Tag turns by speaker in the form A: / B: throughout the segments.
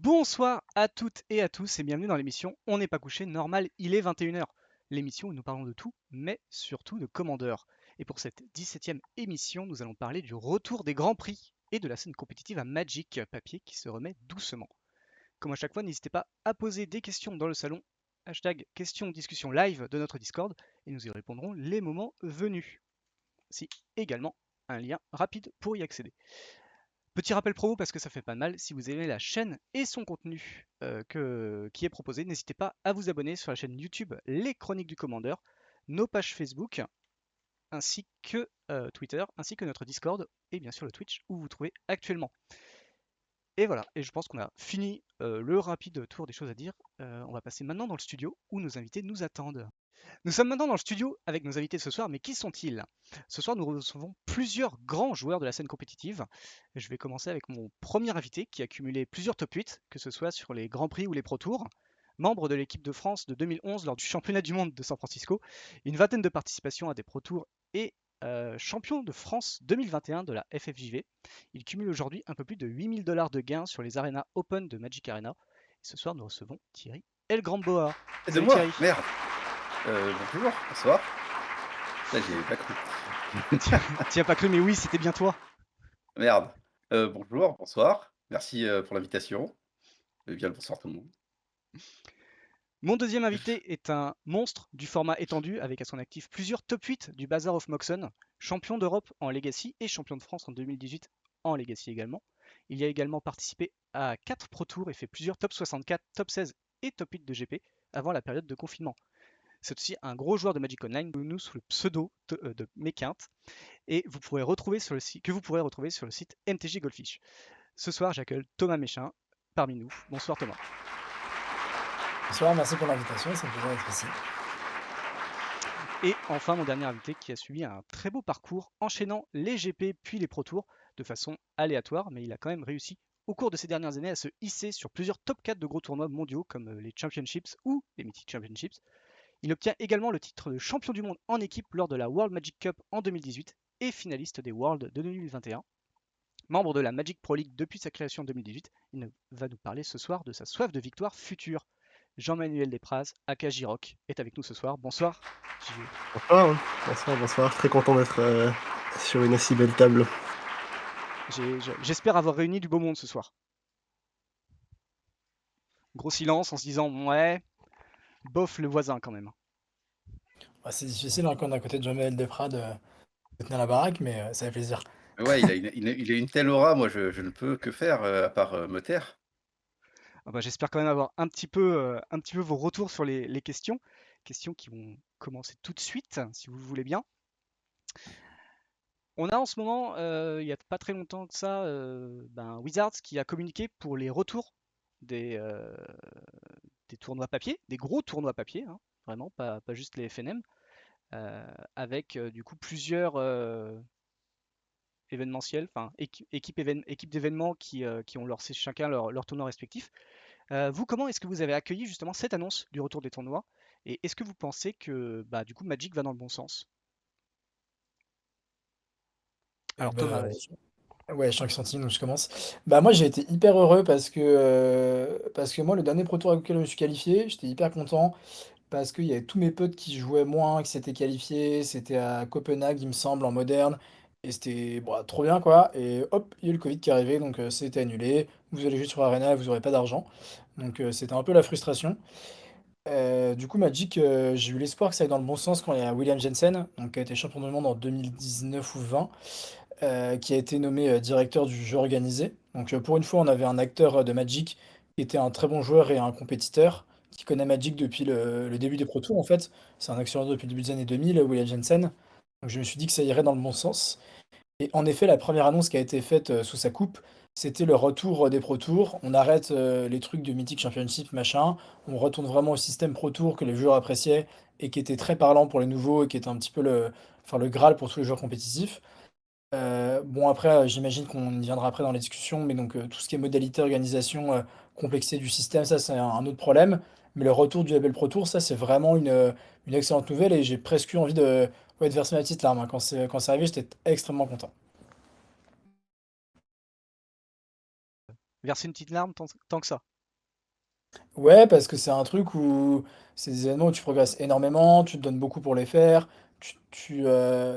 A: Bonsoir à toutes et à tous et bienvenue dans l'émission On n'est pas couché, normal, il est 21h. L'émission où nous parlons de tout, mais surtout de Commander. Et pour cette 17e émission, nous allons parler du retour des Grands Prix et de la scène compétitive à Magic Papier qui se remet doucement. Comme à chaque fois, n'hésitez pas à poser des questions dans le salon, hashtag questions discussion live de notre Discord, et nous y répondrons les moments venus. Si également un lien rapide pour y accéder. Petit rappel promo parce que ça fait pas de mal, si vous aimez la chaîne et son contenu qui est proposé, n'hésitez pas à vous abonner sur la chaîne YouTube Les Chroniques du Commandeur, nos pages Facebook, ainsi que Twitter, ainsi que notre Discord et bien sûr le Twitch où vous vous trouvez actuellement. Et voilà, et je pense qu'on a fini le rapide tour des choses à dire. On va passer maintenant dans le studio où nos invités nous attendent. Nous sommes maintenant dans le studio avec nos invités de ce soir, mais qui sont-ils? Ce soir, nous recevons plusieurs grands joueurs de la scène compétitive. Je vais commencer avec mon premier invité qui a cumulé plusieurs top 8, que ce soit sur les Grands Prix ou les Pro Tours. Membre de l'équipe de France de 2011 lors du championnat du monde de San Francisco, une vingtaine de participations à des Pro Tours et champion de France 2021 de la FFJV. Il cumule aujourd'hui un peu plus de 8000 $ de gains sur les arénas Open de Magic Arena. Et ce soir, nous recevons Thierry El Gamboa.
B: C'est de
A: Salut
B: moi,
A: Thierry.
B: merde. Bonjour, bonsoir. Là, j'y avais pas cru.
A: Tu as pas cru, mais oui, c'était bien toi.
B: Merde. Bonjour, bonsoir. Merci pour l'invitation. Et bien le bonsoir tout le monde.
A: Mon deuxième invité est un monstre du format étendu avec à son actif plusieurs top 8 du Bazar of Moxon, champion d'Europe en Legacy et champion de France en 2018 en Legacy également. Il y a également participé à 4 Pro Tours et fait plusieurs top 64, top 16 et top 8 de GP avant la période de confinement. C'est aussi un gros joueur de Magic Online, nous sous le pseudo de Mequinte, et vous pourrez retrouver sur le site, que vous pourrez retrouver sur le site MTG Goldfish. Ce soir, j'accueille Thomas Méchin parmi nous. Bonsoir Thomas.
C: Bonsoir, merci pour l'invitation, ça me plaisir d'être ici.
A: Et enfin, mon dernier invité qui a suivi un très beau parcours, enchaînant les GP puis les Pro Tours de façon aléatoire, mais il a quand même réussi au cours de ces dernières années à se hisser sur plusieurs top 4 de gros tournois mondiaux comme les Championships ou les Mythic Championships. Il obtient également le titre de champion du monde en équipe lors de la World Magic Cup en 2018 et finaliste des Worlds de 2021. Membre de la Magic Pro League depuis sa création en 2018, il va nous parler ce soir de sa soif de victoire future. Jean-Manuel Despraz, aka J-Rock, est avec nous ce soir. Bonsoir.
D: Bonsoir, bonsoir. Très content d'être sur une aussi belle table.
A: J'espère avoir réuni du beau monde ce soir. Gros silence en se disant ouais, bof le voisin quand même.
C: C'est difficile hein, quand on est à côté de Jean-Maël Desprats de tenir la baraque, mais ça fait plaisir.
B: Ouais, il a une telle aura, moi je ne peux que faire à part me taire.
A: Ah bah, j'espère quand même avoir un petit peu vos retours sur les questions. Questions qui vont commencer tout de suite, si vous le voulez bien. On a en ce moment, il n'y a pas très longtemps que ça, Wizards qui a communiqué pour les retours des, euh, des tournois papier, des gros tournois papier, hein, vraiment, pas juste les FNM, avec du coup plusieurs événementiels, enfin équipes d'événements qui ont chacun leur tournoi respectif. Vous, comment est-ce que vous avez accueilli justement cette annonce du retour des tournois? Et est-ce que vous pensez que du coup Magic va dans le bon sens?
C: Euh,
A: Alors Thomas,
C: bah,
A: vas-y.
C: ouais, 5 centimes, donc je commence. Bah moi j'ai été hyper heureux parce que moi le dernier Pro Tour auquel je me suis qualifié, j'étais hyper content parce qu'il y avait tous mes potes qui jouaient moins, qui s'étaient qualifiés, c'était à Copenhague il me semble en moderne, et c'était bon, trop bien quoi, et hop, il y a eu le Covid qui est arrivé, donc c'était annulé, vous allez jouer sur Arena et vous aurez pas d'argent, donc c'était un peu la frustration. Du coup, Magic, j'ai eu l'espoir que ça aille dans le bon sens quand il y a William Jensen, donc, qui a été champion du monde en 2019 ou 20, qui a été nommé directeur du jeu organisé. Donc, pour une fois, on avait un acteur de Magic qui était un très bon joueur et un compétiteur, qui connaît Magic depuis le début des Pro Tours, en fait. C'est un actionnaire depuis le début des années 2000, William Jensen. Donc, je me suis dit que ça irait dans le bon sens. Et en effet, la première annonce qui a été faite sous sa coupe, c'était le retour des Pro Tours. On arrête les trucs de Mythic Championship, machin. On retourne vraiment au système Pro Tour que les joueurs appréciaient et qui était très parlant pour les nouveaux et qui était un petit peu enfin, le Graal pour tous les joueurs compétitifs. Bon, après, j'imagine qu'on y viendra après dans les discussions, mais donc tout ce qui est modalité, organisation, complexité du système, ça, c'est un autre problème. Mais le retour du label Pro Tour, ça, c'est vraiment une excellente nouvelle et j'ai presque eu envie ouais, de verser ma petite larme, hein. Quand c'est arrivé, j'étais extrêmement content.
A: Verser une petite larme tant que ça.
C: Ouais, parce que c'est un truc où c'est des événements où tu progresses énormément, tu te donnes beaucoup pour les faire,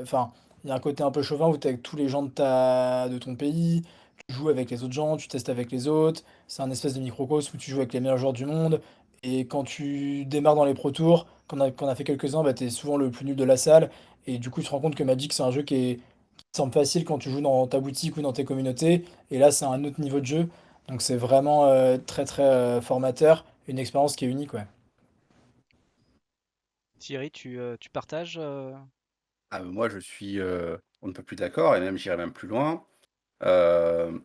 C: enfin, il y a un côté un peu chauvin où tu es avec tous les gens de ton pays, tu joues avec les autres gens, tu testes avec les autres, c'est un espèce de microcosme où tu joues avec les meilleurs joueurs du monde, et quand tu démarres dans les Pro Tours, quand on a fait quelques-uns, bah, tu es souvent le plus nul de la salle, et du coup tu te rends compte que Magic c'est un jeu qui te semble facile quand tu joues dans ta boutique ou dans tes communautés, et là c'est un autre niveau de jeu. Donc c'est vraiment très très formateur, une expérience qui est unique, ouais.
A: Thierry, tu partages
B: Ah, moi, je suis on ne peut plus d'accord, et même j'irais même plus loin. Euh,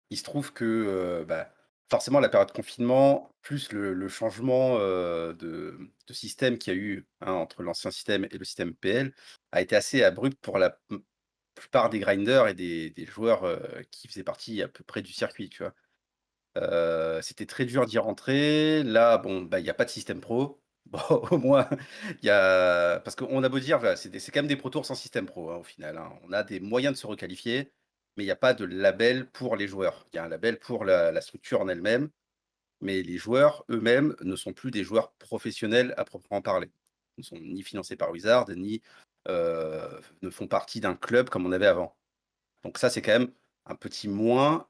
B: il se trouve que bah, forcément, la période de confinement, plus le changement de système qu'il y a eu hein, entre l'ancien système et le système PL, a été assez abrupt pour la plupart des grinders et des joueurs qui faisaient partie à peu près du circuit, tu vois. C'était très dur d'y rentrer. Là, bon, bah, il y a pas de système pro. Bon, au moins, il y a parce qu'on a beau dire, voilà, c'est quand même des pro tours sans système pro, hein, au final, hein. On a des moyens de se requalifier, mais il y a pas de label pour les joueurs. Il y a un label pour la structure en elle-même, mais les joueurs eux-mêmes ne sont plus des joueurs professionnels à proprement parler. Ils ne sont ni financés par Wizard, ni, ne font partie d'un club comme on avait avant. Donc ça, c'est quand même un petit moins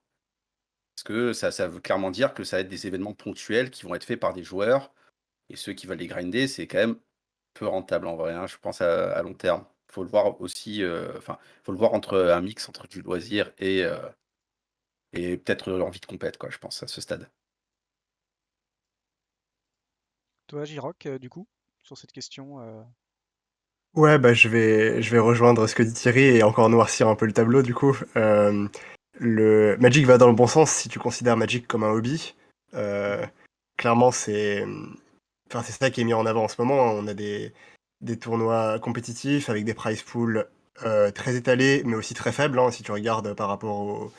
B: parce que ça veut clairement dire que ça va être des événements ponctuels qui vont être faits par des joueurs et ceux qui veulent les grinder, c'est quand même peu rentable en vrai, hein, je pense à long terme. Faut le voir aussi, enfin, faut le voir entre un mix entre du loisir et peut-être l'envie de compète quoi, je pense à ce stade.
A: toi, Giroc, du coup, sur cette question
D: Ouais, bah, je vais rejoindre ce que dit Thierry et encore noircir un peu le tableau du coup. Le Magic va dans le bon sens si tu considères Magic comme un hobby. Euh, Clairement, enfin, c'est ça qui est mis en avant en ce moment, hein. On a des tournois compétitifs avec des prize pools très étalés, mais aussi très faibles, hein, si tu regardes par rapport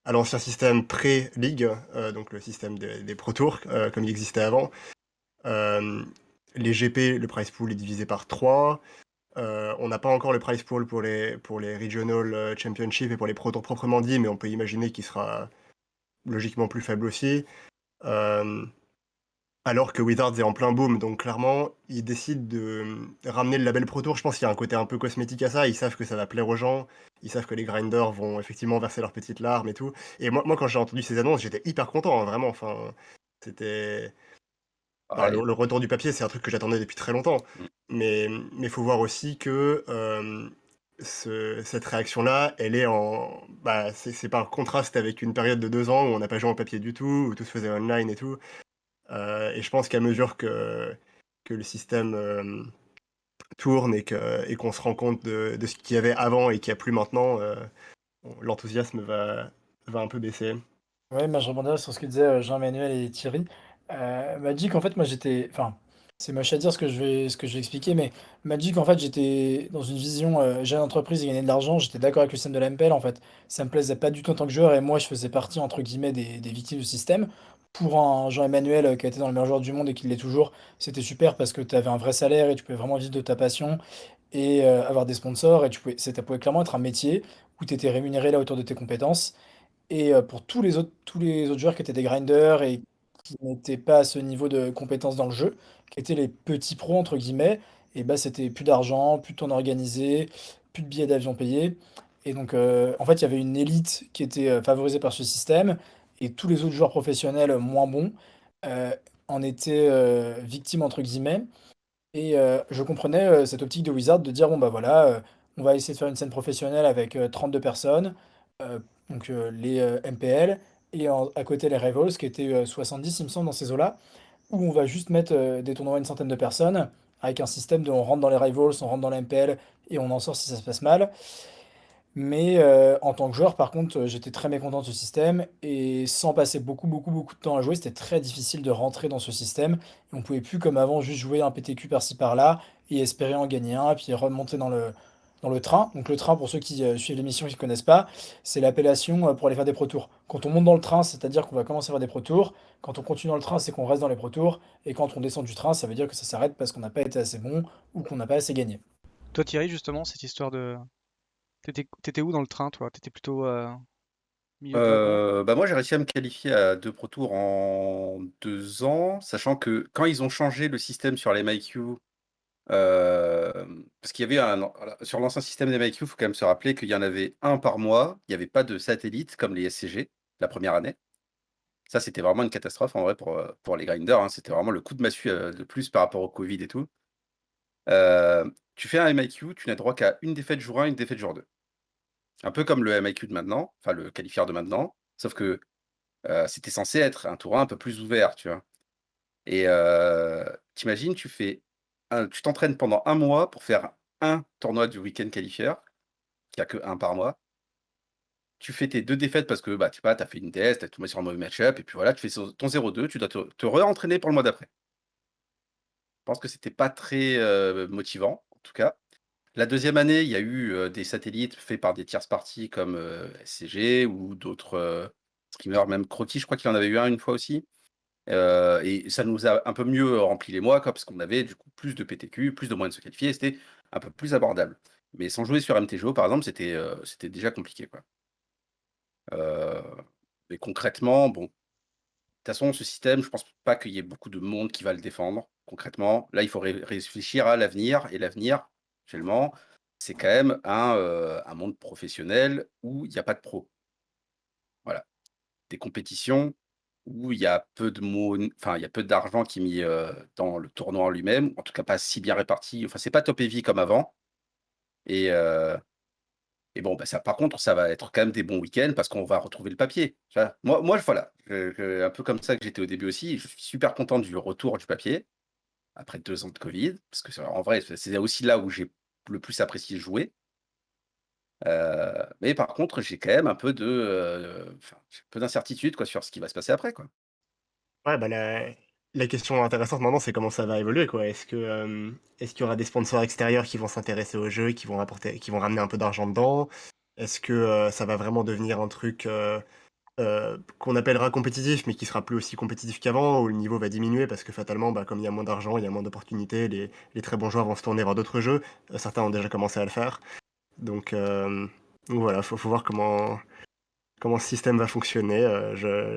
D: à l'ancien système pré-ligue, donc le système des Pro Tours, comme il existait avant. Euh, les GP, le prize pool est divisé par 3. On n'a pas encore le prize pool pour les Regional Championship et pour les Pro Tours proprement dit, mais on peut imaginer qu'il sera logiquement plus faible aussi. Euh, Alors que Wizards est en plein boom, donc clairement, ils décident de ramener le label Pro Tour. Je pense qu'il y a un côté un peu cosmétique à ça. Ils savent que ça va plaire aux gens. Ils savent que les grinders vont effectivement verser leurs petites larmes et tout. Et moi quand j'ai entendu ces annonces, j'étais hyper content, hein, vraiment. Enfin, c'était. Enfin, le,
B: Pareil.
D: le retour du papier, c'est un truc que j'attendais depuis très longtemps.
B: Mmh.
D: Mais faut voir aussi que cette réaction-là, elle est bah, c'est par contraste avec une période de 2 ans où on n'a pas joué en papier du tout, où tout se faisait online et tout. Et je pense qu'à mesure que le système tourne et qu'on se rend compte de ce qu'il y avait avant et qu'il n'y a plus maintenant, l'enthousiasme va un peu baisser.
C: Ouais, moi je rebondirais sur ce que disaient Jean-Emmanuel et Thierry. Magic, en fait, moi j'étais. Enfin, c'est moche à dire ce que je vais expliquer, mais Magic, en fait, j'étais dans une vision jeune entreprise et gagner de l'argent. J'étais d'accord avec le système de la MPL, en fait. Ça me plaisait pas du tout en tant que joueur, et moi je faisais partie, entre guillemets, des victimes du système. Pour un Jean-Emmanuel qui a été dans le meilleur joueur du monde et qui l'est toujours, c'était super parce que tu avais un vrai salaire et tu pouvais vraiment vivre de ta passion et avoir des sponsors. Et ça pouvait clairement être un métier où tu étais rémunéré là autour de tes compétences. Et pour tous les autres joueurs qui étaient des grinders et qui n'étaient pas à ce niveau de compétence dans le jeu, qui étaient les petits pros entre guillemets, et bah c'était plus d'argent, plus de temps organisé, plus de billets d'avion payés. Et donc en fait il y avait une élite qui était favorisée par ce système, et tous les autres joueurs professionnels moins bons euh, en étaient victimes entre guillemets. Et je comprenais cette optique de Wizard de dire, bon bah voilà, on va essayer de faire une scène professionnelle avec 32 personnes, euh, donc les MPL, et à côté les Rivals, qui étaient 70 il me semble, dans ces eaux-là, où on va juste mettre des tournois à une centaine de personnes, avec un système de on rentre dans les Rivals, on rentre dans la MPL, et on en sort si ça se passe mal. Mais en tant que joueur, par contre, j'étais très mécontent de ce système et sans passer beaucoup, beaucoup, beaucoup de temps à jouer, c'était très difficile de rentrer dans ce système. Et on pouvait plus, comme avant, juste jouer un PTQ par-ci par-là et espérer en gagner un, et puis remonter dans le train. Donc le train, pour ceux qui suivent l'émission et qui ne connaissent pas, c'est l'appellation pour aller faire des Pro Tours. Quand on monte dans le train, c'est-à-dire qu'on va commencer à faire des Pro Tours. Quand on continue dans le train, c'est qu'on reste dans les Pro Tours. Et quand on descend du train, ça veut dire que ça s'arrête parce qu'on n'a pas été assez bon ou qu'on n'a pas assez gagné.
A: Toi, Thierry, justement, cette histoire de t'étais où dans le train, toi? T'étais plutôt milieu de peloton?
B: Bah, moi, j'ai réussi à me qualifier à 2 Pro Tours en 2 ans, sachant que quand ils ont changé le système sur les MyQ, parce qu'il y avait voilà, sur l'ancien système des MyQ, il faut quand même se rappeler qu'il y en avait un par mois. Il y avait pas de satellite comme les SCG, la première année. Ça, c'était vraiment une catastrophe en vrai pour les grinders, hein. C'était vraiment le coup de massue, de plus par rapport au covid et tout. Tu fais un MIQ, tu n'as droit qu'à une défaite jour 1, une défaite jour 2. Un peu comme le MIQ de maintenant, enfin le qualifieur de maintenant, sauf que, c'était censé être un tour 1 un peu plus ouvert, tu vois? Et tu tu t'entraînes pendant un mois pour faire un tournoi du week-end qualifieur, qui a que un par mois. Tu fais tes 2 défaites parce que, bah, tu sais pas, tu as fait une test, tu es tombé sur un mauvais match-up et puis voilà, tu fais ton 0-2, tu dois te re-entraîner pour le mois d'après. Je pense que c'était pas très, motivant, en tout cas. La deuxième année, il y a eu, des satellites faits par des tierces parties comme, SCG ou d'autres, streamers, même Crotty, je crois qu'il en avait eu un une fois aussi. Et ça nous a un peu mieux rempli les mois, quoi, parce qu'on avait du coup plus de PTQ, plus de moyens de se qualifier, c'était un peu plus abordable. Mais sans jouer sur MTGO, par exemple, c'était déjà compliqué, quoi. Heu, mais concrètement, bon, de toute façon, ce système, je pense pas qu'il y ait beaucoup de monde qui va le défendre, concrètement. Là, il faut réfléchir à l'avenir et l'avenir, actuellement, c'est quand même un monde professionnel où il y a pas de pros. Voilà. Des compétitions où il y a peu de enfin, il y a peu d'argent qui est mis, dans le tournoi en lui-même, en tout cas pas si bien réparti. Enfin, c'est pas top heavy comme avant et heu et bon, bah, ça par contre, ça va être quand même des bons week-ends parce qu'on va retrouver le papier, tu vois? Moi, voilà, un peu comme ça que j'étais au début aussi. Je suis super content du retour du papier, après 2 ans de covid, parce que en vrai, c'est aussi là où j'ai le plus apprécié jouer. Mais par contre, j'ai quand même un peu enfin, j'ai un peu d'incertitude, quoi, sur ce qui va se passer après, quoi.
D: Ouais, bah, la question intéressante maintenant, c'est comment ça va évoluer, quoi. Est-ce qu'il y aura des sponsors extérieurs qui vont s'intéresser au jeu, qui vont ramener un peu d'argent dedans? Est-ce que, ça va vraiment devenir un truc, qu'on appellera compétitif, mais qui sera plus aussi compétitif qu'avant, où le niveau va diminuer parce que fatalement, bah, comme il y a moins d'argent, il y a moins d'opportunités, les très bons joueurs vont se tourner vers d'autres jeux. Certains ont déjà commencé à le faire. Donc, voilà, faut voir comment ce système va fonctionner.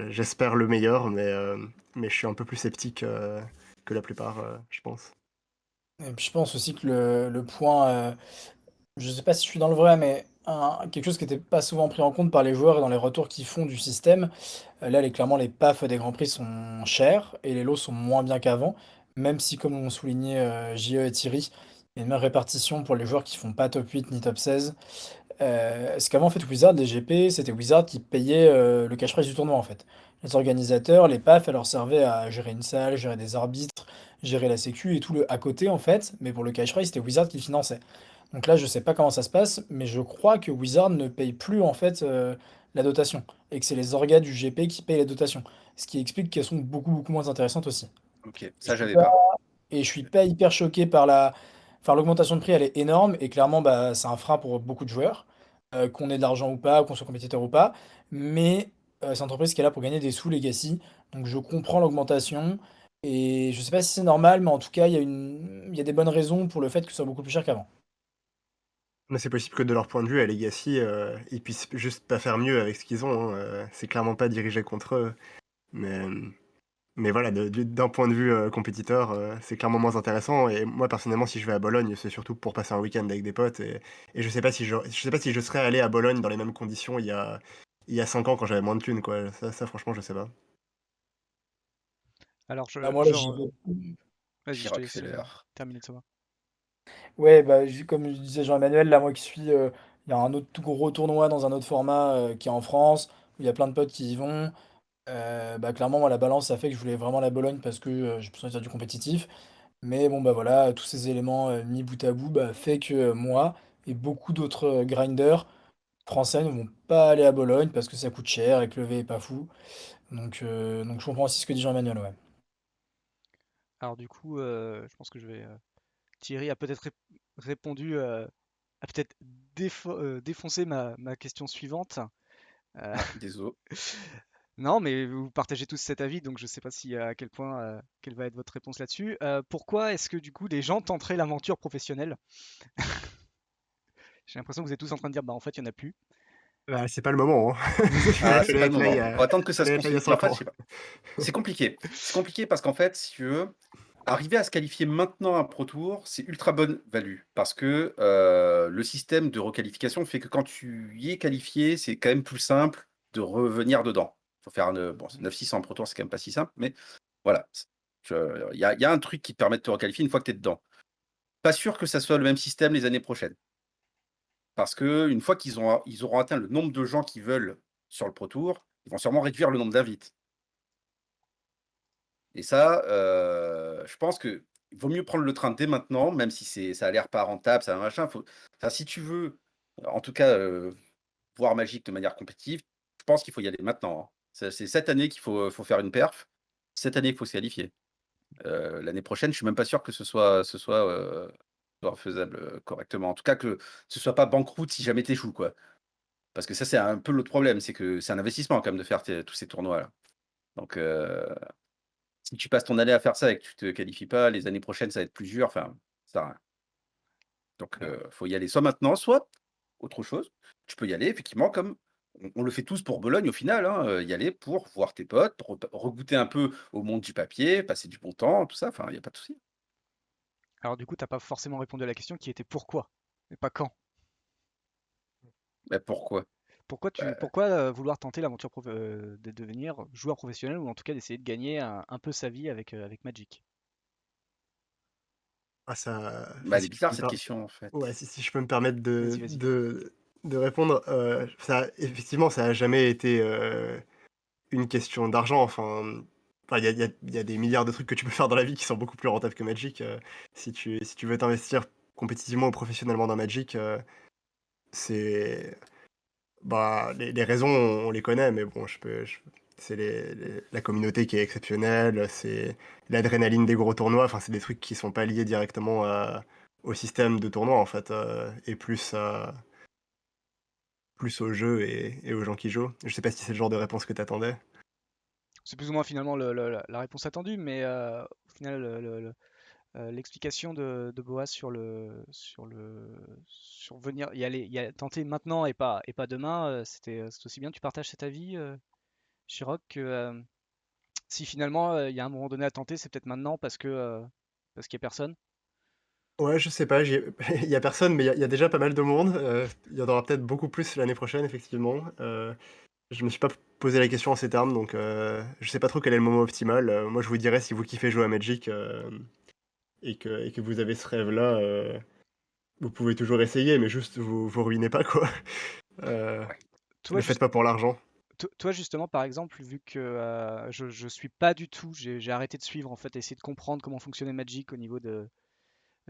D: J'espère le meilleur, mais je suis un peu plus sceptique que la plupart, je pense.
C: Et puis je pense aussi que le point, je sais pas si je suis dans le vrai, mais quelque chose qui était pas souvent pris en compte par les joueurs et dans les retours qu'ils font du système, là, clairement, les PAF des grands prix sont chers et les lots sont moins bien qu'avant, même si, comme l'ont souligné, JE et Thierry, il y a une meilleure répartition pour les joueurs qui font pas top 8 ni top 16. Parce qu'avant, en fait, Wizard, les GP, c'était Wizard qui payait, le cash prize du tournoi, en fait. Les organisateurs, les PAF, elles leur servaient à gérer une salle, gérer des arbitres, gérer la sécu et tout le à côté, en fait, mais pour le cash prize, c'était Wizard qui le finançait. Donc là, je sais pas comment ça se passe, mais je crois que Wizard ne paye plus, en fait, la dotation et que c'est les orgas du GP qui payent la dotation. Ce qui explique qu'elles sont beaucoup, beaucoup moins intéressantes aussi.
B: OK,
C: Je
B: ça
C: suis
B: j'avais pas.
C: et je suis pas hyper choqué par enfin, l'augmentation de prix, elle est énorme et clairement, bah, c'est un frein pour beaucoup de joueurs, qu'on ait de l'argent ou pas, qu'on soit compétiteur ou pas. Mais c'est une entreprise qui est là pour gagner des sous legacy. Donc je comprends l'augmentation et je sais pas si c'est normal, mais en tout cas, il y a des bonnes raisons pour le fait que ce soit beaucoup plus cher qu'avant.
D: Mais c'est possible que de leur point de vue, à Legacy, ils puissent juste pas faire mieux avec ce qu'ils ont, hein, c'est clairement pas dirigé contre eux. Mais, mais voilà, d'un point de vue, compétiteur, c'est clairement moins intéressant et moi, personnellement, si je vais à Bologne, c'est surtout pour passer un week-end avec des potes et je sais pas si je serais allé à Bologne dans les mêmes conditions il y a 5 ans quand j'avais moins de thunes, quoi. Ça franchement, je sais pas.
A: Alors
C: Bah, moi, là, j'y vais.
A: vas-y, je
B: Pierre
A: te laisse,
B: Rockefeller.
C: Mmh.
A: terminer de savoir.
C: Ouais, bah, comme je disais Jean-Emmanuel, là, moi qui suis, il y a un autre tout gros tournoi dans un autre format qui est en France, où il y a plein de potes qui y vont. Bah, clairement, moi, la balance, ça fait que je voulais vraiment la Bologne parce que j'ai besoin de faire du compétitif. Mais bon, bah voilà, tous ces éléments mis bout à bout, bah, fait que moi et beaucoup d'autres grinders français ne vont pas aller à Bologne parce que ça coûte cher et que le V est pas fou. Donc je comprends aussi ce que dit Jean-Emmanuel, ouais.
A: Alors du coup, je pense que Thierry a peut-être répondu, a peut-être défoncé ma question suivante. Euh,
B: Ah désolé.
A: non, mais vous partagez tous cet avis, donc je sais pas si à quel point, quelle va être votre réponse là-dessus. Pourquoi est-ce que du coup les gens tenteraient l'aventure professionnelle? J'ai l'impression que vous êtes tous en train de dire, bah en fait il y en a plus.
D: Bah, c'est pas le moment, hein.
B: Ah, c'est
D: Fallait
B: pas le
D: être là il y
B: moment. On va
D: a
B: attendre que ça se
D: fallait être là il y a
B: consolide. Mais en
D: 5
B: fait,
D: ans.
B: je sais pas. C'est compliqué. C'est compliqué parce qu'en fait, si tu veux, arriver à se qualifier maintenant à un Pro Tour, c'est ultra bonne value parce que, le système de requalification fait que quand tu y es qualifié, c'est quand même plus simple de revenir dedans. Faut faire bon,
A: Mmh.
B: 9-6 en Pro Tour, c'est quand même pas si simple, mais voilà. Il y a un truc qui te permet de te requalifier une fois que tu es dedans. Pas sûr que ça soit le même système les années prochaines. Parce qu'une fois ils auront atteint le nombre de gens qui veulent sur le Pro Tour, ils vont sûrement réduire le nombre d'invites. Et ça, je pense qu'il vaut mieux prendre le train dès maintenant, même si ça a l'air pas rentable, ça machin, enfin, si tu veux, en tout cas, voir Magic de manière compétitive, je pense qu'il faut y aller maintenant, hein. C'est cette année qu'il faut faire une perf. Cette année, il faut se qualifier. L'année prochaine, je suis même pas sûr que ce soit faisable, correctement. En tout cas, que ce soit pas banqueroute si jamais tu échoues, quoi. Parce que ça, c'est un peu l'autre problème, c'est que c'est un investissement quand même de faire tous ces tournois-là. Donc, si tu passes ton année à faire ça et que tu te qualifies pas, les années prochaines, ça va être plus dur, enfin, ça sert à rien. Donc,
A: Ouais.
B: faut y aller soit maintenant, soit autre chose. Tu peux y aller effectivement comme on le fait tous pour Bologne au final, hein, y aller pour voir tes potes, regoûter un peu au monde du papier, passer du bon temps, tout ça, enfin, il y a pas de souci.
A: Alors du coup, t'as pas forcément répondu à la question qui était pourquoi, mais pas quand.
B: Mais pourquoi? Bah,
A: Pourquoi vouloir tenter l'aventure de devenir joueur professionnel ou en tout cas d'essayer de gagner un peu sa vie avec Magic?
D: Ah ça enfin
B: elle est
D: si je peux
B: bizarre
D: me
B: cette
D: per
B: question en
D: ouais,
B: fait.
D: si je peux me permettre
A: Vas-y, vas-y.
D: de répondre, ça effectivement, ça a jamais été, une question d'argent, enfin, il y a des milliards de trucs que tu peux faire dans la vie qui sont beaucoup plus rentables que Magic, si tu veux t'investir compétitivement ou professionnellement dans Magic, c'est bah, les raisons, on les connaît, mais bon, c'est la communauté qui est exceptionnelle, c'est l'adrénaline des gros tournois, enfin, c'est des trucs qui sont pas liés directement au système de tournoi, en fait, et plus au jeu et aux gens qui jouent. Je sais pas si c'est le genre de réponse que t'attendais.
A: C'est plus ou moins finalement la réponse attendue, mais au final, l'explication de Boas sur venir tenter maintenant et pas demain, c'est aussi bien. Tu partages cet avis, Chirok, que si finalement il y a un moment donné à tenter, c'est peut-être maintenant parce qu'il y a personne.
D: Ouais, je sais pas, il y a personne, mais il y a déjà pas mal de monde. Il y en aura peut-être beaucoup plus l'année prochaine, effectivement. Je me suis pas posé la question en ces termes, donc je sais pas trop quel est le moment optimal. Moi, je vous dirais si vous kiffez jouer à Magic et que vous avez ce rêve-là, vous pouvez toujours essayer, mais juste vous ruinez pas, quoi. Euh,
B: Ouais.
A: Toi,
D: le faites
A: juste,
D: pas pour l'argent.
A: toi justement, par exemple, vu que je suis pas du tout, j'ai arrêté de suivre en fait, essayer de comprendre comment fonctionnait Magic au niveau de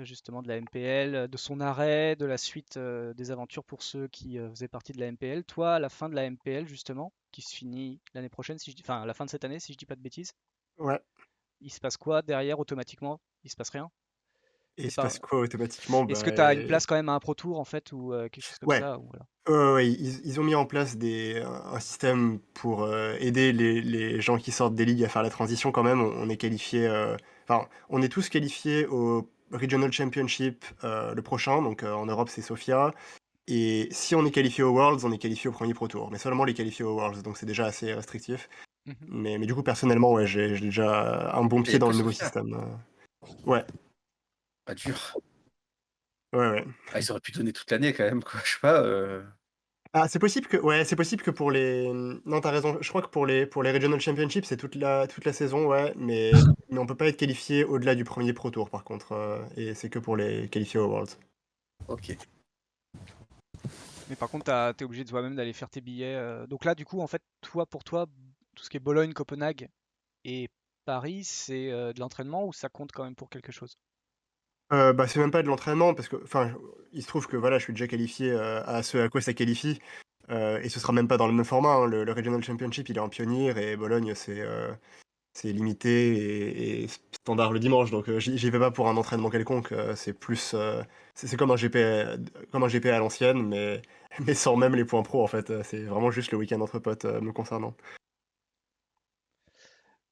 A: justement de la MPL, de son arrêt, de la suite des aventures pour ceux qui faisaient partie de la MPL. Toi, à la fin de la MPL, justement, qui se finit l'année prochaine, enfin à la fin de cette année, si je dis pas de bêtises,
D: Ouais.
A: il se passe quoi derrière automatiquement? Il se passe rien?
D: Et il
A: C'est
D: se passe
A: pas.
D: quoi automatiquement?
A: Est-ce que
D: Bah,
A: tu as une place quand même à un Pro Tour en fait ou quelque chose comme
D: ouais.
A: ça ou voilà.
D: Ouais, ils ont mis en place un système pour aider les gens qui sortent des ligues à faire la transition quand même. On est qualifié, enfin, on est tous qualifiés au Regional Championship le prochain, donc en Europe c'est Sofia. Et si on est qualifié au Worlds, on est qualifié au premier Pro Tour, mais seulement les qualifiés au Worlds, donc c'est déjà assez restrictif.
A: Mhm.
D: Mais du coup, personnellement, ouais, j'ai déjà un bon
B: Il y
D: pied
B: a
D: dans
B: que
D: le nouveau
B: Sofia,
D: système. Ouais,
B: pas dur.
D: ouais, ouais.
B: Ah, ils auraient pu donner toute l'année quand même, quoi, je sais pas,
D: Ah, c'est possible que pour les. Non, t'as raison. Je crois que pour les Regional Championships, c'est toute la saison, ouais. Mais on peut pas être qualifié au-delà du premier Pro Tour, par contre. Et c'est que pour les qualifiés au Worlds.
B: OK.
A: Mais par contre, t'es obligé de toi-même d'aller faire tes billets. Donc là, du coup, en fait, pour toi, tout ce qui est Bologne, Copenhague et Paris, c'est de l'entraînement ou ça compte quand même pour quelque chose?
D: Bah, c'est même pas de l'entraînement, parce que. Enfin, il se trouve que voilà, je suis déjà qualifié à ce à quoi ça qualifie. Et ce sera même pas dans le même format, hein. Le Regional Championship, il est en pionnier, et Bologne, c'est limité et standard le dimanche, donc j'y vais pas pour un entraînement quelconque. C'est plus, c'est comme un GP à l'ancienne, mais mais sans même les points pro en fait. C'est vraiment juste le week-end entre potes me concernant.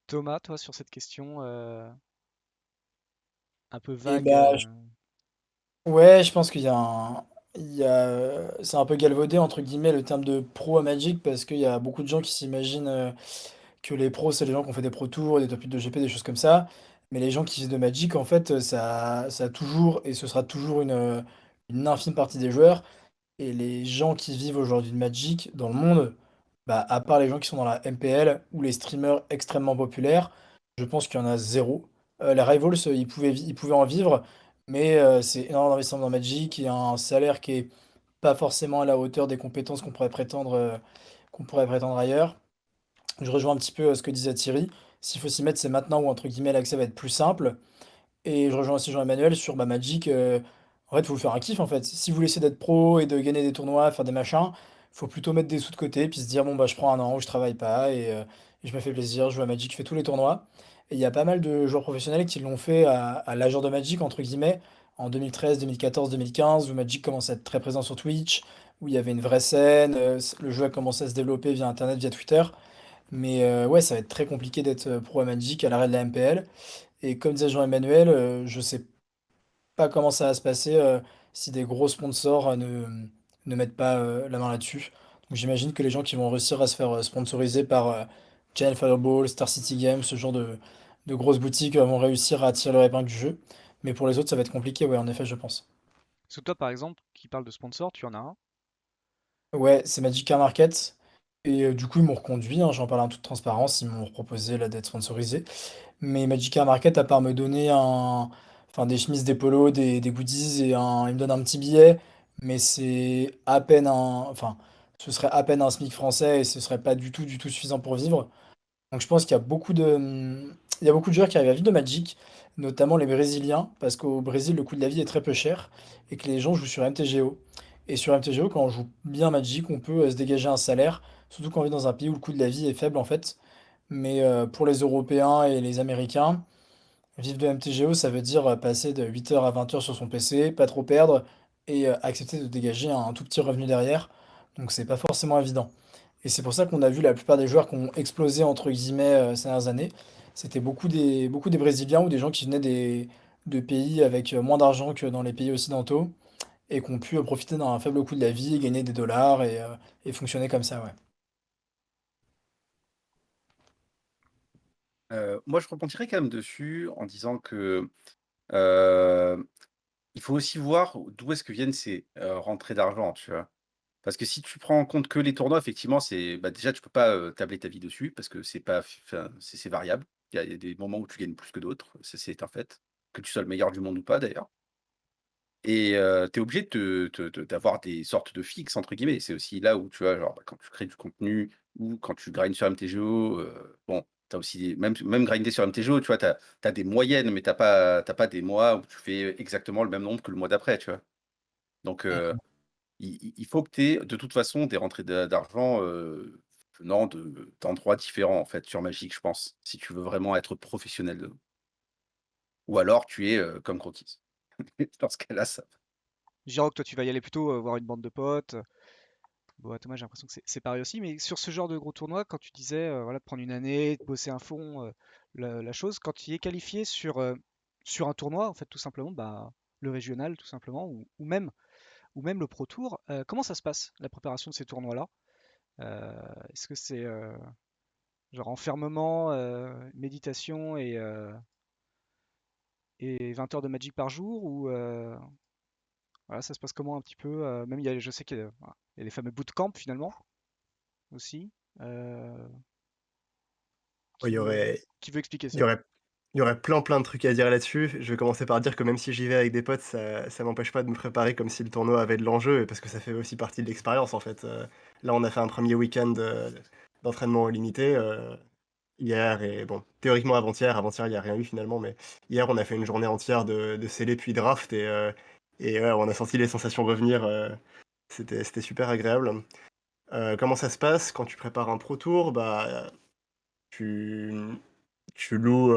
A: Thomas, toi, sur cette question un peu
C: Et
A: vague.
C: bah, ouais, je pense qu'il y a c'est un peu galvaudé entre guillemets le terme de pro à Magic parce qu'il y a beaucoup de gens qui s'imaginent, que les pros, c'est les gens qui ont fait des Pro Tours, des top 8 de GP, des choses comme ça. Mais les gens qui vivent de Magic, en fait, ça a toujours et ce sera toujours une infime partie des joueurs. Et les gens qui vivent aujourd'hui de Magic dans le monde, bah, à part les gens qui sont dans la MPL ou les streamers extrêmement populaires, je pense qu'il y en a zéro. Les Rivals, ils pouvaient en vivre, mais c'est énormément d'investissement dans Magic et un salaire qui est pas forcément à la hauteur des compétences qu'on pourrait prétendre ailleurs. Je rejoins un petit peu ce que disait Thierry. S'il faut s'y mettre, c'est maintenant où, entre guillemets, l'accès va être plus simple. Et je rejoins aussi Jean-Emmanuel sur bah, Magic. En fait, il faut faire un kiff, en fait. Si vous laissez d'être pro et de gagner des tournois, faire des machins, faut plutôt mettre des sous de côté, puis se dire, bon, bah, je prends un an où je travaille pas et je me fais plaisir, je joue à Magic, je fais tous les tournois. Et il y a pas mal de joueurs professionnels qui l'ont fait à l'âge de Magic, entre guillemets, en 2013, 2014, 2015, où Magic commençait à être très présent sur Twitch, où il y avait une vraie scène, le jeu a commencé à se développer via Internet, via Twitter. Mais ouais, ça va être très compliqué d'être pro à Magic à l'arrêt de la MPL. Et comme disait Jean-Emmanuel, je sais pas comment ça va se passer si des gros sponsors ne mettent pas la main là-dessus. Donc j'imagine que les gens qui vont réussir à se faire sponsoriser par Channel Fireball, Star City Games, ce genre de grosses boutiques vont réussir à tirer leur épingle du jeu. Mais pour les autres, ça va être compliqué, ouais, en effet, je pense.
A: Parce que toi, par exemple, qui parle de sponsor, tu en as un.
C: Ouais, c'est Magic Car Market. Et du coup, ils m'ont reconduit, hein, j'en parle en toute transparence, ils m'ont proposé là d'être sponsorisé. Mais Magic Market, à part me donner enfin, des chemises, des polos, des goodies il me donne un petit billet, mais c'est à peine enfin, ce serait à peine un SMIC français et ce serait pas du tout suffisant pour vivre. Donc je pense qu'il y a il y a beaucoup de joueurs qui arrivent à vivre de Magic, notamment les Brésiliens, parce qu'au Brésil, le coût de la vie est très peu cher et que les gens jouent sur MTGO. Et sur MTGO, quand on joue bien Magic, on peut se dégager un salaire, surtout quand on vit dans un pays où le coût de la vie est faible en fait. Mais pour les Européens et les Américains, vivre de MTGO, ça veut dire passer de 8 heures à 20 heures sur son PC, pas trop perdre et accepter de dégager un tout petit revenu derrière. Donc c'est pas forcément évident. Et c'est pour ça qu'on a vu la plupart des joueurs qui ont explosé entre guillemets ces dernières années. C'était beaucoup des Brésiliens ou des gens qui venaient de pays avec moins d'argent que dans les pays occidentaux et qui ont pu profiter d'un faible coût de la vie, gagner des dollars et fonctionner comme ça, ouais.
B: Moi, je rebondirais quand même dessus en disant que, heu, il faut aussi voir d'où est-ce que viennent ces, rentrées d'argent, tu vois? Parce que si tu prends en compte que les tournois, effectivement, c'est bah, déjà, tu peux pas, tabler ta vie dessus parce que c'est pas enfin, c'est variable. Il y a des moments où tu gagnes plus que d'autres, ça, c'est un fait, que tu sois le meilleur du monde ou pas, d'ailleurs. Et tu es obligé de d'avoir des sortes de «fixes» entre guillemets. C'est aussi là où, tu vois, genre, bah, quand tu crées du contenu ou quand tu grindes sur MTGO, bon, tu as aussi même grinder sur MTGO, tu vois, tu as des moyennes, mais tu as pas des mois où tu fais exactement le même nombre que le mois d'après, tu vois? Donc il faut que tu aies de toute façon des rentrées d'argent, venant d'endroits différents, en fait, sur Magic, je pense, si tu veux vraiment être professionnel dedans. Ou alors tu es, comme Crokis. Dans ce cas-là, ça
A: Jiro, que toi, tu vas y aller plutôt voir une bande de potes. Bon, ouais, Thomas, j'ai l'impression que c'est pareil aussi. Mais sur ce genre de gros tournoi, quand tu disais voilà, de prendre une année, de bosser un fond, la chose, quand tu y es qualifié sur un tournoi, en fait, tout simplement, bah, le régional, tout simplement, ou même le Pro Tour, comment ça se passe, la préparation de ces tournois-là? Est-ce que c'est genre enfermement, méditation et 20 heures de Magic par jour ou voilà, ça se passe comment un petit peu même je sais qu'il y a, voilà, il y a les fameux bootcamps finalement aussi. Euh,
D: Ouais,
A: qui veut qui veut expliquer
D: il y
A: ça?
D: aurait il y aurait plein de trucs à dire là-dessus. Je vais commencer par dire que même si j'y vais avec des potes, ça m'empêche pas de me préparer comme si le tournoi avait de l'enjeu et parce que ça fait aussi partie de l'expérience, en fait. Là, on a fait un premier week-end, d'entraînement limité, hier et bon, théoriquement avant-hier. Avant-hier, il y a rien eu finalement, mais hier, on a fait une journée entière de scellé puis draft et ouais, on a senti les sensations revenir, c'était super agréable. Comment ça se passe quand tu prépares un pro tour? Bah, tu tu loues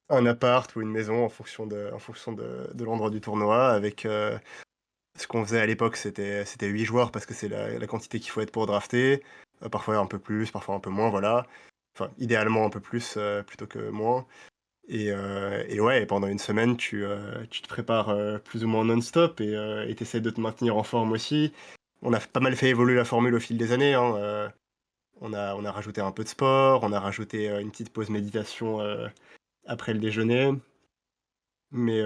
D: un appart ou une maison en fonction de l'endroit du tournoi avec, ce qu'on faisait à l'époque, c'était 8 joueurs parce que c'est la quantité qu'il faut être pour drafter, parfois un peu plus, parfois un peu moins, voilà. Enfin, idéalement un peu plus, plutôt que moins Et ouais, et pendant une semaine, tu te prépares plus ou moins non-stop et tu essaies de te maintenir en forme aussi. On a pas mal fait évoluer la formule au fil des années, hein. On a rajouté un peu de sport, on a rajouté une petite pause méditation après le déjeuner. Mais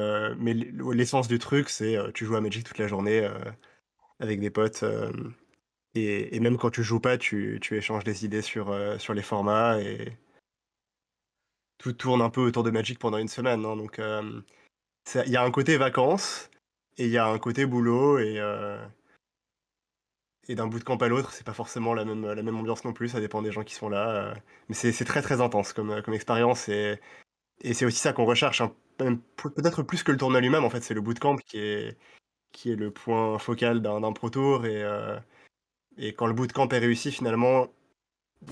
D: l'essence du truc, c'est tu joues à Magic toute la journée avec des potes. Et même quand tu joues pas, tu échanges des idées sur les formats et tout tourne un peu autour de Magic pendant une semaine, hein. Donc il y a un côté vacances et il y a un côté boulot et d'un bootcamp à l'autre, c'est pas forcément la même ambiance non plus, ça dépend des gens qui sont là. Mais c'est très très intense comme expérience et c'est aussi ça qu'on recherche, hein, même peut-être plus que le tournoi lui-même, en fait, c'est le bootcamp qui est le point focal d'un Pro Tour et quand le bootcamp est réussi, finalement,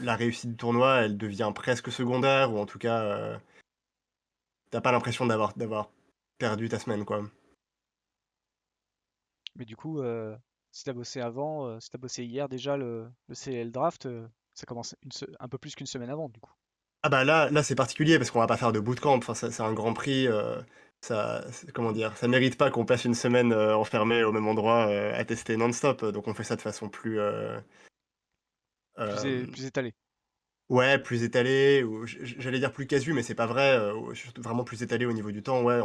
D: la réussite du tournoi, elle devient presque secondaire, ou en tout cas, t'as pas l'impression d'avoir perdu ta semaine, quoi.
A: Mais du coup, si t'as bossé avant, si t'as bossé hier déjà le CL Draft, ça commence un peu plus qu'une semaine avant, du coup.
D: Ah bah là c'est particulier parce qu'on va pas faire de bootcamp, enfin, c'est un grand prix, comment dire, ça mérite pas qu'on passe une semaine enfermé au même endroit à tester non-stop, donc on fait ça de façon plus, euh,
A: Plus étalé.
D: ouais, plus étalée, ou j'allais dire plus casu, mais c'est pas vrai, surtout vraiment plus étalé au niveau du temps, ouais,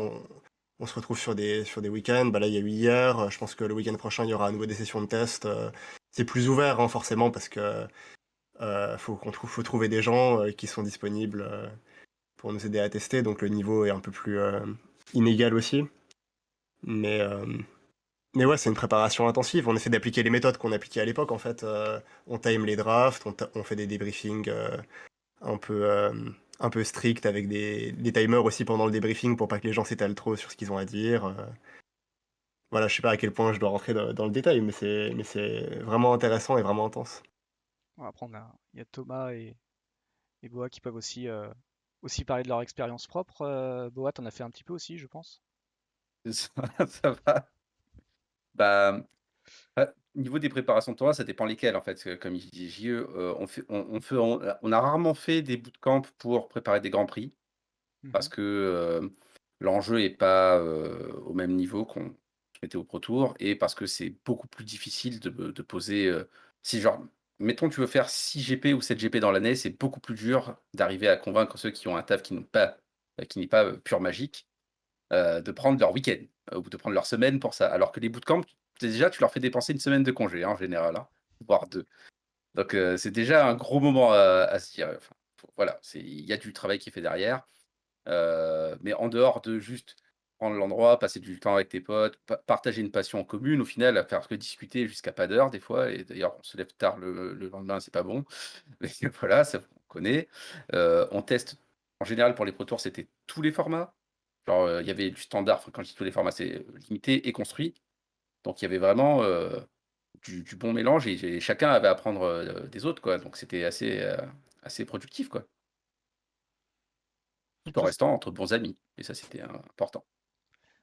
D: on se retrouve sur des week-ends, bah là il y a eu hier, je pense que le week-end prochain il y aura à nouveau des sessions de test, c'est plus ouvert, hein, forcément, parce que faut trouver des gens qui sont disponibles pour nous aider à tester, donc le niveau est un peu plus inégal aussi. Mais, euh, mais ouais, c'est une préparation intensive. On essaie d'appliquer les méthodes qu'on appliquait à l'époque, en fait. On time les drafts, on fait des débriefings un peu, euh, un peu stricts avec des timers aussi pendant le débriefing pour pas que les gens s'étalent trop sur ce qu'ils ont à dire. Voilà, je sais pas à quel point je dois rentrer dans le détail, mais c'est vraiment intéressant et vraiment intense.
A: Bon, après, il y a Thomas et Boa qui peuvent aussi parler de leur expérience propre. Boa, t'en as fait un petit peu aussi, je pense.
B: Ça ça va. Bah, niveau des préparations de tournoi, ça dépend lesquelles, en fait, comme il dit JE, on a rarement fait des bootcamps pour préparer des grands prix parce
A: Mhm.
B: que, l'enjeu est pas, au même niveau qu'on était au Pro Tour et parce que c'est beaucoup plus difficile de poser, si genre, mettons tu veux faire 6 GP ou 7 GP dans l'année, c'est beaucoup plus dur d'arriver à convaincre ceux qui ont un taf qui n'est pas, pur magique, de prendre leur week-end, ou de prendre leur semaine pour ça. Alors que les bootcamps, déjà, tu leur fais dépenser une semaine de congé, hein, en général, hein, voire 2. Donc c'est déjà un gros moment à se dire, enfin, voilà, il y a du travail qui est fait derrière, mais en dehors de juste prendre l'endroit, passer du temps avec tes potes, partager une passion en commune, au final, à faire que discuter jusqu'à pas d'heure des fois et d'ailleurs on se lève tard le lendemain, c'est pas bon. Mais voilà, ça on connaît. On teste en général pour les Pro Tours, c'était tous les formats. Genre, il y avait du standard, enfin, quand je dis tous les formats, c'est, limité et construit. Donc il y avait vraiment, du bon mélange et chacun avait à apprendre, des autres, quoi. Donc c'était assez productif, quoi. Tout en
A: Ça,
B: restant entre bons amis et ça, c'était important.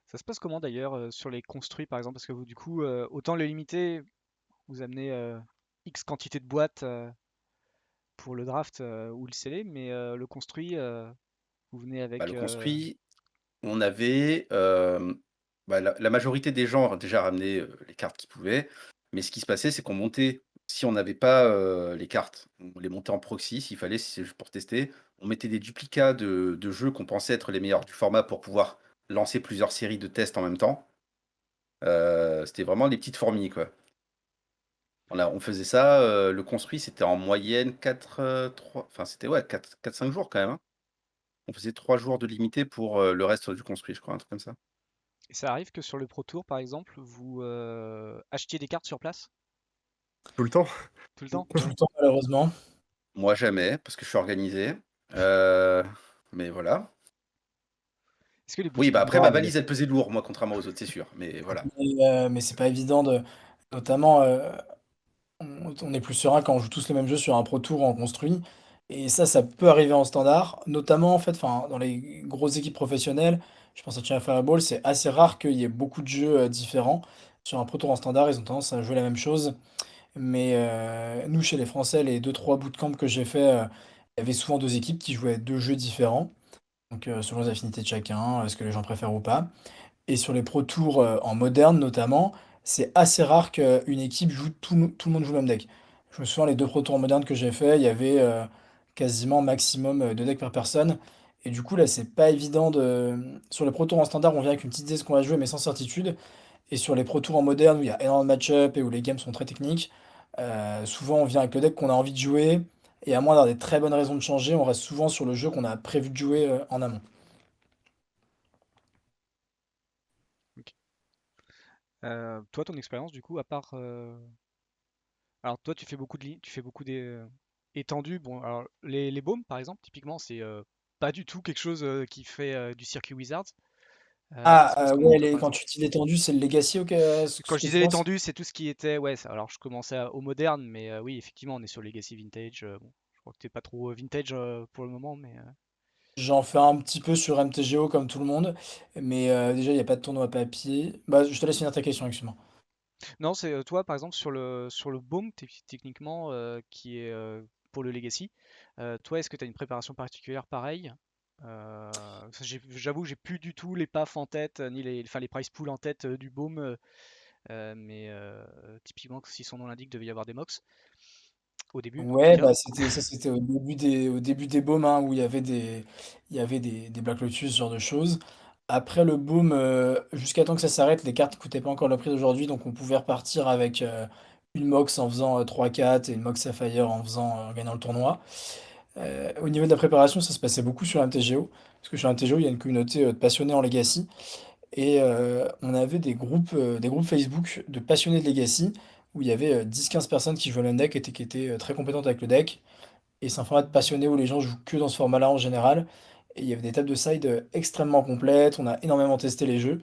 A: ça se passe comment d'ailleurs sur les construits par exemple? Parce que vous, du coup, autant le limité, vous amenez X quantité de boîtes pour le draft ou le scellé, mais le construit, vous venez
B: Bah,
A: avec.
B: le construit, on avait, bah, la majorité des gens déjà ramenaient, les cartes qu'ils pouvaient, mais ce qui se passait, c'est qu'on montait si on n'avait pas, les cartes, on les montait en proxy s'il fallait, si c'est juste pour tester. On mettait des duplicats de jeux qu'on pensait être les meilleurs du format pour pouvoir lancer plusieurs séries de tests en même temps. C'était vraiment des petites fourmis, quoi. On faisait ça, le construit, c'était en moyenne 4 3 enfin, c'était ouais, 4-5 jours quand même, hein. On faisait 3 jours de limité pour, le reste du construit, je crois, un truc comme ça.
A: Et ça arrive que sur le Pro Tour, par exemple, vous achetiez des cartes sur place
D: Tout le temps.
A: tout le temps?
C: Tout le temps, malheureusement.
B: Moi, jamais, parce que je suis organisé, heu, mais voilà.
A: Est-ce que les
B: Oui,
A: boutiques
B: bah,
A: vous
B: après
C: Non,
B: ma
C: mais
B: valise, elle pesait lourd, moi, contrairement aux autres, c'est sûr, mais voilà.
C: mais c'est pas évident de notamment, on est plus serein quand on joue tous les mêmes jeux sur un Pro Tour en construit et ça peut arriver en standard, notamment en fait, enfin, dans les grosses équipes professionnelles, je pense à China Fireball, c'est assez rare qu'il y ait beaucoup de jeux, différents. Sur un Pro Tour en standard, ils ont tendance à jouer la même chose, mais nous, chez les Français, les deux trois bootcamps que j'ai fait, il y avait souvent 2 équipes qui jouaient 2 jeux différents donc selon les affinités de chacun, ce que les gens préfèrent ou pas. Et sur les Pro Tours, en moderne notamment, c'est assez rare qu'une équipe joue tout le monde joue le même deck. Je me souviens les 2 Pro Tours en moderne que j'ai fait, il y avait, quasiment maximum, 2 decks par personne et du coup là, c'est pas évident de, sur les Pro Tours en standard, on vient avec une petite idée de ce qu'on va jouer mais sans certitude et sur les Pro Tours en moderne où il y a énormément de match-up et où les games sont très techniques, souvent on vient avec le deck qu'on a envie de jouer et à moins d'avoir des très bonnes raisons de changer, on reste souvent sur le jeu qu'on a prévu de jouer, en amont.
A: Ok. Toi, ton expérience, du coup, à part. Alors, toi, tu fais beaucoup de lignes, tu fais beaucoup des étendues. Bon, alors, les baumes, par exemple, typiquement, c'est pas du tout quelque chose qui fait du circuit Wizards. Ça se passe comment,
C: Ouais,
A: toi,
C: les
A: par
C: quand
A: exemple?
C: tu dis l'étendue, c'est le Legacy auquel
A: Quand
C: ce
A: je
C: que
A: disais
C: tu penses?
A: l'étendue, c'est tout ce qui était. Ouais, alors je commençais au moderne, mais oui, effectivement, on est sur Legacy Vintage. Bon, je crois que t'es pas trop vintage pour le moment, mais.
C: J'en fais un petit peu sur MTGO comme tout le monde, mais déjà il y a pas de tournoi papier. Bah, je te laisse finir ta question, excuse-moi.
A: Non, c'est toi, par exemple, sur le Baume, techniquement, qui est pour le Legacy. Toi, est-ce que tu as une préparation particulière pareille? J'avoue, j'ai plus du tout les PAF en tête, ni enfin, les price pools en tête du Baume, mais typiquement, si son nom l'indique, devait y avoir des MOX, au début en tout
C: Ouais,
A: cas.
C: bah, c'était au début des baumes, hein, où il y avait des Black Lotus, ce genre de choses. Après le baume, jusqu'à temps que ça s'arrête, les cartes coûtaient pas encore le prix d'aujourd'hui, donc on pouvait repartir avec, une Mox en faisant, 3-4 et une Mox Sapphire en gagnant le tournoi. Au niveau de la préparation, ça se passait beaucoup sur MTGO, parce que sur MTGO, il y a une communauté, de passionnés en Legacy. Et on avait des groupes Facebook de passionnés de Legacy où il y avait 10-15 personnes qui jouaient le même deck et qui étaient très compétentes avec le deck. Et c'est un format de passionnés où les gens jouent que dans ce format-là en général. Et il y avait des tables de side extrêmement complètes. On a énormément testé les jeux.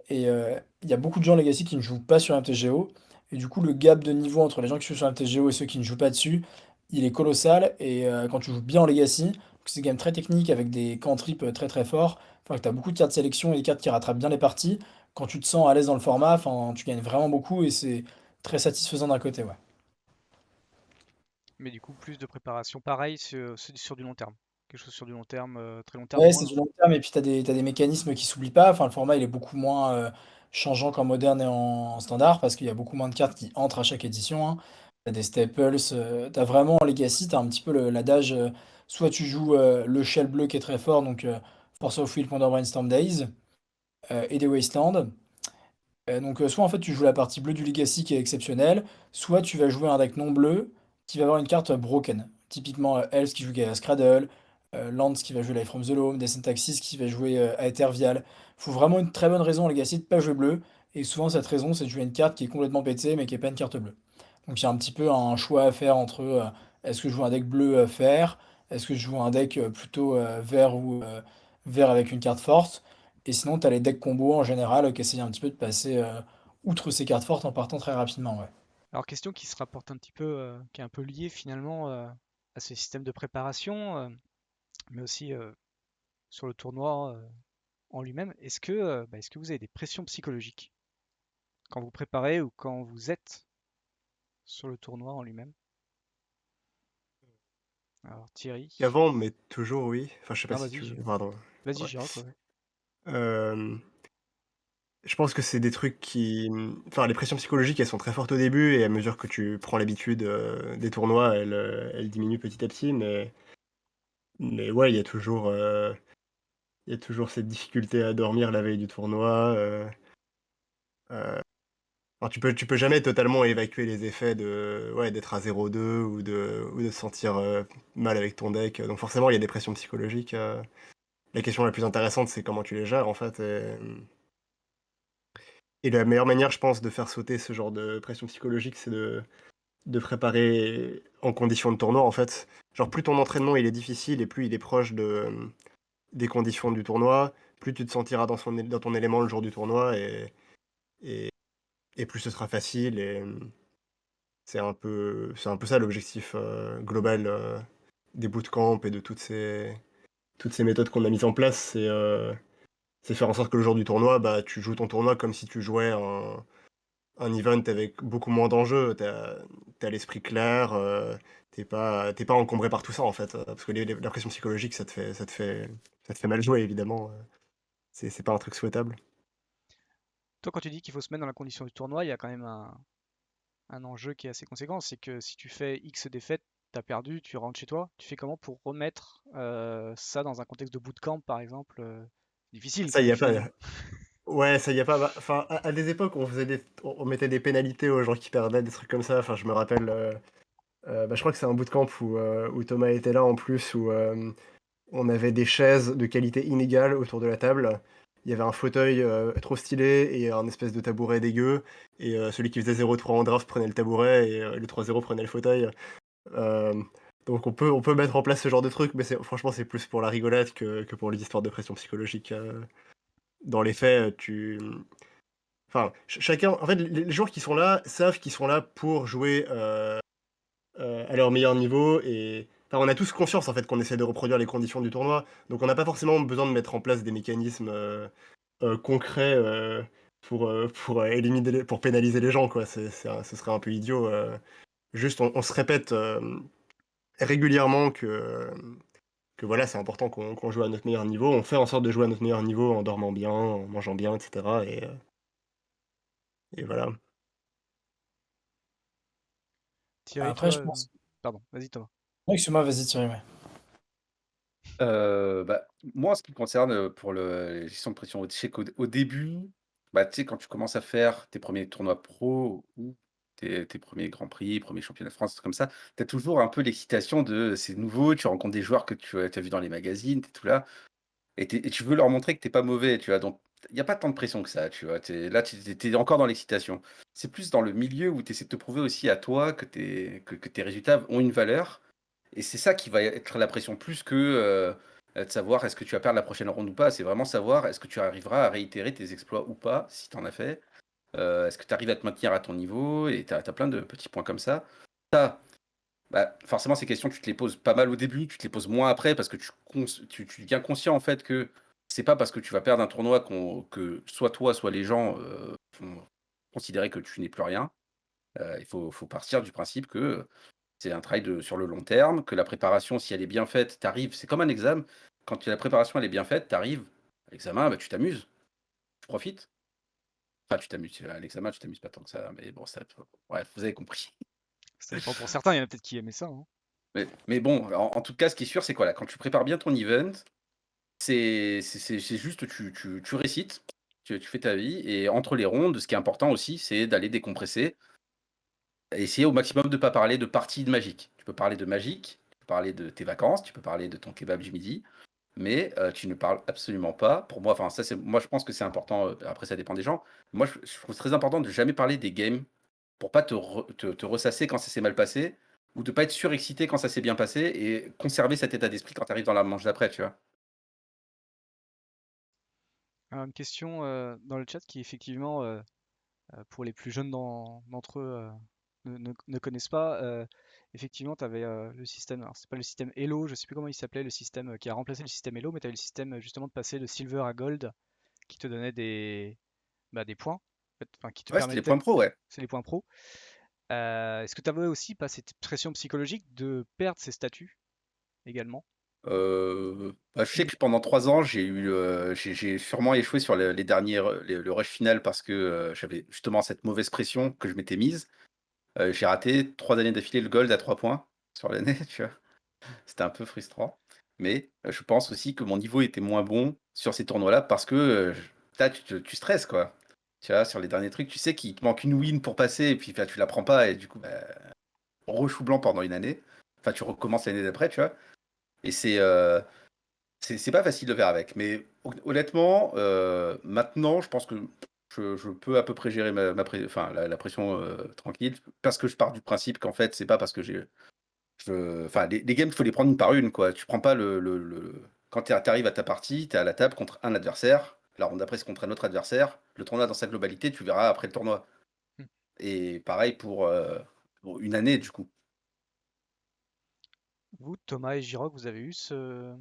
C: Et il y a beaucoup de gens Legacy qui ne jouent pas sur MTGO. Et du coup, le gap de niveau entre les gens qui jouent sur MTGO et ceux qui ne jouent pas dessus, il est colossal. Et quand tu joues bien en Legacy, c'est une game très technique avec des cantrips très très forts, enfin, que tu as beaucoup de cartes de sélection et des cartes qui rattrapent bien les parties. Quand tu te sens à l'aise dans le format, enfin, tu gagnes vraiment beaucoup et c'est très satisfaisant d'un côté, ouais.
A: Mais du coup, plus de préparation pareil sur du long terme. Quelque chose sur du long terme, très long terme,
C: Ouais, c'est
A: moins.
C: du long terme et puis t'as des mécanismes qui s'oublient pas. Enfin, le format, il est beaucoup moins changeant qu'en moderne et en standard parce qu'il y a beaucoup moins de cartes qui entrent à chaque édition, hein. T'as des staples, t'as vraiment en Legacy, t'as un petit peu l'adage, soit tu joues le shell bleu qui est très fort, donc Force of Will, Ponder Brainstorm Days, et des Wastelands. Donc, soit en fait tu joues la partie bleue du Legacy qui est exceptionnelle, soit tu vas jouer un deck non bleu qui va avoir une carte broken. Typiquement Elves qui joue Gaia Scradle, Lance qui va jouer Life from the Loam, Descent Axis qui va jouer Aether Vial. Faut vraiment une très bonne raison en Legacy de pas jouer bleu, et souvent cette raison c'est de jouer une carte qui est complètement pétée mais qui est pas une carte bleue. Donc il y a un petit peu un choix à faire entre est-ce que je joue un deck bleu fer, est-ce que je joue un deck plutôt vert ou vert avec une carte forte. Et sinon, tu as les decks combo en général qui essayent un petit peu de passer outre ces cartes fortes en partant très rapidement. Ouais.
A: Alors, question qui se rapporte un petit peu, qui est un peu liée finalement à ce système de préparation, mais aussi sur le tournoi en lui-même. Est-ce que vous avez des pressions psychologiques quand vous préparez ou quand vous êtes sur le tournoi en lui-même? Alors, Thierry.
D: Avant, mais toujours oui. Enfin, je sais pas
A: Non,
D: si
A: vas-y,
D: tu veux. Pardon.
A: vas-y,
D: Ouais.
A: Gérald, ouais.
D: Euh, je pense que c'est des trucs qui. Enfin, les pressions psychologiques, elles sont très fortes au début et à mesure que tu prends l'habitude des tournois, elles diminuent petit à petit. Mais ouais, il y a toujours cette difficulté à dormir la veille du tournoi. Euh, enfin, tu peux jamais totalement évacuer les effets ouais, d'être à 0-2 ou de se sentir mal avec ton deck. Donc forcément, il y a des pressions psychologiques. La question la plus intéressante, c'est comment tu les gères en fait. Et la meilleure manière, je pense, de faire sauter ce genre de pression psychologique, c'est de préparer en conditions de tournoi en fait. Genre plus ton entraînement il est difficile et plus il est proche des conditions du tournoi, plus tu te sentiras dans ton élément le jour du tournoi et, et plus ce sera facile. Et c'est un peu ça l'objectif global des bootcamps et de toutes ces méthodes qu'on a mises en place. C'est faire en sorte que le jour du tournoi, bah, tu joues ton tournoi comme si tu jouais un event avec beaucoup moins d'enjeux. T'as l'esprit clair, t'es pas encombré par tout ça, en fait. Parce que la pression psychologique, ça te fait mal jouer, évidemment. C'est pas un truc souhaitable.
A: Toi, quand tu dis qu'il faut se mettre dans la condition du tournoi, il y a quand même un enjeu qui est assez conséquent. C'est que si tu fais X défaites, t'as perdu, tu rentres chez toi. Tu fais comment pour remettre ça dans un contexte de bootcamp, par exemple difficile
D: Ça,
A: quand
D: y
A: même,
D: a pas.
A: finalement.
D: Ouais, ça y a pas. Enfin, à des époques, on mettait des pénalités aux gens qui perdaient, des trucs comme ça. Enfin, je me rappelle. Je crois que c'est un bootcamp où Thomas était là en plus, où on avait des chaises de qualité inégale autour de la table. Il y avait un fauteuil trop stylé et un espèce de tabouret dégueu. Et celui qui faisait 0-3 en draft prenait le tabouret et le 3-0 prenait le fauteuil. Euh, donc on peut mettre en place ce genre de truc, mais franchement, c'est plus pour la rigolade que pour les histoires de pression psychologique. Dans les faits, Enfin, chacun... En fait, les joueurs qui sont là savent qu'ils sont là pour jouer à leur meilleur niveau et enfin, on a tous conscience en fait qu'on essaie de reproduire les conditions du tournoi, donc on n'a pas forcément besoin de mettre en place des mécanismes concrets pour pénaliser les gens quoi. Ce serait un peu idiot. Juste on se répète régulièrement que voilà c'est important qu'on joue à notre meilleur niveau. On fait en sorte de jouer à notre meilleur niveau en dormant bien, en mangeant bien, etc. Et voilà.
A: Thierry,
C: Après,
A: toi,
C: je pense.
A: pardon, vas-y Thomas.
C: Ouais, excuse-moi, vas-y, Thierry. Ouais.
B: Moi, en ce qui me concerne, pour la gestion de pression, je sais qu'au début, bah, tu sais, quand tu commences à faire tes premiers tournois pro ou tes 1ers grands prix, 1ers championnats de France, comme ça, tu as toujours un peu l'excitation de c'est nouveau, tu rencontres des joueurs que tu as vus dans les magazines, tu es tout là et tu veux leur montrer que tu es pas mauvais, tu vois? Donc il y a pas tant de pression que ça, tu vois? Tu es encore dans l'excitation. C'est plus dans le milieu où tu essaies de te prouver aussi à toi que tes résultats ont une valeur et c'est ça qui va être la pression plus que, de savoir est-ce que tu vas perdre la prochaine ronde ou pas. C'est vraiment savoir est-ce que tu arriveras à réitérer tes exploits ou pas, si tu en as fait. Est-ce que tu arrives à te maintenir à ton niveau? Et tu as plein de petits points comme ça. Ça, bah, forcément, ces questions, tu te les poses pas mal au début, tu te les poses moins après parce que tu deviens conscient en fait que c'est pas parce que tu vas perdre un tournoi que soit toi, soit les gens vont considérer que tu n'es plus rien. Il faut partir du principe que c'est un travail sur le long terme, que la préparation, si elle est bien faite, t'arrives, c'est comme un examen. Quand la préparation elle est bien faite, t'arrives à l'examen, bah, tu t'amuses, tu profites. Enfin, tu t'amuses. À l'examen, tu t'amuses pas tant que ça, mais bon, ça, bref, vous avez compris.
A: Ça dépend pour certains, il y en a peut-être qui aimaient ça, hein.
B: Mais bon, en tout cas, ce qui est sûr, c'est que voilà, quand tu prépares bien ton event, c'est juste, tu récites, tu fais ta vie, et entre les rondes, ce qui est important aussi, c'est d'aller décompresser, et essayer au maximum de ne pas parler de parties de magique. Tu peux parler de magique, tu peux parler de tes vacances, tu peux parler de ton kebab du midi, mais tu ne parles absolument pas, pour moi, enfin ça c'est moi je pense que c'est important, après ça dépend des gens. Moi je trouve très important de jamais parler des games pour pas te ressasser quand ça s'est mal passé ou de pas être surexcité quand ça s'est bien passé et conserver cet état d'esprit quand tu arrives dans la manche d'après, tu vois?
A: Alors, une question dans le chat qui effectivement pour les plus jeunes d'entre eux ne connaissent pas. Effectivement, tu avais le système, alors c'est pas le système Elo, je sais plus comment il s'appelait, le système qui a remplacé le système Elo, mais tu avais le système justement de passer de silver à gold qui te donnait des points, en fait, enfin, qui te
B: Ouais, c'était les points
A: permettait,
B: pro, ouais.
A: c'est les points pro. Est-ce que tu avais aussi pas cette pression psychologique de perdre ses statuts également?
B: Bah, je sais que pendant 3 ans, j'ai sûrement échoué sur les derniers le rush final parce que, j'avais justement cette mauvaise pression que je m'étais mise. J'ai raté 3 années d'affilée le gold à 3 points sur l'année, tu vois? C'était un peu frustrant, mais je pense aussi que mon niveau était moins bon sur ces tournois-là parce que, là, tu stresses, quoi. Tu vois? Sur les derniers trucs, tu sais qu'il te manque une win pour passer et puis, bah, tu la prends pas et du coup, bah, rechou blanc pendant une année. Enfin, tu recommences l'année d'après, tu vois? Et c'est pas facile de faire avec, mais honnêtement, maintenant, je pense que je peux à peu près gérer enfin, la pression, tranquille parce que je pars du principe qu'en fait, c'est pas parce que enfin, les games, il faut les prendre une par une, quoi. Tu prends pas quand tu arrives à ta partie, tu es à la table contre un adversaire, la ronde d'après, c'est contre un autre adversaire. Le tournoi dans sa globalité, tu verras après le tournoi
A: Hmm.
B: et pareil pour une année, du coup.
A: Vous, Thomas et Giroc, vous avez eu ce...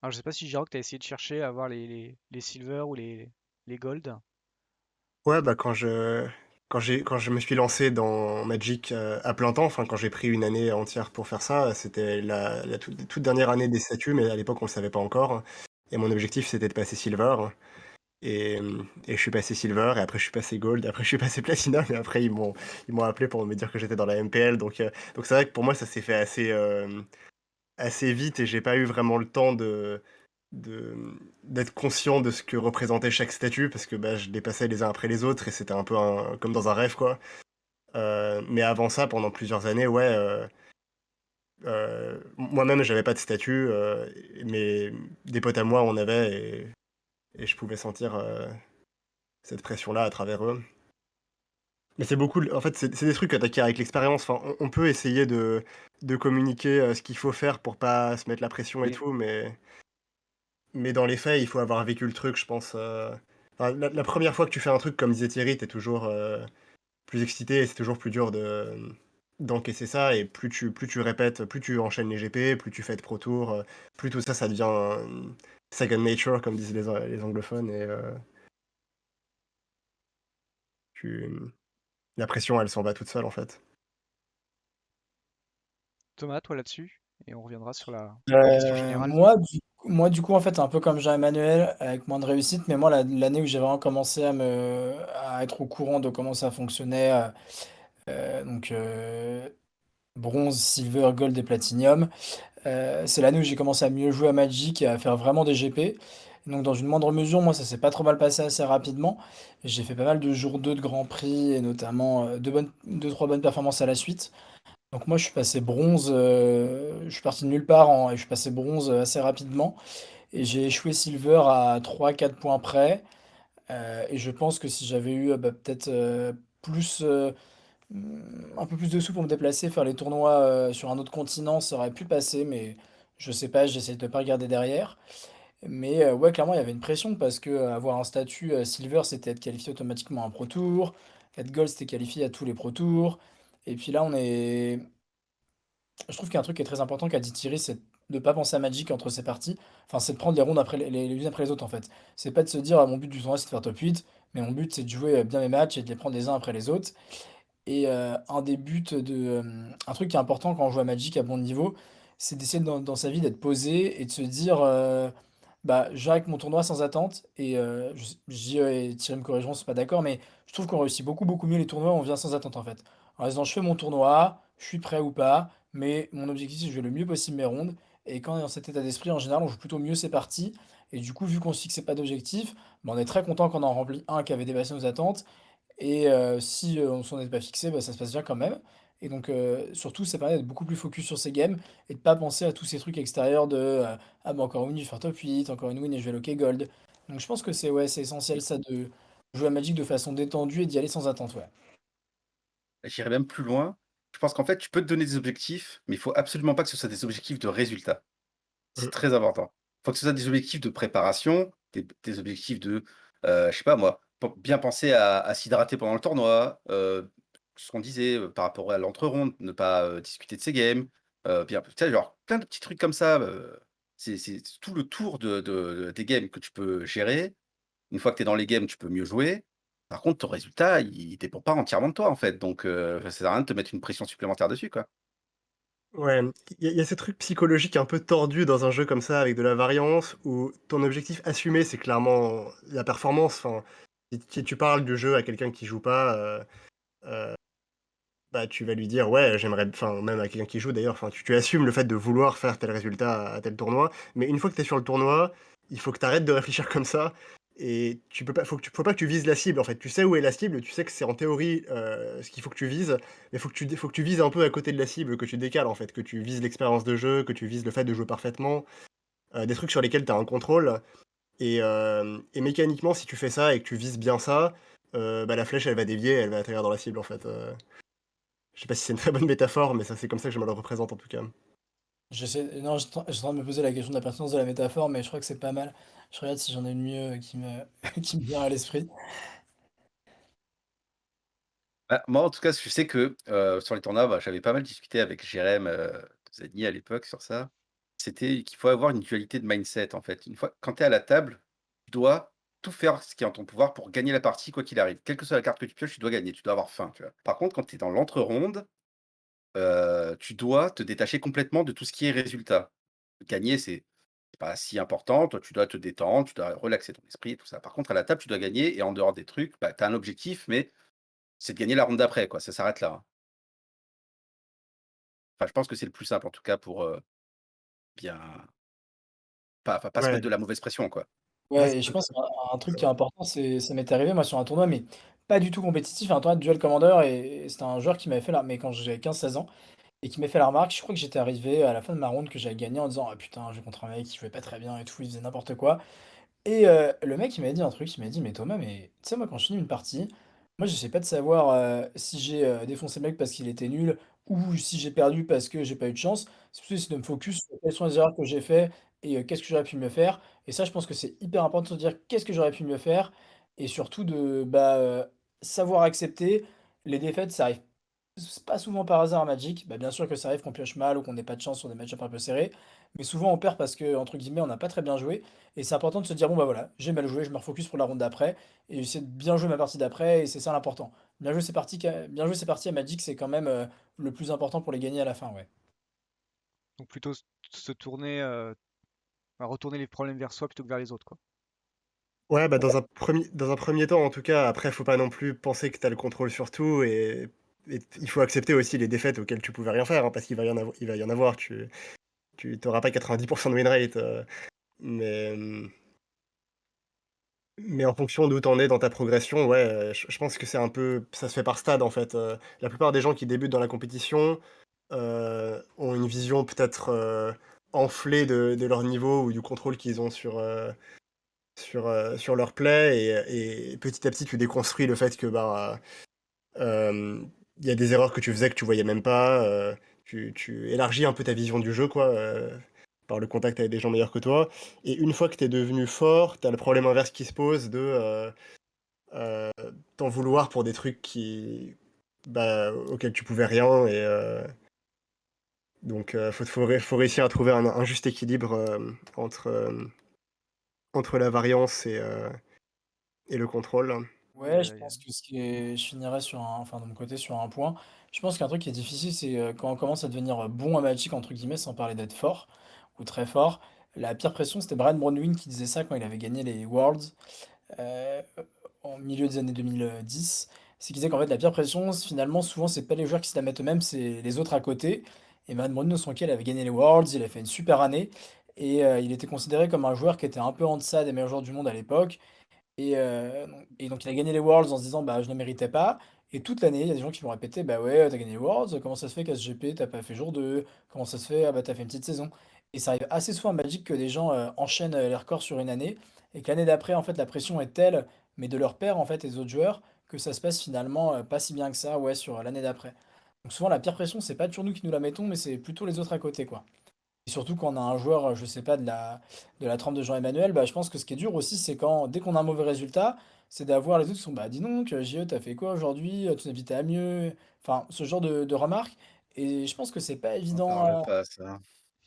A: Alors, je sais pas si Giroc, tu as essayé de chercher à avoir les silver ou les gold.
D: Ouais, bah quand je me suis lancé dans Magic à plein temps, enfin quand j'ai pris une année entière pour faire ça, c'était la toute dernière année des statuts, mais à l'époque on le savait pas encore. Et mon objectif c'était de passer Silver. Et je suis passé Silver, et après je suis passé Gold, et après je suis passé Platinum, et après ils m'ont appelé pour me dire que j'étais dans la MPL. Donc c'est vrai que pour moi ça s'est fait assez vite, et j'ai pas eu vraiment le temps de d'être conscient de ce que représentait chaque statut, parce que bah, je les passais les uns après les autres, et c'était un peu comme dans un rêve, quoi. Mais avant ça, pendant plusieurs années, ouais, moi-même j'avais pas de statut, mais des potes à moi en avaient, et je pouvais sentir cette pression-là à travers eux. Mais c'est beaucoup, en fait, c'est des trucs que t'acquiers avec l'expérience. Enfin, on peut essayer de communiquer ce qu'il faut faire pour pas se mettre la pression et
B: Oui.
D: tout, mais dans les faits, il faut avoir vécu le truc, je pense. Enfin, la première fois que tu fais un truc, comme disait Thierry, t'es toujours plus excité, et c'est toujours plus dur d'encaisser ça, et plus tu répètes, plus tu enchaînes les GP, plus tu fais de Pro Tour, plus tout ça, ça devient second nature, comme disent les anglophones, et tu, la pression, elle s'en va toute seule, en fait.
A: Thomas, toi là-dessus, et on reviendra sur la question
C: Euh,
A: générale.
C: moi, du, moi, du coup, en fait, un peu comme Jean-Emmanuel, avec moins de réussite, mais moi, l'année où j'ai vraiment commencé à être au courant de comment ça fonctionnait, donc bronze, silver, gold et platinum, c'est l'année où j'ai commencé à mieux jouer à Magic et à faire vraiment des GP. Donc, dans une moindre mesure, moi, ça s'est pas trop mal passé assez rapidement. J'ai fait pas mal de jours 2 de Grand Prix et notamment deux, trois bonnes performances à la suite. Donc moi je suis passé bronze, je suis parti de nulle part et je suis passé bronze assez rapidement et j'ai échoué silver à 3 4 points près. Et je pense que si j'avais eu bah, peut-être plus, un peu plus de sous pour me déplacer, faire les tournois sur un autre continent, ça aurait pu passer, mais je sais pas, j'essaie de pas regarder derrière. Mais ouais, clairement il y avait une pression parce que avoir un statut silver c'était être qualifié automatiquement à un Pro Tour, être gold c'était qualifié à tous les Pro Tours. Et puis là on est je trouve qu'il y a un truc qui est très important qu'a dit Thierry, c'est de ne pas penser à Magic entre ses parties. Enfin, c'est de prendre les rondes après les unes après les autres, en fait. C'est pas de se dire, ah, mon but du tournoi, c'est de faire top 8, mais mon but, c'est de jouer bien mes matchs et de les prendre les uns après les autres. Et un des buts un truc qui est important quand on joue à Magic à bon niveau, c'est d'essayer dans sa vie d'être posé et de se dire, bah, j'arrête mon tournoi sans attente. Et je dis, et Thierry me corrigeront, c'est pas d'accord, mais je trouve qu'on réussit beaucoup, beaucoup mieux les tournois où on vient sans attente, en fait. En disant, je fais mon tournoi, je suis prêt ou pas, mais mon objectif, c'est de jouer le mieux possible mes rondes. Et quand on est dans cet état d'esprit, en général, on joue plutôt mieux ses parties. Et du coup, vu qu'on se fixait pas d'objectif, bah, on est très content quand on en remplit un qui avait dépassé nos attentes. Et si on s'en est pas fixé, bah, ça se passe bien quand même. Et donc, surtout, ça permet d'être beaucoup plus focus sur ces games et de pas penser à tous ces trucs extérieurs de ah, bah, encore une win, je vais faire top 8, encore une win et je vais loquer gold. Donc, je pense que c'est ouais, c'est essentiel ça de jouer à Magic de façon détendue et d'y aller sans attente. Ouais.
B: J'irais même plus loin. Je pense qu'en fait, tu peux te donner des objectifs, mais il faut absolument pas que ce soit des objectifs de résultat. C'est
D: Mm.
B: très important. Il faut que ce soit des objectifs de préparation, des objectifs de, je sais pas moi, bien penser à s'hydrater pendant le tournoi, ce qu'on disait, par rapport à l'entre-ronde, ne pas, discuter de ses games, bien tu sais, genre plein de petits trucs comme ça, c'est tout le tour des games que tu peux gérer. Une fois que tu es dans les games, tu peux mieux jouer. Par contre, ton résultat, il dépend pas entièrement de toi, en fait, donc ça sert à rien de te mettre une pression supplémentaire dessus, quoi.
D: Ouais, il y a ce truc psychologique un peu tordu dans un jeu comme ça, avec de la variance, où ton objectif assumé, c'est clairement la performance. Enfin, si tu parles du jeu à quelqu'un qui joue pas, euh, bah, tu vas lui dire, ouais, j'aimerais, enfin, même à quelqu'un qui joue d'ailleurs, enfin, tu assumes le fait de vouloir faire tel résultat à tel tournoi, mais une fois que tu es sur le tournoi, il faut que tu arrêtes de réfléchir comme ça, et tu peux pas, faut pas que tu vises la cible, en fait. Tu sais où est la cible, tu sais que c'est en théorie ce qu'il faut que tu vises, mais faut que tu vises un peu à côté de la cible, que tu décales, en fait, que tu vises l'expérience de jeu, que tu vises le fait de jouer parfaitement, des trucs sur lesquels tu as un contrôle, et mécaniquement, si tu fais ça et que tu vises bien ça, bah, la flèche, elle va dévier, elle va atterrir dans la cible, en fait. Je sais pas si c'est une très bonne métaphore, mais ça c'est comme ça que je me le représente en tout cas.
C: Non, je suis en train de me poser la question de la pertinence de la métaphore, mais je crois que c'est pas mal. Je regarde si j'en ai une mieux qui me vient à l'esprit.
B: Bah, moi, en tout cas, je sais que, sur les tournois, bah, j'avais pas mal discuté avec Jérém, Zani à l'époque sur ça. C'était qu'il faut avoir une dualité de mindset, en fait. Une fois quand tu es à la table, tu dois tout faire ce qui est en ton pouvoir pour gagner la partie quoi qu'il arrive. Quelle que soit la carte que tu pioches, tu dois gagner, tu dois avoir faim, tu vois? Par contre, quand tu es dans l'entre-ronde, tu dois te détacher complètement de tout ce qui est résultat. Gagner, c'est pas si important, toi tu dois te détendre, tu dois relaxer ton esprit et tout ça. Par contre, à la table, tu dois gagner et en dehors des trucs, bah, tu as un objectif, mais c'est de gagner la ronde d'après, quoi, ça s'arrête là, hein. Enfin, je pense que c'est le plus simple en tout cas pour, bien pas se
D: Ouais,
B: mettre de la mauvaise pression, quoi.
D: ouais,
C: Ouais, et je
D: c'est
C: pense qu'un truc
D: ça.
C: qui est important, c'est ça m'est arrivé moi sur un tournoi, mais pas du tout compétitif, un tournoi de Duel Commander et c'était un joueur qui m'avait fait la mais quand j'avais 15-16 ans et qui m'a fait la remarque. Je crois que j'étais arrivé à la fin de ma ronde que j'avais gagné en disant: «Ah putain, je joue contre un mec qui jouait pas très bien et tout, il faisait n'importe quoi». Et le mec, il m'a dit un truc, il m'a dit: «Mais Thomas, mais tu sais, moi, quand je finis une partie, moi, j'essaie pas de savoir, si j'ai, défoncé le mec parce qu'il était nul ou si j'ai perdu parce que j'ai pas eu de chance. C'est plutôt essayer de me focus sur quelles sont les erreurs que j'ai fait et qu'est-ce que j'aurais pu mieux faire». Et ça, je pense que c'est hyper important de se dire: «Qu'est-ce que j'aurais pu mieux faire?» et surtout de, bah, savoir accepter les défaites. Ça arrive c'est pas souvent par hasard à Magic. Bah, bien sûr que ça arrive qu'on pioche mal ou qu'on ait pas de chance sur des match-ups un peu serrés, mais souvent on perd parce que entre guillemets, «on n'a pas très bien joué» et c'est important de se dire: «Bon, bah, voilà, j'ai mal joué, je me refocus pour la ronde d'après et j'essaie de bien jouer ma partie d'après» et c'est ça l'important. Bien jouer ses parties à Magic, c'est quand même, le plus important pour les gagner à la fin, ouais.
A: Donc plutôt se tourner, retourner les problèmes vers soi plutôt que vers les autres, quoi.
D: Ouais, bah,
C: Ouais,
D: dans un premier temps, en tout cas. Après, faut pas non plus penser que tu as le contrôle sur tout et il faut accepter aussi les défaites auxquelles tu pouvais rien faire, hein, parce qu'il va y en avoir. Tu auras pas 90 de win rate, mais mais en fonction d'où tu en es dans ta progression, ouais, je pense que c'est un peu ça se fait par stade, en fait. La plupart des gens qui débutent dans la compétition, ont une vision peut-être, enflée de leur niveau ou du contrôle qu'ils ont sur leur play et petit à petit, tu déconstruis le fait que, bah, il y a des erreurs que tu faisais que tu voyais même pas, tu élargis un peu ta vision du jeu, quoi, par le contact avec des gens meilleurs que toi et une fois que tu es devenu fort, tu as le problème inverse qui se pose de, heu, t'en vouloir pour des trucs bah, auxquels tu pouvais rien donc faut réussir à trouver un juste équilibre, entre la variance et le contrôle.
C: ouais,
A: Aïe,
C: je
A: aïe,
C: pense
A: aïe.
C: que ce qui est je finirais sur un enfin de mon côté sur un point. Je pense qu'un truc qui est difficile, c'est, quand on commence à devenir, «bon à Magic» entre guillemets, sans parler d'être fort ou très fort. La pire pression, c'était Brian Bronwyn qui disait ça quand il avait gagné les Worlds. Heu, En milieu des années 2010, c'est qu'il disait qu'en fait la pire pression, finalement souvent c'est pas les joueurs qui se la mettent eux-mêmes, c'est les autres à côté. Et Matt Mourinho, son cas, il avait gagné les Worlds, il a fait une super année et il était considéré comme un joueur qui était un peu en deçà des meilleurs joueurs du monde à l'époque. Et donc il a gagné les Worlds en se disant: «Bah, je ne méritais pas» et toute l'année, il y a des gens qui vont répéter: «Bah, ouais, t'as gagné les Worlds, comment ça se fait qu'SGP tu pas fait jour 2? Comment ça se fait? Ah bah, t'as fait une petite saison». Et ça arrive assez souvent à Magic que des gens, enchaînent, les records sur une année et que l'année d'après, en fait, la pression est telle, mais de leur père, en fait, et des autres joueurs, que ça se passe finalement, pas si bien que ça, ouais, sur, l'année d'après. Donc souvent la pire pression, c'est pas toujours nous qui nous la mettons, mais c'est plutôt les autres à côté, quoi. Et surtout quand on a un joueur, je sais pas, de la trempe de Jean-Emmanuel, bah, je pense que ce qui est dur aussi, c'est quand dès qu'on a un mauvais résultat, c'est d'avoir les autres qui sont: «Bah, dis donc, JE, tu fait quoi aujourd'hui? Tu nous invitais à mieux?» Enfin, ce genre de remarques et je pense que c'est pas
B: On
C: évident
B: parle
C: à
B: pas ça.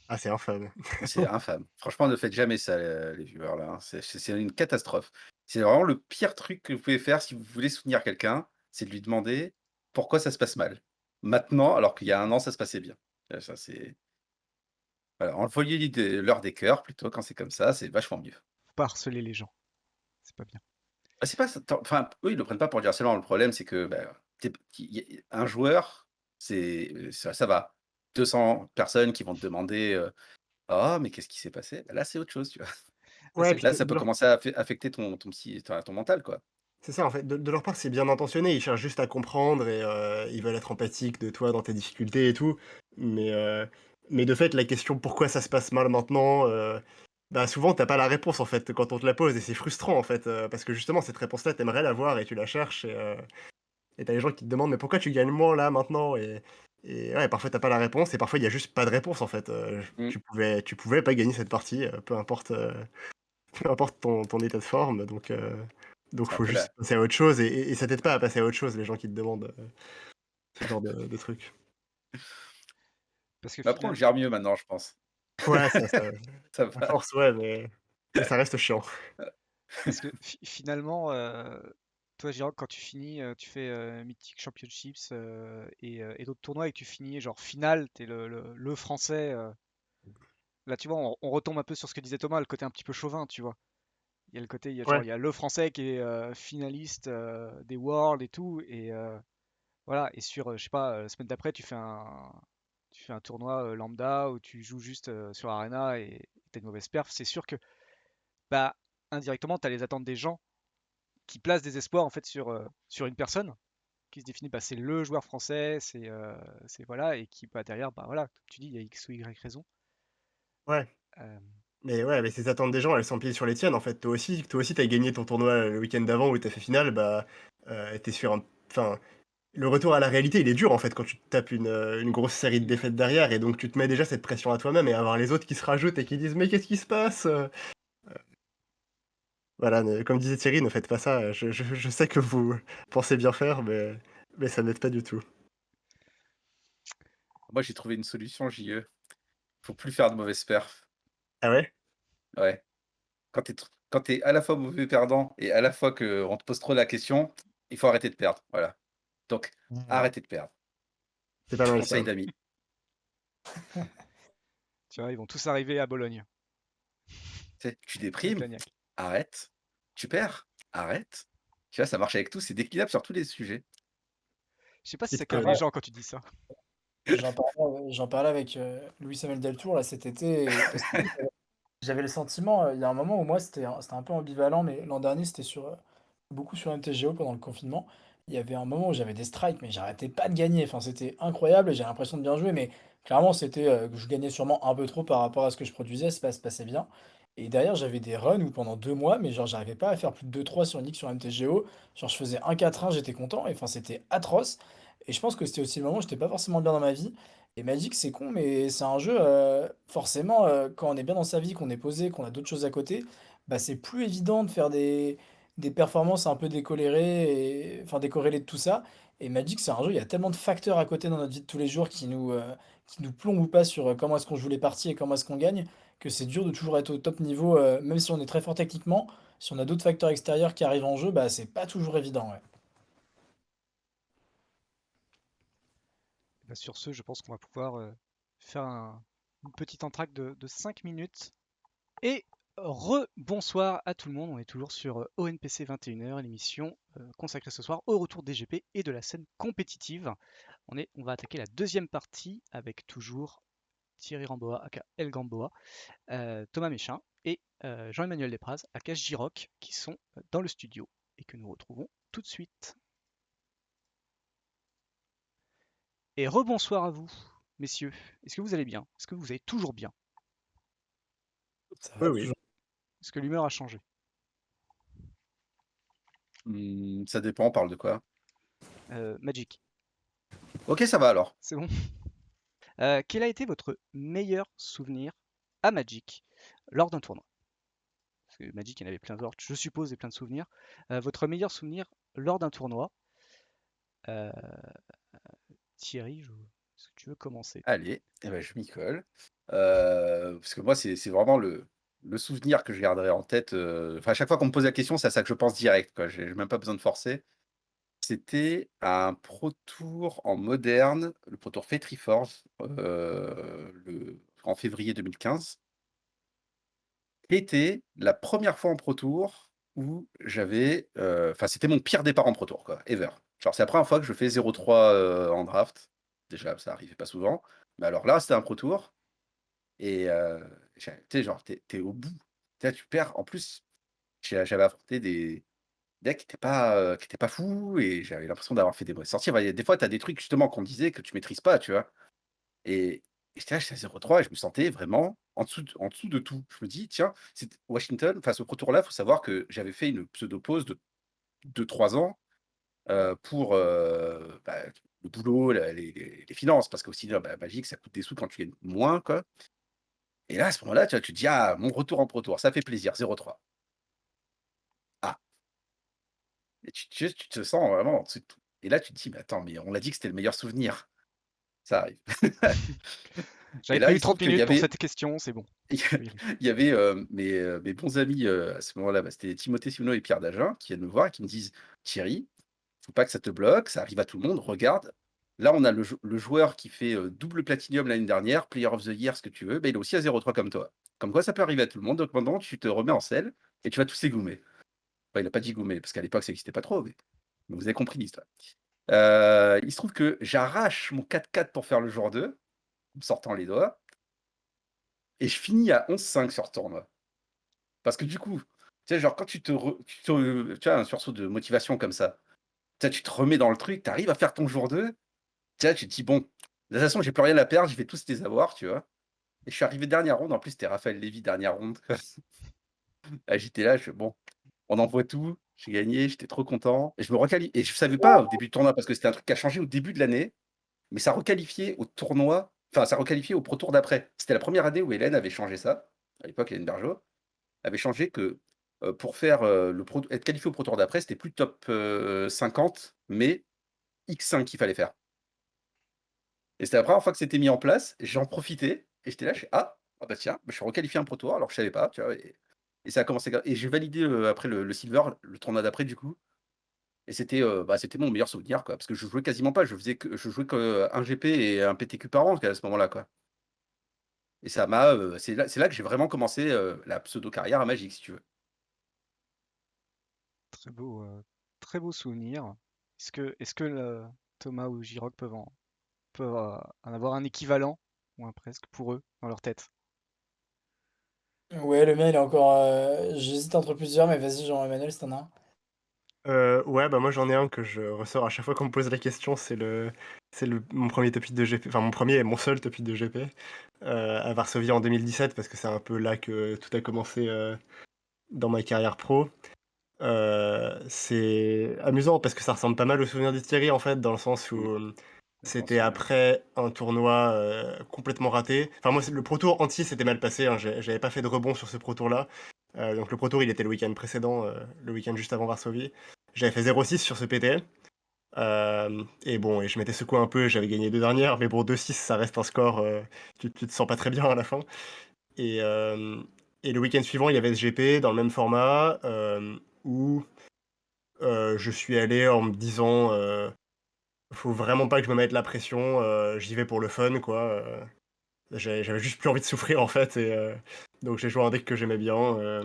D: Ah, c'est infâme.
B: C'est infâme. Franchement, ne faites jamais ça, les viewers là, hein. C'est une catastrophe. C'est vraiment le pire truc que vous pouvez faire si vous voulez soutenir quelqu'un, c'est de lui demander pourquoi ça se passe mal. Maintenant, alors qu'il y a un an, ça se passait bien. Ça c'est voilà, envoyez-lui leur des cœurs plutôt quand c'est comme ça, c'est vachement mieux.
A: Faut pas harceler les gens, c'est pas bien.
B: Bah, c'est pas ça enfin, eux, ils le prennent pas pour du harcèlement. Le problème, c'est que, bah, tu un joueur, ça va. 200 personnes qui vont te demander, «Ah, mais qu'est-ce qui s'est passé?» Bah, là, c'est autre chose, tu vois?
A: Là,
D: Ouais,
A: c'est
D: puis
B: Là,
D: de
B: ça
D: de
B: peut
D: leur
B: commencer à affecter ton mental, quoi.
D: c'est ça, en fait, de leur part, c'est bien intentionné. Ils cherchent juste à comprendre et ils veulent être empathiques de toi dans tes difficultés et tout. Mais mais de fait, la question: «Pourquoi ça se passe mal maintenant?» bah, souvent, t'as pas la réponse, en fait, quand on te la pose et c'est frustrant, en fait, parce que justement, cette réponse-là, tu aimerais l'avoir et tu la cherches et tu les gens qui te demandent: «Mais pourquoi tu gagnes moins là, maintenant?» et ouais, parfois, t'as pas la réponse et parfois, il y a juste pas de réponse, en fait,
B: Mmh.
D: tu pouvais pas gagner cette partie, peu importe, peu importe ton état de forme, donc
B: C'est un
D: faut
B: peu
D: juste
B: la
D: passer à autre chose et ça t'aide pas à passer à autre chose, les gens qui te demandent, ce genre de trucs.
A: parce que
B: mais après, on le
A: final
B: gère mieux maintenant, je pense.
D: Ouais, ça
B: Ça
D: à
B: va.
D: force, ouais, mais ça reste chiant.
A: Parce que finalement, toi, Jérôme, quand tu finis, tu fais Mythic Championships et d'autres tournois et que tu finis genre finale, t'es le français. Là, tu vois, on retombe un peu sur ce que disait Thomas, le côté un petit peu chauvin, tu vois. Il y a le côté,
D: Ouais,
A: il y a le français qui est finaliste des Worlds et tout, et voilà. Et sur, je sais pas, la semaine d'après, tu fais un tournoi lambda où tu joues juste sur Arena et t'as une mauvaise perf. C'est sûr que, bah, indirectement, t'as les attentes des gens qui placent des espoirs en fait sur une personne qui se définit, bah, c'est le joueur français, c'est voilà, et qui bah, derrière, bah voilà, comme tu dis, il y a X ou Y raison.
D: ouais.
A: Euh,
D: Mais ouais, mais ces attentes des gens, elles s'empiètent sur les tiennes en fait. Toi aussi, t'as gagné ton tournoi le week-end d'avant où t'as fait finale, bah, t'es sur un. Enfin, le retour à la réalité, il est dur en fait quand tu te tapes une grosse série de défaites derrière et donc tu te mets déjà cette pression à toi-même et avoir les autres qui se rajoutent et qui disent mais qu'est-ce qui se passe? Voilà, comme disait Thierry, ne faites pas ça. Je sais que vous pensez bien faire, mais ça n'aide pas du tout.
B: Moi, j'ai trouvé une solution, JE. Faut plus faire de mauvaises perfs.
D: Ah ouais?
B: Ouais. Quand tu es à la fois mauvais perdant et à la fois qu'on te pose trop la question, il faut arrêter de perdre. Voilà. Donc,
D: Ouais.
B: arrêtez de perdre.
D: C'est pas mal ça.
B: Conseil d'amis.
A: Tu vois, ils vont tous arriver à Bologne
B: Tu sais, tu
A: avec
B: déprimes,
A: l'agnac.
B: arrête. Tu perds, arrête. Tu vois, ça marche avec tout, c'est déclinable sur tous les sujets.
A: Je sais pas si ça
C: En
A: calme
D: Sitcom.
A: les
C: vrai,
A: gens quand tu dis ça.
C: j'en parlais avec Louis-Samuel Deltour là cet été, parce que j'avais le sentiment, il y a un moment où moi c'était un peu ambivalent, mais l'an dernier c'était beaucoup sur MTGO pendant le confinement. Il y avait un moment où j'avais des strikes, mais j'arrêtais pas de gagner. Enfin, c'était incroyable et j'ai l'impression de bien jouer, mais clairement c'était que je gagnais sûrement un peu trop par rapport à ce que je produisais, ça se passait bien. Et derrière, j'avais des runs où pendant 2 mois, mais genre j'arrivais pas à faire plus de 2-3 sur Nick sur MTGO. Genre je faisais un 4-1, j'étais content, et enfin c'était atroce. Et je pense que c'était aussi le moment où j'étais pas forcément bien dans ma vie. Et Magic, c'est con, mais c'est un jeu, forcément, quand on est bien dans sa vie, qu'on est posé, qu'on a d'autres choses à côté, bah, c'est plus évident de faire des performances un peu décolérées, enfin décorrélées de tout ça. Et Magic, c'est un jeu, il y a tellement de facteurs à côté dans notre vie de tous les jours qui nous plombent ou pas sur comment est-ce qu'on joue les parties et comment est-ce qu'on gagne, que c'est dur de toujours être au top niveau, même si on est très fort techniquement. Si on a d'autres facteurs extérieurs qui arrivent en jeu, bah, c'est pas toujours évident, ouais.
A: Bah, sur ce, je pense qu'on va pouvoir faire une petite entracte de 5 minutes. Et bonsoir à tout le monde, on est toujours sur ONPC 21h, l'émission consacrée ce soir au retour des GP et de la scène compétitive. On va attaquer la deuxième partie avec toujours Thierry Ramboa, aka El Gamboa, Thomas Méchin et Jean-Emmanuel Despraz, aka Giroc, qui sont dans le studio et que nous retrouvons tout de suite. Et rebonsoir à vous, messieurs. Est-ce que vous allez bien? Est-ce que vous allez toujours bien?
C: Ça
D: Oui,
C: va
D: oui.
C: toujours.
A: Est-ce que l'humeur a changé?
B: Ça dépend, on parle de quoi?
A: Magic,
B: Ok, ça va alors.
A: c'est bon? Quel a été votre meilleur souvenir à Magic lors d'un tournoi? Parce que Magic, il y en avait plein d'autres, je suppose, et plein de souvenirs. Votre meilleur souvenir lors d'un tournoi? Euh, Thierry, est-ce que tu veux commencer?
B: Allez, eh ben, je m'y colle. Parce que moi, c'est vraiment le souvenir que je garderai en tête. Enfin, à chaque fois qu'on me pose la question, c'est à ça que je pense direct, quoi. J'ai même pas besoin de forcer. C'était un Pro Tour en moderne, le Pro Tour Fate Reforged, en février 2015, qui était la première fois en Pro Tour où j'avais, enfin, c'était mon pire départ en Pro Tour, quoi, ever. Genre, c'est la première fois que je fais 0-3 en draft. Déjà, ça arrivait pas souvent. Mais alors là, c'était un Pro Tour. Et tu sais, genre, tu es au bout. Tu sais, tu perds. En plus, j'avais affronté des decks qui étaient pas fous et j'avais l'impression d'avoir fait des mauvaises sorties. Enfin, il y a des fois, tu as des trucs justement qu'on disait que tu maîtrises pas, tu vois? Et j'étais là, j'étais à 0-3 et je me sentais vraiment en dessous de tout. Je me dis: «Tiens», c'est Washington, enfin ce Pro Tour là, il faut savoir que j'avais fait une pseudo-pause de 3 ans, pour, bah, le boulot, la les finances, parce qu'aussi, bah, Magic, ça coûte des sous quand tu gagnes moins, quoi. Et là, à ce moment-là, tu vois, tu te dis: «Ah, mon retour en Pro Tour, ça fait plaisir, 0-3. Ah». Et tu te sens vraiment en dessous de tout. Et là, tu te dis: «Mais attends, mais on l'a dit que c'était le meilleur souvenir». Ça arrive. Et
A: J'avais
B: là,
A: prévu
B: il se trouve
A: 30
B: qu'il y
A: minutes pour
B: avait,
A: cette question, c'est bon.
B: il
A: Je peux y aller.
B: y avait mes bons amis à ce moment-là, bah, c'était Timothée Simonot et Pierre Dagen qui viennent me voir et qui me disent: «Thierry, faut pas que ça te bloque, ça arrive à tout le monde, regarde, là on a le joueur qui fait double platinum l'année dernière, player of the year, ce que tu veux, bah, il est aussi à 0,3 comme toi. Comme quoi ça peut arriver à tout le monde, donc maintenant tu te remets en selle et tu vas tous égoumer». Enfin, il a pas dit goumer, parce qu'à l'époque ça n'existait pas trop, mais vous avez compris l'histoire. Il se trouve que j'arrache mon 4-4 pour faire le jour 2, en me sortant les doigts, et je finis à 11-5 sur ce tournoi. Parce que du coup, tu sais, genre quand tu as un sursaut de motivation comme ça, tu sais, tu te remets dans le truc, tu arrives à faire ton jour 2. Tu vois, tu te dis: «Bon, de toute façon, j'ai plus rien à perdre, je vais tous les avoir», tu vois? Et je suis arrivé dernière ronde, en plus, c'était Raphaël Lévy, dernière ronde. Ah, j'étais là, je fais: «Bon, on envoie tout». J'ai gagné, j'étais trop content et je me requalifie et je savais pas au début du tournoi parce que c'était un truc qui a changé au début de l'année, mais ça requalifiait au tournoi, enfin, ça requalifiait au Pro Tour d'après. C'était la première année où Hélène avait changé ça. À l'époque, Hélène Bergeau avait changé que, pour faire, le pro être qualifié au Pro Tour d'après, c'était plus top, 50, mais X5 qu'il fallait faire. Et c'était la première fois que c'était mis en place, j'en profitais et j'étais là, je fais: «Ah! Ah bah tiens, bah je suis requalifié un Pro Tour alors que je savais pas», tu vois? Et ça a commencé comme et j'ai validé, après le silver, le tournoi d'après du coup et c'était, bah, c'était mon meilleur souvenir quoi, parce que je jouais quasiment pas, je jouais que 1 GP et un PTQ par an à ce moment-là quoi et ça m'a, c'est là que j'ai vraiment commencé, la pseudo carrière à Magic si tu veux.
A: Très beau souvenir. Est-ce que Thomas ou Giroc peuvent en avoir un équivalent, ou un presque, pour eux, dans leur tête?
C: Ouais, le mien, il est encore. J'hésite entre plusieurs, mais vas-y, Jean-Emmanuel, si t'en as un.
D: Ouais, bah, moi j'en ai un que je ressors à chaque fois qu'on me pose la question, mon premier top 8 de GP, enfin mon premier et mon seul top 8 de GP, à Varsovie en 2017 parce que c'est un peu là que tout a commencé, dans ma carrière pro. C'est amusant parce que ça ressemble pas mal au souvenir de Thierry en fait, dans le sens où,
B: Mmh, je m'en
D: c'était
B: souviens.
D: après un tournoi, complètement raté. Enfin moi, le Pro Tour entier s'était mal passé, hein, j'avais pas fait de rebond sur ce Pro Tour-là. Donc le Pro Tour, il était le week-end précédent, le week-end juste avant Varsovie. J'avais fait 0,6 sur ce PT. Et bon, et je m'étais secoué un peu, j'avais gagné 2 dernières, mais bon 2-6 ça reste un score, tu te sens pas très bien à la fin. Et, et le week-end suivant, il y avait ce GP dans le même format, où je suis allé en me disant, faut vraiment pas que je me mette la pression, j'y vais pour le fun, quoi. J'avais juste plus envie de souffrir, en fait. Et donc j'ai joué un deck que j'aimais bien,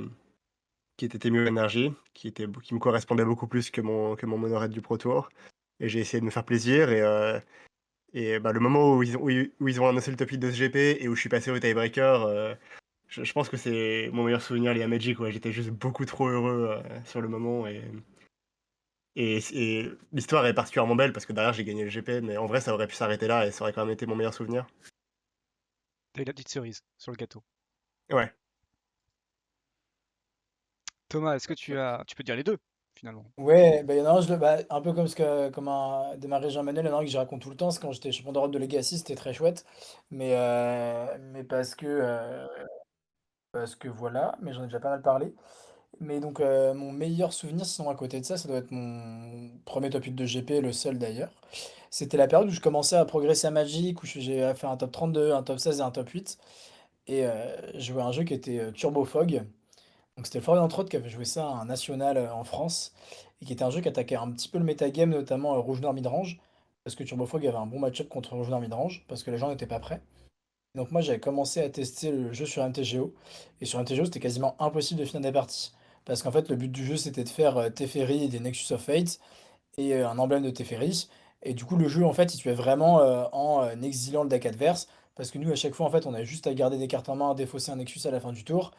D: qui était Temu Energy, qui me correspondait beaucoup plus que mon mono red du Pro Tour. Et j'ai essayé de me faire plaisir. Et bah, le moment où ils ont annoncé le top 8 de ce GP et où je suis passé au tiebreaker, je pense que c'est mon meilleur souvenir lié à Magic. Ouais. J'étais juste beaucoup trop heureux sur le moment. Et l'histoire est particulièrement belle parce que derrière j'ai gagné le GP, mais en vrai ça aurait pu s'arrêter là et ça aurait quand même été mon meilleur souvenir.
A: T'as eu la petite cerise sur le gâteau.
D: Ouais.
A: Thomas, est-ce que tu peux dire les deux, finalement?
C: Ouais, bah, il y en a un, bah, un peu comme un démarré Jean-Emmanuel, il y en a un que je raconte tout le temps, c'est quand j'étais champion d'Europe de Legacy, c'était très chouette. Mais parce que voilà, mais j'en ai déjà pas mal parlé. Mais donc, mon meilleur souvenir, sinon à côté de ça, ça doit être mon premier top 8 de GP, le seul d'ailleurs. C'était la période où je commençais à progresser à Magic, où j'ai fait un top 32, un top 16 et un top 8. Et je jouais à un jeu qui était Turbo Fog. Donc c'était Florian Trott qui avait joué ça à un national en France, et qui était un jeu qui attaquait un petit peu le metagame, notamment Rouge Noir Midrange, parce que Turbo Fog avait un bon match-up contre Rouge Noir Midrange, parce que les gens n'étaient pas prêts. Donc moi j'avais commencé à tester le jeu sur MTGO, et sur MTGO c'était quasiment impossible de finir des parties. Parce qu'en fait le but du jeu c'était de faire Teferi et des Nexus of Fate, et un emblème de Teferi. Et du coup le jeu en fait il tuait vraiment en exilant le deck adverse, parce que nous à chaque fois en fait on avait juste à garder des cartes en main, à défausser un Nexus à la fin du tour,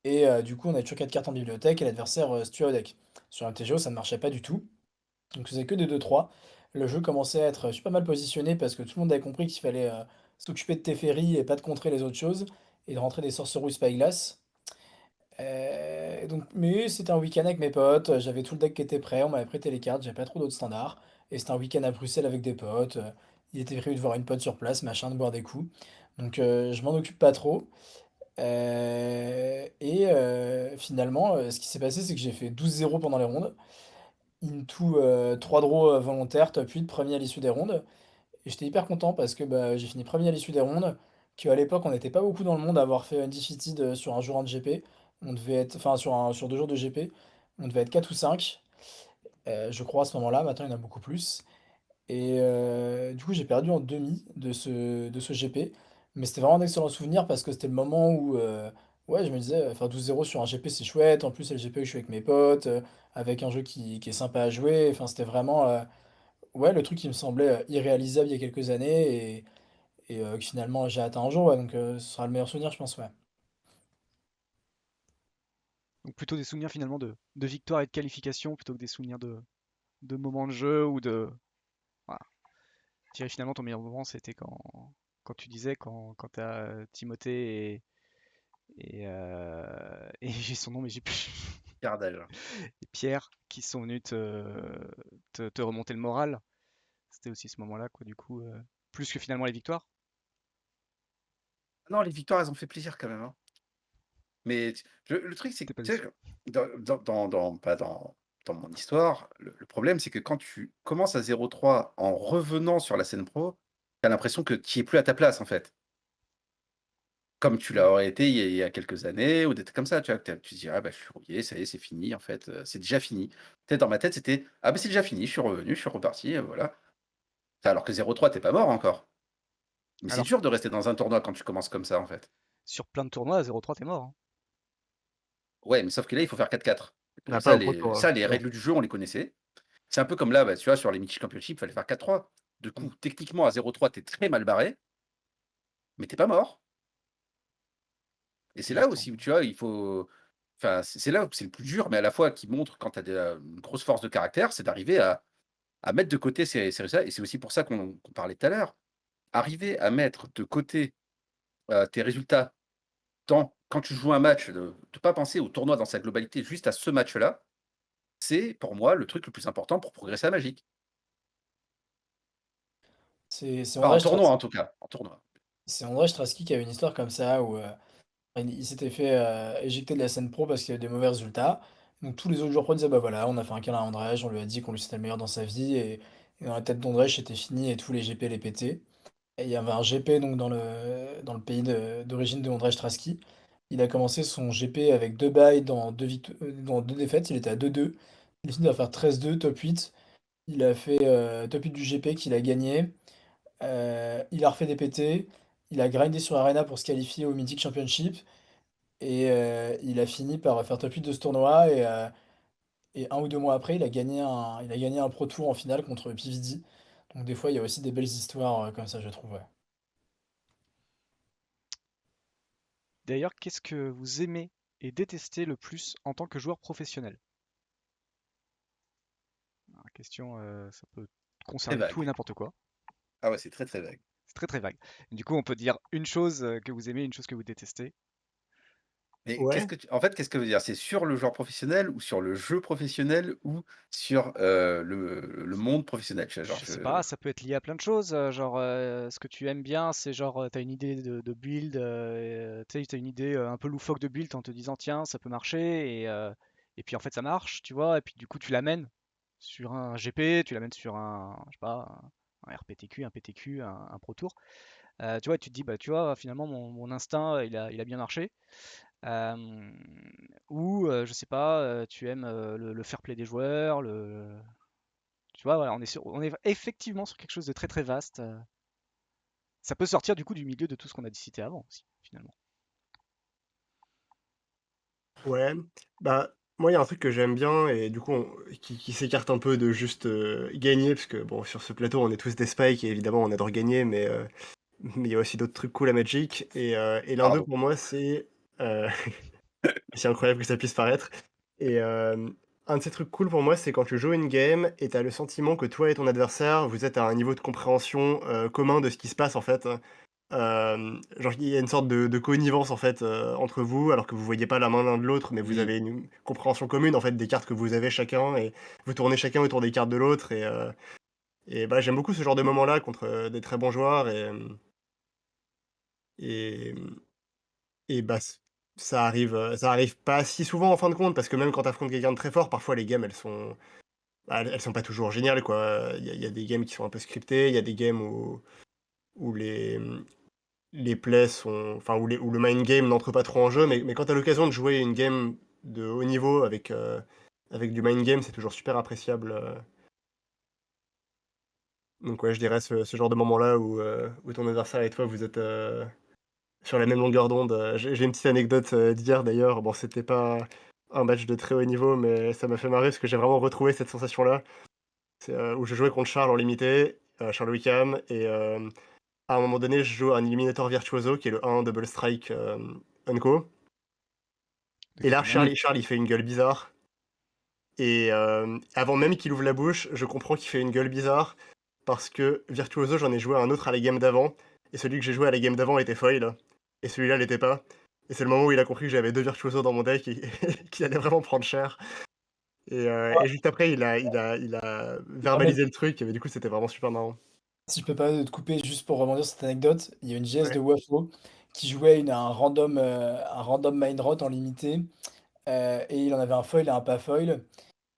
C: et du coup, on a toujours 4 cartes en bibliothèque et l'adversaire se tue au deck. Sur MTGO, ça ne marchait pas du tout. Donc, je faisais que des 2-3. Le jeu commençait à être super mal positionné parce que tout le monde avait compris qu'il fallait s'occuper de Teferi et pas de contrer les autres choses et de rentrer des sorcereries Spyglass. Mais c'était un week-end avec mes potes, j'avais tout le deck qui était prêt, on m'avait prêté les cartes, j'avais pas trop d'autres standards. Et c'était un week-end à Bruxelles avec des potes. Il était prévu de voir une pote sur place, machin, de boire des coups. Donc, je m'en occupe pas trop. Finalement, ce qui s'est passé, c'est que j'ai fait 12-0 pendant les rondes. Into 3 draws volontaires, top 8, premier à l'issue des rondes. Et j'étais hyper content parce que bah, j'ai fini premier à l'issue des rondes. qu'à l'époque, on n'était pas beaucoup dans le monde à avoir fait Undefeated sur un jour 1 de GP. On devait être, enfin, sur 2 jours de GP, on devait être 4 ou 5, je crois, à ce moment-là. Maintenant, il y en a beaucoup plus. Et du coup, j'ai perdu en demi de ce GP. Mais c'était vraiment d'excellents souvenirs parce que c'était le moment où, ouais, je me disais, faire 12-0 sur un GP, c'est chouette. En plus, c'est le GP où je suis avec mes potes, avec un jeu qui est sympa à jouer. Enfin, c'était vraiment, ouais, le truc qui me semblait irréalisable il y a quelques années et que finalement j'ai atteint un jour. Ouais, donc ce sera le meilleur souvenir, je pense, ouais.
A: Donc plutôt des souvenirs finalement de victoire et de qualification plutôt que des souvenirs de moments de jeu ou de. Voilà. Je dirais finalement ton meilleur moment c'était quand tu disais quand t'as Timothée et j'ai son nom mais j'ai plus.
B: Cardage.
A: Et Pierre qui sont venus te remonter le moral. C'était aussi ce moment-là quoi du coup plus que finalement les victoires.
B: Non, les victoires, elles ont fait plaisir quand même, hein. Mais le truc, c'est que,
A: T'es pas
B: tu sais,
A: déçu.
B: pas dans mon histoire, le problème, c'est que quand tu commences à 0-3 en revenant sur la scène pro, tu as l'impression que tu es plus à ta place, en fait. Comme tu
A: Hmm.
B: l'aurais été il y a quelques années ou des trucs comme ça, tu vois? Que tu te dis: «Ah bah, je suis rouillé, ça y est, c'est fini, en fait, c'est déjà fini». Tu sais, dans ma tête, c'était: «Ah bah, c'est déjà fini, je suis revenu, je suis reparti, voilà». Alors que 0-3, tu pas mort encore. Mais c'est
A: Alors
B: dur de rester dans un tournoi quand tu commences comme ça, en fait.
A: sur plein de tournois à 0-3 t'es mort. Hein.
B: Ouais, mais sauf que là, il faut faire 4-4.
D: Ah, pas
B: Ça,
D: au Pro Tour, hein,
B: les
D: non.
B: règles du jeu, on les connaissait. C'est un peu comme là, bah, tu vois, sur les Mythic Championship, il fallait faire 4-3. Du
A: Hmm.
B: coup, techniquement, à 0-3, tu très mal barré, mais t'es pas mort. Et c'est là
A: Exactement.
B: aussi où, tu vois, il faut enfin, c'est là où c'est le plus dur, mais à la fois qui montre quand tu as une grosse force de caractère, c'est d'arriver à mettre de côté ces résultats et c'est aussi pour ça qu'on parlait tout à l'heure. Arriver à mettre de côté, tes résultats quand tu joues un match, de pas penser au tournoi dans sa globalité, juste à ce match-là, c'est pour moi le truc le plus important pour progresser à Magic.
C: C'est
B: Enfin, en
C: Andrzej
B: tournoi
C: Stras-
B: en tout cas, en tournoi.
C: c'est Andrzej Straski qui avait une histoire comme ça où il s'était fait éjecter de la scène pro parce qu'il y avait des mauvais résultats. Donc tous les autres joueurs pro disaient bah voilà, on a fait un câlin à Andrzej, on lui a dit qu'on lui c'était le meilleur dans sa vie et dans la tête d'Andrzej c'était fini et tous les GP les pétaient. Et il y avait un GP donc dans le pays d'origine de Ondrej Straski. Il a commencé son GP avec 2 bails dans 2 défaites, il était à 2-2. Il a fini par faire 13-2, top 8. Il a fait top 8 du GP qu'il a gagné. Il a refait des PT. Il a grindé sur Arena pour se qualifier au Mythic Championship. Et il a fini par faire top 8 de ce tournoi. Et 1 ou 2 mois après, il a gagné un Pro Tour en finale contre PVD. Donc des fois, il y a aussi des belles histoires comme ça, je trouve. Ouais.
A: D'ailleurs, qu'est-ce que vous aimez et détestez le plus en tant que joueur professionnel? La question, ça peut
B: Très
A: concerner tout et
B: vague.
A: n'importe quoi.
B: Ah ouais, c'est très, très vague.
A: C'est très très vague. Du coup, on peut dire une chose que vous aimez, une chose que vous détestez.
B: Mais
D: Ouais,
B: qu'est-ce que veut dire? C'est sur le joueur professionnel ou sur le jeu professionnel ou sur, le monde professionnel? Tu vois, genre
A: Je sais pas, ça peut être lié à plein de choses. Genre, ce que tu aimes bien, c'est genre, t'as une idée de build, tu sais, t'as une idée un peu loufoque de build en te disant, tiens, ça peut marcher, et puis en fait, ça marche, tu vois, et puis du coup, tu l'amènes sur un GP, tu l'amènes sur un, je sais pas, un RPTQ, un PTQ, un Pro Tour. Tu vois, et tu te dis, bah, tu vois, finalement, mon instinct, il a bien marché. Euh, ou, je sais pas, tu aimes le fair play des joueurs, tu vois, voilà, on est effectivement sur quelque chose de très très vaste. Ça peut sortir du coup du milieu de tout ce qu'on a cité avant aussi, finalement.
D: ouais. Bah, moi, il y a un truc que j'aime bien et du coup, qui s'écarte un peu de juste gagner, parce que bon, sur ce plateau, on est tous des spikes et évidemment, on adore gagner, mais il y a aussi d'autres trucs cool à Magic. Et l'un d'eux,
B: pardon.
D: pour moi, euh, c'est incroyable que ça puisse paraître. Et un de ces trucs cool pour moi, c'est quand tu joues une game et tu as le sentiment que toi et ton adversaire, vous êtes à un niveau de compréhension commun de ce qui se passe en fait. Genre, il y a une sorte de connivence en fait entre vous, alors que vous voyez pas la main l'un de l'autre, mais vous
B: Mmh.
D: avez une compréhension commune en fait des cartes que vous avez chacun et vous tournez chacun autour des cartes de l'autre. Et bah, j'aime beaucoup ce genre de moment-là contre des très bons joueurs et, et bah, ça arrive pas si souvent en fin de compte parce que même quand t'affrontes quelqu'un de très fort, parfois les games elles sont pas toujours géniales quoi. Il y a des games qui sont un peu scriptées, il y a des games où les les plays sont, enfin, où le mind game n'entre pas trop en jeu, mais quand tu as l'occasion de jouer une game de haut niveau avec du mind game, c'est toujours super appréciable. Donc ouais, je dirais ce genre de moment-là où ton adversaire et toi, vous êtes sur la même longueur d'onde. J'ai une petite anecdote d'hier d'ailleurs. Bon, c'était pas un match de très haut niveau, mais ça m'a fait marrer parce que j'ai vraiment retrouvé cette sensation-là. C'est où je jouais contre Charles en limité, Charles Wickham, et à un moment donné, je joue un Eliminator Virtuoso qui est le 1 Double Strike Unco.
A: De
D: Et là,
A: Kizuna.
D: Charles, il fait une gueule bizarre. Et avant même qu'il ouvre la bouche, je comprends qu'il fait une gueule bizarre parce que Virtuoso, j'en ai joué un autre à la game d'avant. Et celui que j'ai joué à la game d'avant était foil. Et celui-là l'était pas. Et c'est le moment où il a compris que j'avais deux Virtuoso dans mon deck et qu'il allait vraiment prendre cher. Et juste après, il a
C: Permet-
D: verbalisé le truc. Et du coup, c'était vraiment super marrant.
C: Si je peux pas te couper juste pour rebondir sur cette anecdote, il y a une GS de
D: Ouais.
C: Wafo qui jouait un random mind rot en limité, et il en avait un foil et un pas foil.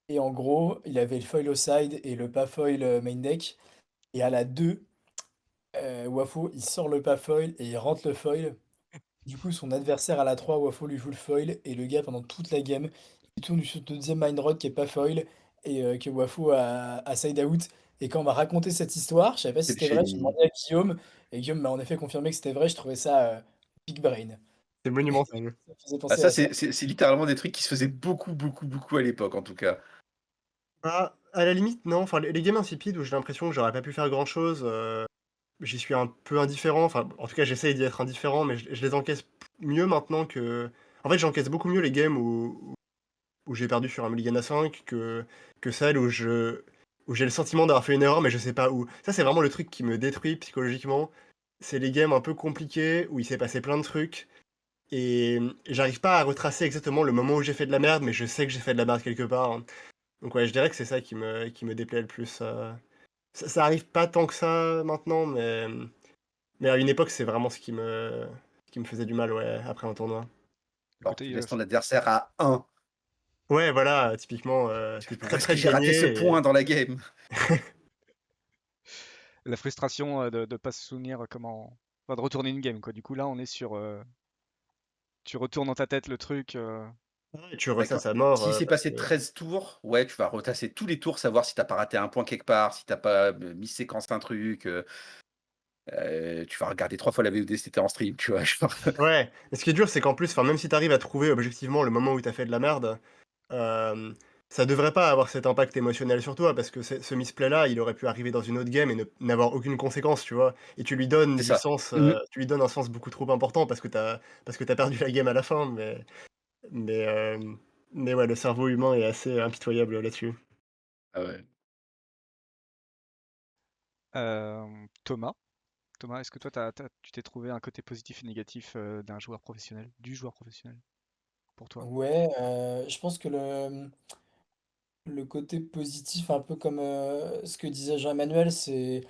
C: Et en gros, il avait le foil au side et le pas foil main deck. Et à la 2, Wafo il sort le pas foil et il rentre le foil. Du coup, son adversaire à la 3, Wafo lui joue le foil, et le gars, pendant toute la game, il tourne sur le deuxième mind rod qui est pas foil, et que Wafo a side out. Et quand on m'a raconté cette histoire, je savais pas si
B: C'est le
C: c'était vrai, j'ai demandé
B: génie.
C: à Guillaume, et Guillaume m'a en effet confirmé que c'était vrai. Je trouvais ça big brain.
D: C'est monumental.
C: Ça me faisait
B: Ah
C: penser
B: ça,
C: à ça.
B: c'est littéralement des trucs qui se faisaient beaucoup, beaucoup, beaucoup à l'époque, en tout cas.
D: Ah, à la limite, non. Enfin, les games insipides où j'ai l'impression que j'aurais pas pu faire grand-chose, j'y suis un peu indifférent. Enfin, en tout cas, j'essaye d'y être indifférent, mais je les encaisse mieux maintenant que. En fait, j'encaisse beaucoup mieux les games où j'ai perdu sur un mulligan à 5 que celles où j'ai le sentiment d'avoir fait une erreur, mais je sais pas où. Ça, c'est vraiment le truc qui me détruit psychologiquement. C'est les games un peu compliqués où il s'est passé plein de trucs et j'arrive pas à retracer exactement le moment où j'ai fait de la merde, mais je sais que j'ai fait de la merde quelque part. Donc ouais, je dirais que c'est ça qui me déplaît le plus. Ça arrive pas tant que ça maintenant, mais à une époque, c'est vraiment ce qui me faisait du mal, ouais, après un tournoi.
A: Le
B: Alors, tu
A: côté,
B: laisses ton adversaire à 1.
D: Ouais, voilà, typiquement, t'es très
B: Pourquoi est-ce
D: près
B: que
D: de
B: j'ai raté ce
D: gagner.
B: point dans la game?
A: la frustration de pas se souvenir comment. Enfin, de retourner une game, quoi. Du coup, là, on est sur. Tu retournes dans ta tête le truc.
D: Ouais, tu
B: Bah, quand
D: ressasses à mort
B: s'il s'est
D: parce
B: passé
D: que.
B: 13 tours, ouais, tu vas retasser tous les tours, savoir si t'as pas raté un point quelque part, si t'as pas mis-séquence un truc. Tu vas regarder 3 fois la VOD si tu en stream, tu vois? Genre,
D: Ouais, mais ce qui est dur, c'est qu'en plus, enfin, même si t'arrives à trouver objectivement le moment où t'as fait de la merde, euh, ça devrait pas avoir cet impact émotionnel sur toi parce que ce misplay-là, il aurait pu arriver dans une autre game et n'avoir aucune conséquence, tu vois. Et tu lui donnes
B: c'est
D: du
B: ça.
D: sens,
B: Mmh.
D: tu lui donnes un sens beaucoup trop important parce que t'as perdu la game à la fin, mais, euh, mais ouais, le cerveau humain est assez impitoyable là-dessus.
B: Ah ouais.
A: Thomas. Thomas, est-ce que toi, tu t'es trouvé un côté positif et négatif d'un joueur professionnel, du joueur professionnel, pour toi?
C: Ouais, je pense que le côté positif, un peu comme ce que disait Jean-Emmanuel, c'est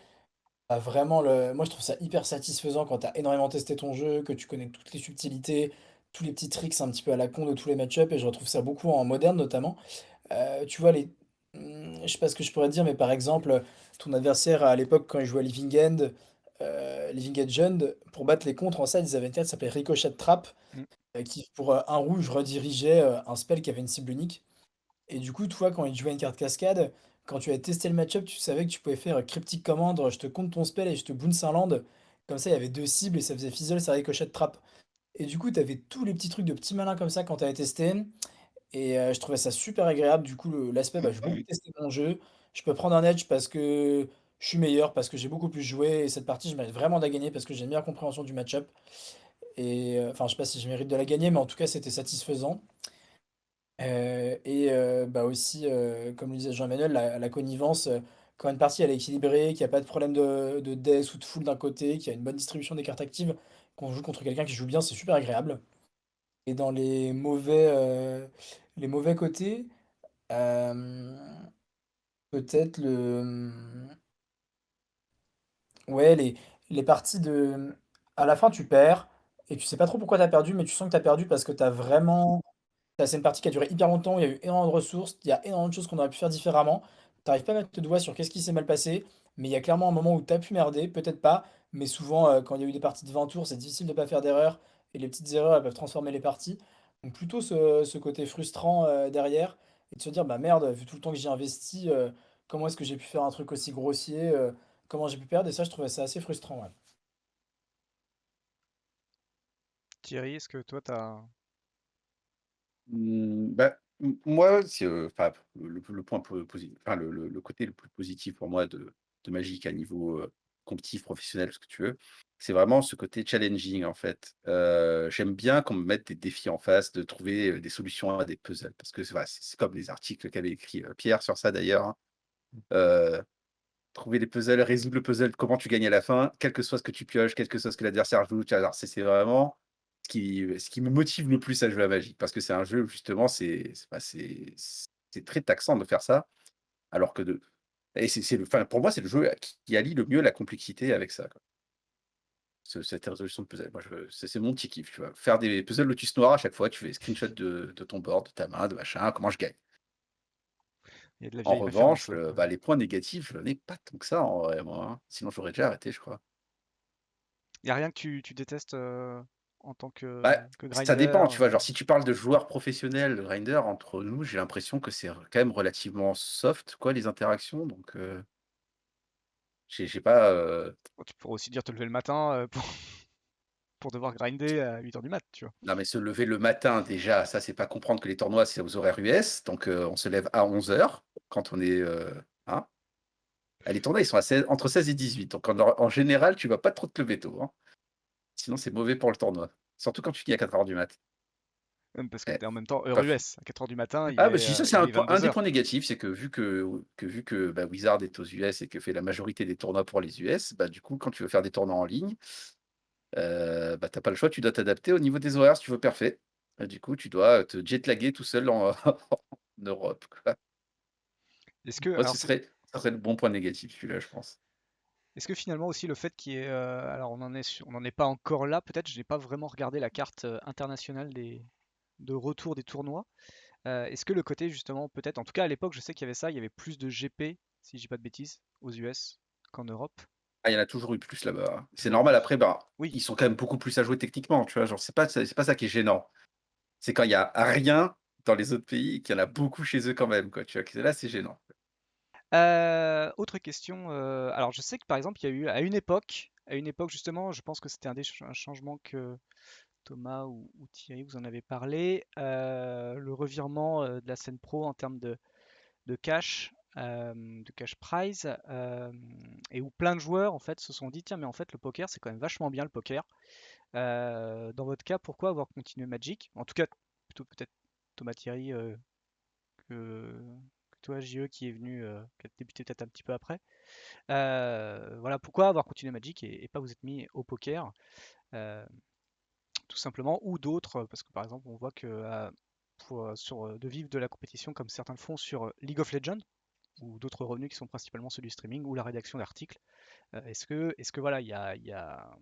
C: vraiment moi je trouve ça hyper satisfaisant quand tu as énormément testé ton jeu, que tu connais toutes les subtilités, tous les petits tricks un petit peu à la con de tous les match-ups, et je retrouve ça beaucoup en moderne notamment. Tu vois, je sais pas ce que je pourrais te dire, mais par exemple, ton adversaire à l'époque, quand il jouait à Living Legend, pour battre les contres en side, ils avaient une carte qui s'appelait Ricochet Trap,
A: Mm.
C: qui pour un rouge redirigeait un spell qui avait une cible unique. Et du coup, toi, quand il jouait une carte cascade, quand tu avais testé le match-up, tu savais que tu pouvais faire Cryptic Command, je te compte ton spell et je te bounce un land. Comme ça, il y avait deux cibles et ça faisait fizzle, ça Ricochet Trap. Et du coup, tu avais tous les petits trucs de petits malins comme ça quand tu avais testé. Et je trouvais ça super agréable. Du coup, l'aspect, bah, j'ai beaucoup testé mon jeu. Je peux prendre un edge parce que je suis meilleur, parce que j'ai beaucoup plus joué. Et cette partie, je mérite vraiment de la gagner parce que j'ai une meilleure compréhension du match-up. Et enfin, je sais pas si je mérite de la gagner, mais en tout cas, c'était satisfaisant. Et bah aussi, comme le disait Jean-Emmanuel, la connivence, quand une partie elle est équilibrée, qu'il n'y a pas de problème de death ou de full d'un côté, qu'il y a une bonne distribution des cartes actives, qu'on joue contre quelqu'un qui joue bien, c'est super agréable. Et dans les mauvais côtés, euh, peut-être ouais, les parties de. À la fin, tu perds, et tu sais pas trop pourquoi tu as perdu, mais tu sens que tu as perdu parce que tu as vraiment. C'est une partie qui a duré hyper longtemps, il y a eu énormément de ressources, il y a énormément de choses qu'on aurait pu faire différemment. T'arrives pas à mettre le doigt sur qu'est-ce qui s'est mal passé, mais il y a clairement un moment où tu as pu merder, peut-être pas, mais souvent, quand il y a eu des parties de 20 tours, c'est difficile de pas faire d'erreur et les petites erreurs, elles peuvent transformer les parties. Donc plutôt ce côté frustrant, derrière et de se dire: «Bah merde, vu tout le temps que j'y ai investi, comment est-ce que j'ai pu faire un truc aussi grossier? Comment j'ai pu perdre?» Et ça, je trouvais ça assez frustrant, ouais.
A: Thierry, est-ce que toi, t'as...
B: Bah, moi, c'est, enfin, le point enfin, le côté le plus positif pour moi de Magic à niveau, compétitif, professionnel, ce que tu veux, c'est vraiment ce côté challenging, en fait. J'aime bien qu'on me mette des défis en face, de trouver, des solutions à des puzzles parce que voilà, c'est comme les articles qu'avait écrit, Pierre sur ça d'ailleurs, hein. Heu, Trouver les puzzles, résoudre le puzzle, comment tu gagnes à la fin, quel que soit ce que tu pioches, quel que soit ce que l'adversaire joue, tu vois? Alors c'est vraiment ce qui me motive le plus à jouer à Magic parce que c'est un jeu où justement c'est très taxant de faire ça, alors que de et c'est le enfin pour moi, c'est le jeu qui allie le mieux la complexité avec ça, quoi. Cette résolution de puzzle, moi je c'est mon petit kiff, tu vois? Faire des puzzles Lotus Noir à chaque fois, tu fais screenshot de ton board, de ta main, de machin, comment je gagne.
A: Il y a de la
B: En
A: vieille référence.
B: revanche, bah, les points négatifs, j'en ai pas tant que ça en vrai moi, hein. Sinon j'aurais déjà arrêté, je crois.
A: Il y a rien que tu détestes en tant
B: Bah,
A: que
B: ça
A: grinder.
B: dépend, tu vois? Genre, si tu parles de joueurs professionnels, de grinders, entre nous, j'ai l'impression que c'est quand même relativement soft, quoi, les interactions. Donc, j'ai pas,
A: Tu pourrais aussi dire te lever le matin pour devoir grinder à 8 heures du mat, tu vois.
B: non, mais se lever le matin, déjà, ça, c'est pas comprendre que les tournois, c'est aux horaires US. Donc, on se lève à 11 heures quand on est, hein? Ah, les tournois, ils sont à 16 entre 16 et 18. Donc, en général, tu vas pas trop te lever tôt, hein. Sinon, c'est mauvais pour le tournoi. Surtout quand tu finis à 4 heures du mat.
A: Parce que
B: Eh,
A: t'es en même temps heure
B: pas fou.
A: US. À 4 heures du matin,
B: Ah bah si, ça c'est
A: il est
B: un
A: 22
B: des points
A: heures.
B: négatifs, c'est que vu que, bah, Wizard est aux US et que fait la majorité des tournois pour les US, bah, du coup, quand tu veux faire des tournois en ligne, bah, tu pas le choix, tu dois t'adapter au niveau des horaires si tu veux parfait. Et du coup, tu dois te jetlaguer tout seul en en Europe, quoi.
A: Est-ce que,
B: Moi,
A: alors
B: ça serait le bon point négatif celui-là, je pense.
A: est-ce que finalement aussi le fait qu'il y ait, alors on n'en est pas encore là, peut-être, je n'ai pas vraiment regardé la carte internationale de retour des tournois. Est-ce que le côté justement, peut-être, en tout cas à l'époque, je sais qu'il y avait ça, il y avait plus de GP, si je dis pas de bêtises, aux US qu'en Europe.
B: Ah, il y en a toujours eu plus là-bas, hein. C'est
A: Toujours eu
B: normal
A: plus.
B: après, bah,
A: Oui.
B: ils sont quand même beaucoup plus à jouer techniquement, tu vois? Genre, c'est pas ça qui est gênant. C'est quand il y a rien dans les autres pays et qu'il y en a beaucoup chez eux quand même, quoi, tu vois? Que là, c'est gênant.
A: Autre question, alors je sais que par exemple, il y a eu à une époque justement, je pense que c'était un changement que Thomas ou Thierry vous en avez parlé, le revirement de la scène pro en termes de cash prize, et où plein de joueurs en fait se sont dit tiens mais en fait le poker c'est quand même vachement bien le poker. Dans votre cas, pourquoi avoir continué Magic? En tout cas, plutôt peut-être Thomas Thierry que toi JE qui est venu, qui a débuté peut-être un petit peu après. Voilà, pourquoi avoir continué Magic et pas vous êtes mis au poker, euh, tout simplement, ou d'autres, parce que par exemple, on voit que de vivre de la compétition comme certains le font sur League of Legends, ou d'autres revenus qui sont principalement ceux du streaming ou la rédaction d'articles. Est-ce que voilà, il y a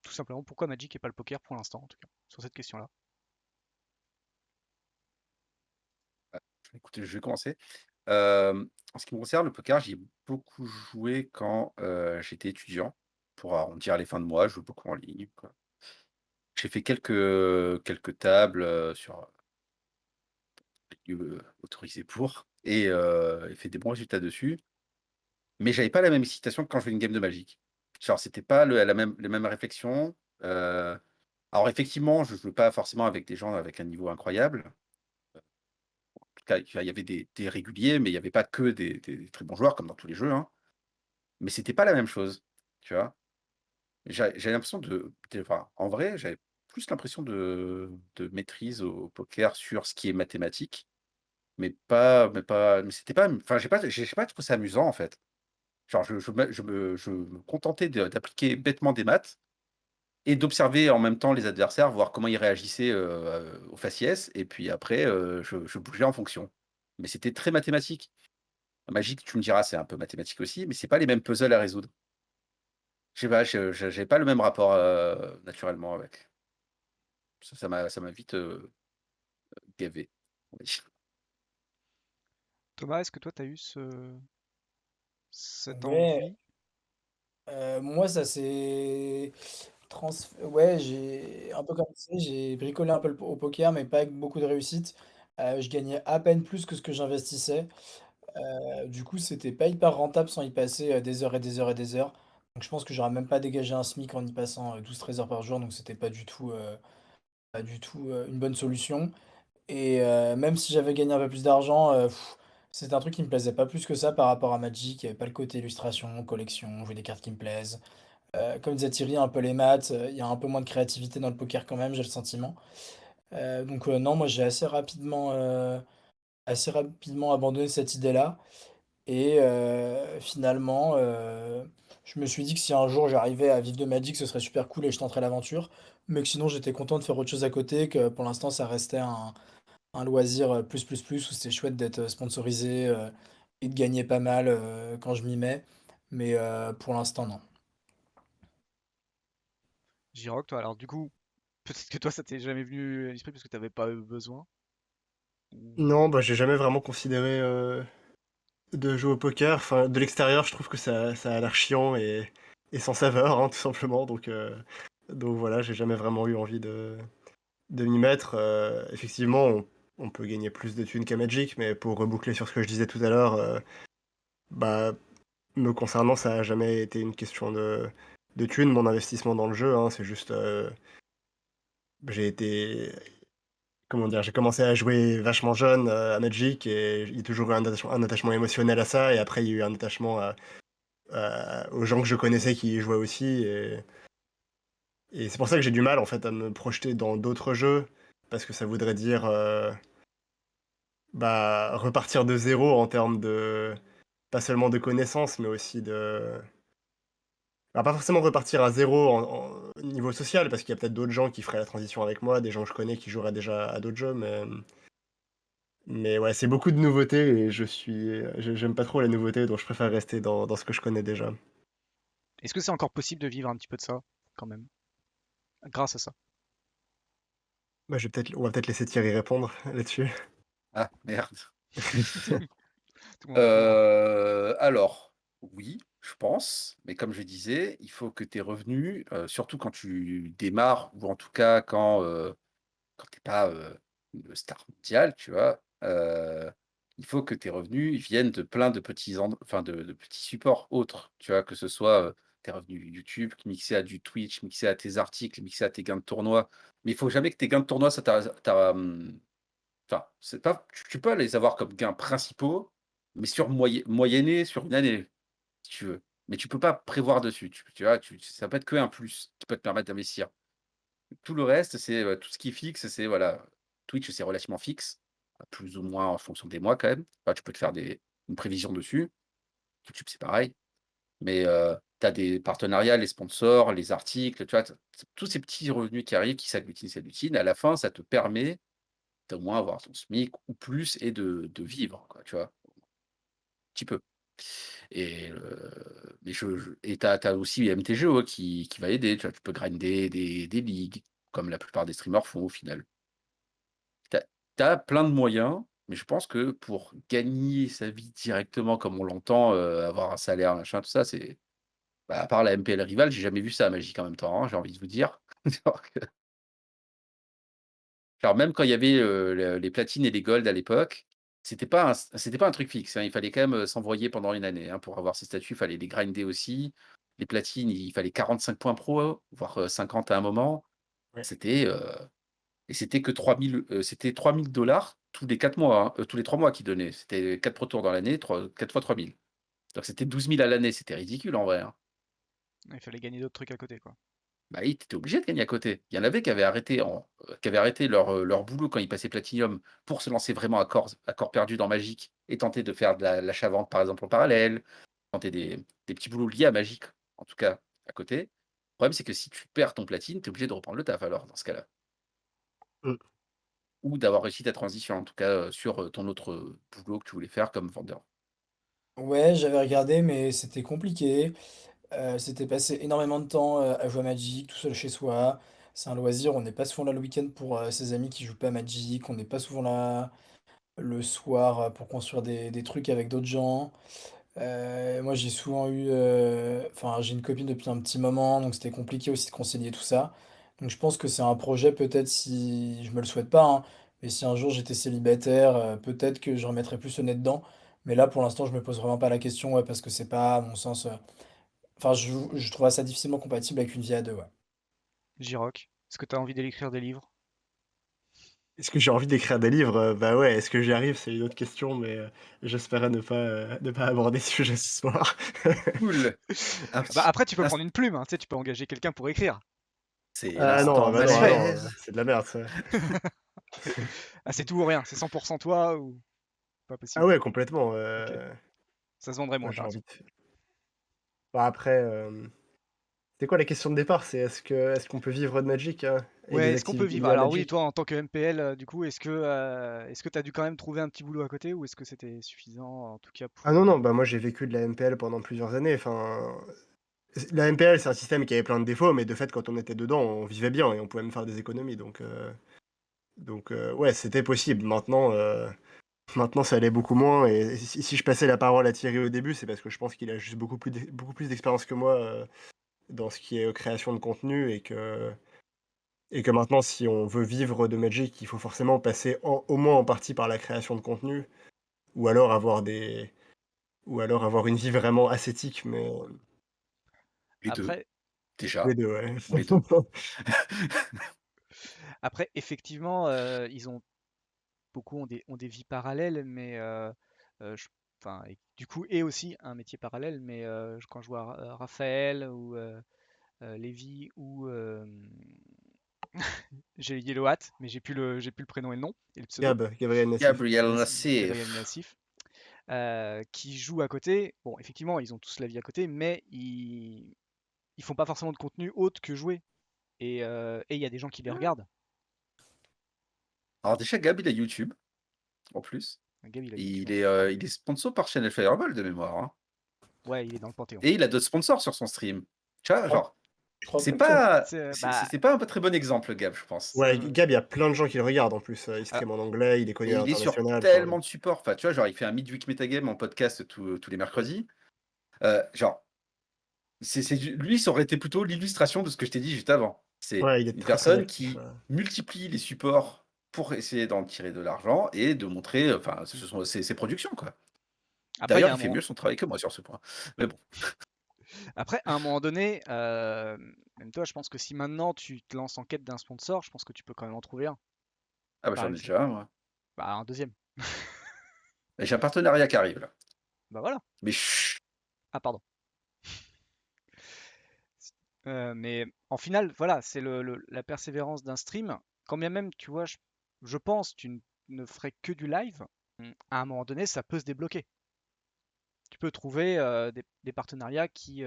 A: tout simplement pourquoi Magic et pas le poker pour l'instant, en tout cas, sur cette question-là.
B: Écoute, je vais commencer. En ce qui me concerne, le poker, j'y ai beaucoup joué quand, j'étais étudiant. Pour arrondir les fins de mois, je joue beaucoup en ligne, quoi. J'ai fait quelques tables, sur les lieux, autorisés pour et fait des bons résultats dessus. Mais j'avais pas la même excitation que quand je fais une game de Magic. Genre, c'était pas la même les mêmes réflexions. Alors effectivement, je jouais pas forcément avec des gens avec un niveau incroyable. En tout cas, il y avait des réguliers, mais il y avait pas que des très bons joueurs comme dans tous les jeux, hein. Mais c'était pas la même chose, tu vois? J'avais l'impression enfin, en vrai, j'avais plus l'impression de maîtrise au poker sur ce qui est mathématique, mais c'était pas enfin, j'ai pas trouvé ça amusant, en fait. Genre je me contentais d'appliquer bêtement des maths et d'observer en même temps les adversaires, voir comment ils réagissaient, au faciès et puis après, je bougeais en fonction. Mais c'était très mathématique. Magic, tu me diras, c'est un peu mathématique aussi, mais c'est pas les mêmes puzzles à résoudre. Je sais pas, j'avais pas le même rapport, naturellement avec. Ça m'a vite, gavé, on va dire.
A: Thomas, est-ce que toi, tu as eu cette
C: Ouais.
A: envie?
C: Moi, ça s'est ouais, j'ai un peu comme tu sais, j'ai bricolé un peu au poker, mais pas avec beaucoup de réussite. Je gagnais à peine plus que ce que j'investissais. Du coup, c'était pas hyper rentable sans y passer, des heures et des heures et des heures. Donc je pense que j'aurais même pas dégagé un SMIC en y passant, 12-13 heures par jour, donc c'était pas du tout, une bonne solution. Et même si j'avais gagné un peu plus d'argent, c'était un truc qui me plaisait pas plus que ça par rapport à Magic. Il y avait pas le côté illustration, collection, jouer des cartes qui me plaisent. Comme disait Thierry, un peu les maths, il y a un peu moins de créativité dans le poker quand même, j'ai le sentiment. Donc non, moi j'ai assez rapidement abandonné cette idée-là. Et finalement, je me suis dit que si un jour j'arrivais à vivre de Magic, ce serait super cool et je tenterais l'aventure. Mais que sinon j'étais content de faire autre chose à côté, que pour l'instant ça restait un loisir, plus, où c'était chouette d'être, sponsorisé, et de gagner pas mal, quand je m'y mets. Mais pour l'instant, non.
A: Giroc, toi, alors du coup, peut-être que toi, ça t'est jamais venu à l'esprit parce que t'avais pas eu besoin. Ou...
D: Non, bah j'ai jamais vraiment considéré de jouer au poker. Enfin, de l'extérieur, je trouve que ça a l'air chiant et sans saveur, hein, tout simplement. Donc voilà, j'ai jamais vraiment eu envie de m'y mettre. Effectivement, on peut gagner plus de thunes qu'à Magic, mais pour reboucler sur ce que je disais tout à l'heure, bah, me concernant, ça a jamais été une question de thunes, mon investissement dans le jeu. Hein, c'est juste, j'ai été, comment dire, j'ai commencé à jouer vachement jeune à Magic et il y a toujours eu un attachement émotionnel à ça. Et après, il y a eu un attachement aux gens que je connaissais qui y jouaient aussi. Et c'est pour ça que j'ai du mal en fait à me projeter dans d'autres jeux parce que ça voudrait dire bah, repartir de zéro en termes de pas seulement de connaissances, mais aussi de alors pas forcément repartir à zéro en niveau social, parce qu'il y a peut-être d'autres gens qui feraient la transition avec moi, des gens que je connais qui joueraient déjà à d'autres jeux, mais ouais, c'est beaucoup de nouveautés et j'aime pas trop les nouveautés, donc je préfère rester dans ce que je connais déjà.
A: Est-ce que c'est encore possible de vivre un petit peu de ça, quand même, grâce à ça?
D: Bah, on va peut-être laisser Thierry répondre là-dessus.
B: Ah, merde.
A: Tout le monde est pauvre.
B: Alors, oui, je pense, mais comme je disais, il faut que tes revenus, surtout quand tu démarres ou en tout cas quand tu es pas, une star mondiale, tu vois? Il faut que tes revenus, ils viennent de plein de petits enfin de petits supports autres, tu vois? Que ce soit, tes revenus YouTube mixés à du Twitch, mixés à tes articles, mixés à tes gains de tournoi. Mais il faut jamais que tes gains de tournoi, ça enfin, c'est pas tu peux les avoir comme gains principaux, mais moyennés sur une année, si tu veux. Mais tu peux pas prévoir dessus, tu vois? Ça peut être qu'un plus qui peut te permettre d'investir. Tout le reste, c'est, tout ce qui est fixe, c'est voilà, Twitch, c'est relativement fixe, plus ou moins en fonction des mois quand même. Enfin, tu peux te faire une prévision dessus. YouTube, c'est pareil, mais tu as des partenariats, les sponsors, les articles, tu vois? Tous ces petits revenus qui arrivent, qui s'agglutinent. À la fin, ça te permet d'au moins avoir ton SMIC ou plus et de vivre quoi, tu vois? Un petit peu et mais tu as aussi MTGO qui va aider, tu vois? Tu peux grinder des ligues, comme la plupart des streamers font au final. Tu as plein de moyens, mais je pense que pour gagner sa vie directement comme on l'entend, avoir un salaire, machin, tout ça, c'est bah, à part la MPL Rival, j'ai jamais vu ça à Magic en même temps, hein, j'ai envie de vous dire. Donc, genre même quand il y avait, les platines et les golds à l'époque, c'était pas un truc fixe, hein. Il fallait quand même, s'envoyer pendant une année, hein, pour avoir ces statuts, il fallait les grinder aussi. Les platines, il fallait 45 points pro, voire, 50 à un moment.
D: Ouais.
B: C'était, et c'était que 3 000 $ tous les 4 mois, hein, tous les 3 mois qu'ils donnaient. C'était 4 pro tours dans l'année, 4 fois 3 000. Donc c'était 12 000 à l'année, c'était ridicule en vrai, hein.
A: Il fallait gagner d'autres trucs à côté, quoi.
B: Bah oui, tu étais obligé de gagner à côté. Il y en avait qui avaient arrêté leur boulot quand ils passaient Platinum pour se lancer vraiment à corps perdu dans Magic et tenter de faire de l'achat-vente, par exemple, en parallèle, tenter des petits boulots liés à Magic, en tout cas, à côté. Le problème, c'est que si tu perds ton platine, tu es obligé de reprendre le taf alors, dans ce cas-là.
D: Mm.
B: Ou d'avoir réussi ta transition, en tout cas, sur, ton autre, boulot que tu voulais faire comme vendeur.
C: Ouais, j'avais regardé, mais c'était compliqué. C'était passer énormément de temps, à jouer à Magic tout seul chez soi. C'est un loisir, on n'est pas souvent là le week-end pour, ses amis qui jouent pas à Magic, on n'est pas souvent là le soir, pour construire des trucs avec d'autres gens. Moi, j'ai souvent eu, enfin, j'ai une copine depuis un petit moment, donc c'était compliqué aussi de concilier tout ça. Donc je pense que c'est un projet peut-être si je me le souhaite pas, hein, mais si un jour j'étais célibataire, peut-être que je remettrais plus le nez dedans. Mais là, pour l'instant, je me pose vraiment pas la question, ouais, parce que c'est pas, à mon sens, enfin, je trouve ça difficilement compatible avec une vie à 2, ouais.
A: J-Rock, est-ce que tu as envie d'écrire des livres?
D: Est-ce que j'ai envie d'écrire des livres? Bah ouais, est-ce que j'y arrive? C'est une autre question, mais j'espérais ne pas aborder ce sujet ce soir.
B: Cool.
A: Bah après, tu peux
B: Inst-
A: prendre une plume, hein, tu sais, tu peux engager quelqu'un pour écrire.
B: C'est
D: Ah non,
B: l'instant
D: bah non, ah non,
B: malaise.
D: c'est de la merde ça.
A: Ah, c'est tout ou rien, c'est 100% toi ou pas
D: Ah
A: possible?
D: ouais, complètement.
A: Ok, ça se vendrait
D: Moi
A: moins, t'as
D: j'ai
A: raison.
D: envie de... Bah après, c'est quoi la question de départ? C'est est-ce qu'on peut vivre de Magic hein, et
A: Ouais,
D: des
A: est-ce qu'on peut
D: activités
A: vivre?
D: liées à
A: Alors oui,
D: Magic?
A: toi en tant que MPL, du coup, est-ce que tu as dû quand même trouver un petit boulot à côté ou est-ce que c'était suffisant en tout cas
D: Ah non,
A: pour...
D: non, bah moi j'ai vécu de la MPL pendant plusieurs années. Enfin, la MPL c'est un système qui avait plein de défauts, mais de fait quand on était dedans, on vivait bien et on pouvait même faire des économies. Donc ouais, c'était possible. Maintenant, ça allait beaucoup moins. Et si je passais la parole à Thierry au début, c'est parce que je pense qu'il a juste beaucoup plus d'expérience que moi dans ce qui est création de contenu et que maintenant, si on veut vivre de Magic, il faut forcément passer au moins en partie par la création de contenu ou alors avoir une vie vraiment ascétique, mais
B: Les deux,
A: Après,
B: déjà.
D: les deux, ouais.
B: Ou les deux.
A: après effectivement, ils ont beaucoup ont des vies parallèles, mais enfin, et, du coup, et aussi un métier parallèle, mais quand je vois Raphaël ou Lévy ou j'ai Yellow Hat, mais j'ai plus le prénom et le nom et le pseudo.
D: Gabriel Nassif.
B: Gabriel
A: Gabriel
B: Nassif.
A: Nassif, qui jouent à côté. Bon, effectivement, ils ont tous la vie à côté, mais ils font pas forcément de contenu autre que jouer. Et il y a des gens qui les regardent.
B: Alors déjà, Gab, il a YouTube, en plus.
A: Gab, il a YouTube
B: Il
A: en
B: est,
A: plus.
B: il est sponsor par Channel Fireball de mémoire, hein.
A: Ouais, il est dans le Panthéon.
B: Et il a d'autres sponsors sur son stream. Tu vois,
C: Je crois
B: genre,
C: je crois
B: c'est
C: pas que
B: pas,
A: C'est,
B: c'est c'est pas un très bon exemple, Gab, je pense.
D: Ouais,
A: euh,
D: Gab, il y a plein de gens qui le regardent en plus. Il
A: alors,
D: stream en anglais, il est connu
B: Et
D: à
B: il est sur
D: l'international. Enfin,
B: tellement de supports. Enfin, tu vois, genre, il fait un Midweek Metagame en podcast tous les mercredis. Genre, lui, ça aurait été plutôt l'illustration de ce que je t'ai dit juste avant. C'est
D: ouais, il est
B: une
D: très très
B: personne
D: actif.
B: qui multiplie les supports pour essayer d'en tirer de l'argent et de montrer, enfin, ce sont ses productions, quoi.
A: après, il y
B: D'ailleurs,
A: a un
B: il fait
A: moment,
B: mieux son travail que moi sur ce point. Mais bon,
A: après, à un moment donné, même toi, je pense que si maintenant tu te lances en quête d'un sponsor, je pense que tu peux quand même en trouver un.
B: ah bah
A: Par
B: j'en ai
A: exemple,
B: déjà un, moi.
A: bah, un deuxième.
B: Et j'ai un partenariat qui arrive là.
A: Bah voilà.
B: Mais chut,
A: Ah, pardon. Mais en final, voilà, c'est la persévérance d'un stream. Quand bien même, tu vois, je pense, tu ne ferais que du live, à un moment donné, ça peut se débloquer. Tu peux trouver des partenariats qui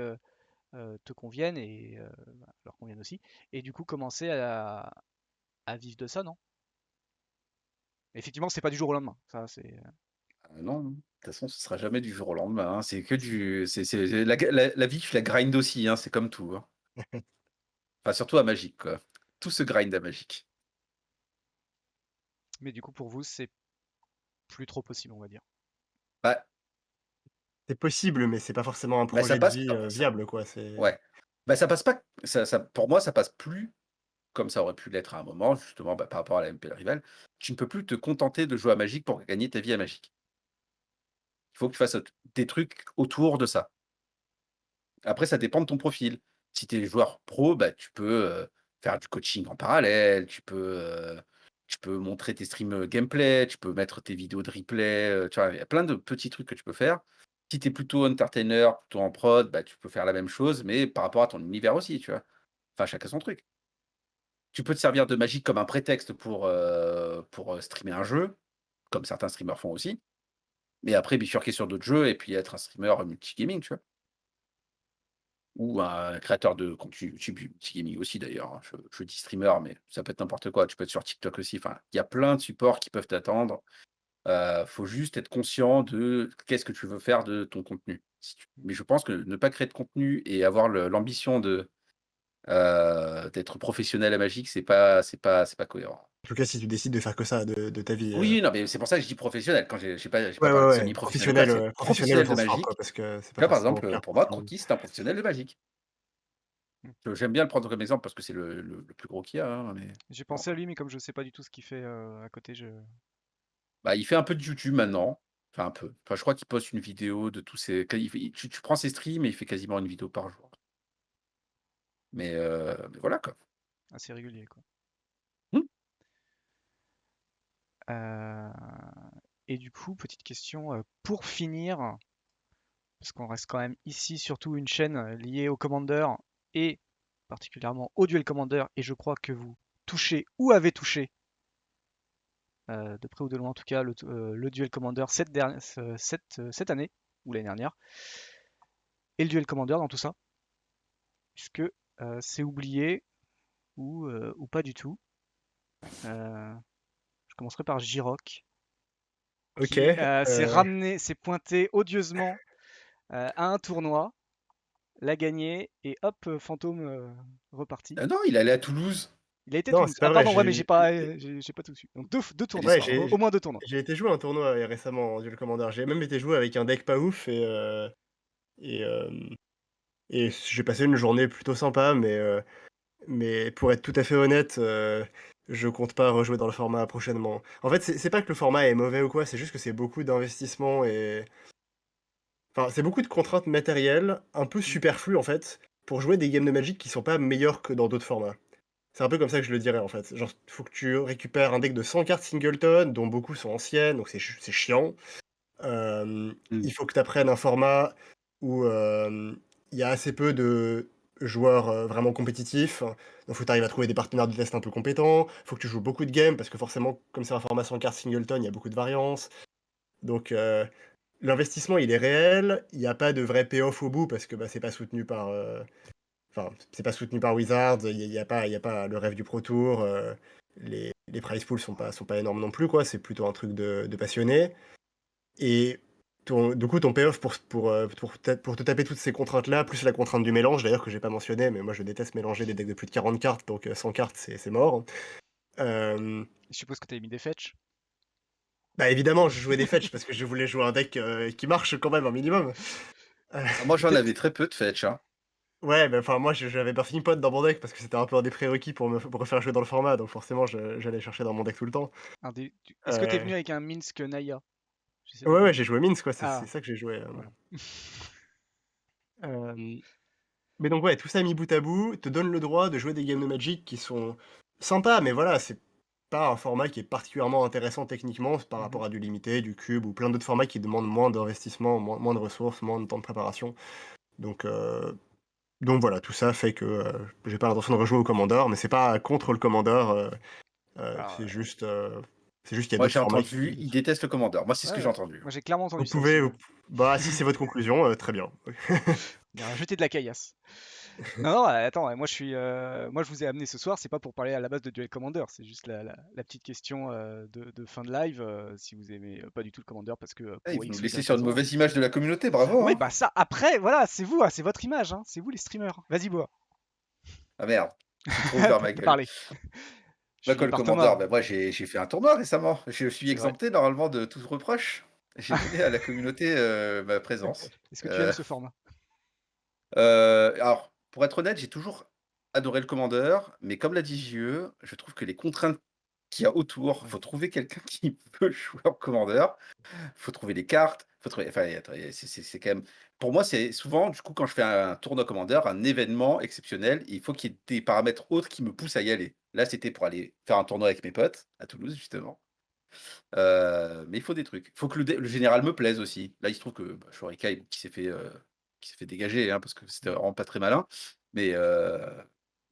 A: te conviennent et bah, leur conviennent aussi. Et du coup, commencer à vivre de ça, non? Effectivement, c'est pas du jour au lendemain. Ça, c'est.
B: non, de toute façon, ce sera jamais du jour au lendemain, hein. C'est que c'est la vie, tu la grind aussi, hein, c'est comme tout, hein. Enfin, surtout à Magic, quoi. Tout se grind à Magic.
A: Mais du coup, pour vous, c'est plus trop possible, on va dire.
B: Bah,
D: C'est possible, mais c'est pas forcément un
B: ça
D: projet de
B: passe
D: vie
B: pas.
D: viable, quoi. C'est
B: Ouais. Bah, ça passe pas. Pour moi, ça passe plus comme ça aurait pu l'être à un moment, justement, bah, par rapport à la MPL Rival. Tu ne peux plus te contenter de jouer à Magic pour gagner ta vie à Magic. Il faut que tu fasses des trucs autour de ça. Après, ça dépend de ton profil. Si tu es joueur pro, bah, tu peux faire du coaching en parallèle, tu peux montrer tes streams gameplay, tu peux mettre tes vidéos de replay, tu vois, il y a plein de petits trucs que tu peux faire. Si tu es plutôt entertainer, plutôt en prod, bah, tu peux faire la même chose, mais par rapport à ton univers aussi, tu vois. Enfin, chacun son truc. Tu peux te servir de Magic comme un prétexte pour streamer un jeu, comme certains streamers font aussi, mais après bifurquer sur d'autres jeux et puis être un streamer multigaming, tu vois? Ou un créateur de contenu YouTube, multigaming aussi d'ailleurs, hein. Je dis streamer, mais ça peut être n'importe quoi. Tu peux être sur TikTok aussi. Enfin, il y a plein de supports qui peuvent t'attendre. Faut juste être conscient de qu'est-ce que tu veux faire de ton contenu. Mais je pense que ne pas créer de contenu et avoir l'ambition D'être professionnel à Magic, c'est pas cohérent.
D: En tout cas, si tu décides de faire que ça de ta vie.
B: Oui, non, mais c'est pour ça que je dis professionnel. Quand j'ai pas
D: Ouais, ouais,
B: parlé de
D: ouais.
B: semi-professionnel ou quoi, c'est
D: Professionnel au
B: professionnel de
D: sens fort,
B: Magic.
D: quoi, parce que c'est
B: Tu
D: pas
B: vois, par
D: forcément
B: exemple,
D: clair
B: pour
D: pour
B: moi,
D: tout le monde.
B: Croquis, c'est un professionnel de Magic. J'aime bien le prendre comme exemple parce que c'est le plus gros qu'il y a, hein, mais
A: J'ai
B: bon.
A: pensé à lui, mais comme je sais pas du tout ce qu'il fait à côté, je.
B: Bah, il fait un peu de YouTube maintenant. Enfin, un peu. Enfin, je crois qu'il poste une vidéo de tous ses. Tu prends ses streams et il fait quasiment une vidéo par jour. Mais voilà, quoi.
A: Assez régulier, quoi.
B: Hmm.
A: Euh, Et du coup, petite question pour finir, parce qu'on reste quand même ici surtout une chaîne liée au Commander et particulièrement au Duel Commander, et je crois que vous touchez ou avez touché, de près ou de loin en tout cas, le Duel Commander cette année, ou l'année dernière, et le Duel Commander dans tout ça. Est-ce que c'est oublié ou pas du tout? Je commencerai par J-Rock,
D: Ok.
A: qui s'est pointé odieusement à un tournoi, l'a gagné, et hop, fantôme reparti.
B: Ah non, il allait à Toulouse.
A: Il a été à
D: Non,
A: Toulouse.
D: c'est pas
A: Ah
D: vrai.
A: pardon, ouais, mais j'ai pas tout su. Donc deux
B: Et
A: tournois,
D: Ouais,
B: l'histoire.
A: au moins deux tournois.
D: j'ai été jouer un tournoi récemment en Duel Commander. J'ai même été jouer avec un deck pas ouf et, euh, et j'ai passé une journée plutôt sympa, mais pour être tout à fait honnête, je compte pas rejouer dans le format prochainement. En fait, c'est pas que le format est mauvais ou quoi, c'est juste que c'est beaucoup d'investissement et. Enfin, c'est beaucoup de contraintes matérielles, un peu
A: Mm.
D: superflues en fait, pour jouer des games de Magic qui sont pas meilleurs que dans d'autres formats. C'est un peu comme ça que je le dirais en fait. Genre, faut que tu récupères un deck de 100 cartes Singleton, dont beaucoup sont anciennes, donc c'est chiant.
B: Hmm.
D: Il faut que tu apprennes un format où il y a assez peu de joueurs vraiment compétitifs. Donc, faut que tu arrives à trouver des partenaires de test un peu compétents. Faut que tu joues beaucoup de games, parce que forcément, comme c'est un format sans carte Singleton, il y a beaucoup de variance. Donc, l'investissement, il est réel. Il n'y a pas de vrai payoff au bout, parce que bah, c'est pas soutenu par. Enfin, c'est pas soutenu par Wizards, il y a pas le rêve du Pro Tour, les prize pools sont pas énormes non plus, quoi. C'est plutôt un truc de passionné. Et du coup, ton payoff pour te taper toutes ces contraintes-là, plus la contrainte du mélange, d'ailleurs, que j'ai pas mentionné, mais moi je déteste mélanger des decks de plus de 40 cartes, donc 100 cartes, c'est mort. Euh,
A: Je suppose que tu as mis des fetch.
D: Bah évidemment, je jouais des fetch parce que je voulais jouer un deck qui marche quand même un minimum. Euh,
B: Ah, moi, j'en
D: peut-
B: avais très peu de fetch, hein.
D: ouais, bah enfin moi j'avais Birthing Pot dans mon deck parce que c'était un peu un des prérequis pour me refaire jouer dans le format, donc forcément j'allais chercher dans mon deck tout le temps.
A: Est-ce que tu es
D: Euh,
A: venu avec un Minsk Naya? J'essaie de
D: Ouais, ouais,
A: comprendre.
D: j'ai joué Minsk, quoi, c'est
A: Ah,
D: ça que j'ai joué.
A: voilà.
D: Euh, Mais donc ouais, tout ça mis bout à bout te donne le droit de jouer des games de Magic qui sont sympas, mais voilà, c'est pas un format qui est particulièrement intéressant techniquement par
A: Mhm.
D: rapport à du limité, du cube ou plein d'autres formats qui demandent moins d'investissement, moins de ressources, moins de temps de préparation. Donc, euh, donc voilà, tout ça fait que j'ai pas l'intention de rejouer au Commander, mais c'est pas contre le Commander,
A: Alors,
D: c'est juste qu'il y a
B: Moi,
D: d'autres
B: j'ai
D: formats
B: entendu,
D: qui.
B: il déteste le commandeur. Moi, c'est ce
A: ouais,
B: que j'ai
A: ouais.
B: entendu.
A: Moi j'ai clairement
D: Vous
A: entendu ça aussi.
D: pouvez,
A: Ouais.
D: bah si c'est votre conclusion, très bien.
A: On a rajouté de la caillasse. Non, non, attends, moi je vous ai amené ce soir, c'est pas pour parler à la base de Duel Commander, c'est juste la petite question de fin de live, si vous aimez pas du tout le Commander parce que
B: Ah, et
A: pour
B: vous nous
A: X ou
B: laissez
A: Y
B: sur une
A: raison.
B: mauvaise image de la communauté, bravo,
A: Oui,
B: hein.
A: bah ça, après, voilà, c'est vous, c'est votre image, hein, c'est vous les streamers. Vas-y, Boa,
B: Ah merde, je suis trop ouvert ma
A: de
B: gueule.
A: parler. Je
B: Moi,
A: finis
B: quand le
A: par Thomas,
B: commandeur, ben moi, j'ai fait un tournoi récemment. Je suis
A: c'est vrai.
B: exempté normalement de tout reproche. J'ai donné à la communauté ma présence.
A: Est-ce que tu aimes
B: Euh,
A: ce format?
B: alors, pour être honnête, j'ai toujours adoré le commandeur, mais comme l'a dit JE, je trouve que les contraintes qu'il y a autour,
A: Ouais.
B: faut trouver quelqu'un qui peut jouer en commandeur. Faut trouver les cartes, faut trouver enfin, attends, c'est quand même pour moi, c'est souvent, du coup, quand je fais un tournoi commandeur, un événement exceptionnel, il faut qu'il y ait des paramètres autres qui me poussent à y aller. Là, c'était pour aller faire un tournoi avec mes potes, à Toulouse, justement. Mais il faut des trucs. Il faut que le général me plaise aussi. Là, il se trouve que, bah, Shurikai, qui s'est fait dégager, hein, parce que c'était vraiment pas très malin. Mais,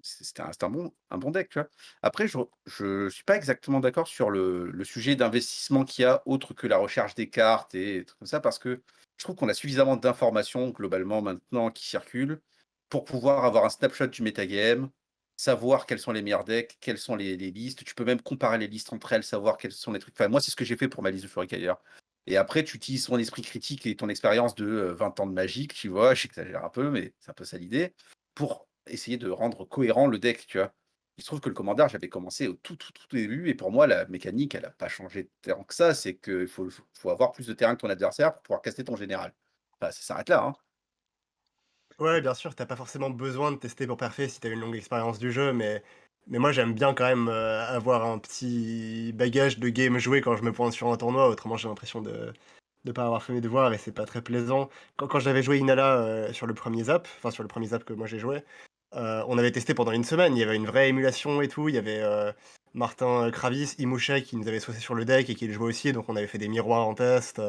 B: c'était un bon deck, tu vois? Après, je suis pas exactement d'accord sur le sujet d'investissement qu'il y a, autre que la recherche des cartes et des trucs comme ça, parce que je trouve qu'on a suffisamment d'informations globalement maintenant qui circulent, pour pouvoir avoir un snapshot du metagame, savoir quels sont les meilleurs decks, quelles sont les listes. Tu peux même comparer les listes entre elles, savoir quels sont les trucs. Enfin, moi, c'est ce que j'ai fait pour ma liste de Shuriken d'ailleurs. Et après, tu utilises ton esprit critique et ton expérience de 20 ans de Magic, tu vois, j'exagère un peu, mais c'est un peu ça l'idée, pour essayer de rendre cohérent le deck, tu vois? Il se trouve que le Commander, j'avais commencé au tout début et pour moi, la mécanique, elle a pas changé tant que ça. C'est qu'il faut avoir plus de terrain que ton adversaire pour pouvoir caster ton général. Enfin, ça s'arrête là, hein.
D: Ouais, bien sûr, t'as pas forcément besoin de tester pour parfait si t'as une longue expérience du jeu, mais moi j'aime bien quand même avoir un petit bagage de game joué quand je me pointe sur un tournoi, autrement j'ai l'impression de pas avoir fait mes devoirs et c'est pas très plaisant. Quand j'avais joué Inala sur le premier zap, enfin sur le premier zap que moi j'ai joué, on avait testé pendant une semaine, il y avait une vraie émulation et tout, il y avait Martin Kravis, Imouche qui nous avait saucé sur le deck et qui le jouait aussi, donc on avait fait des miroirs en test.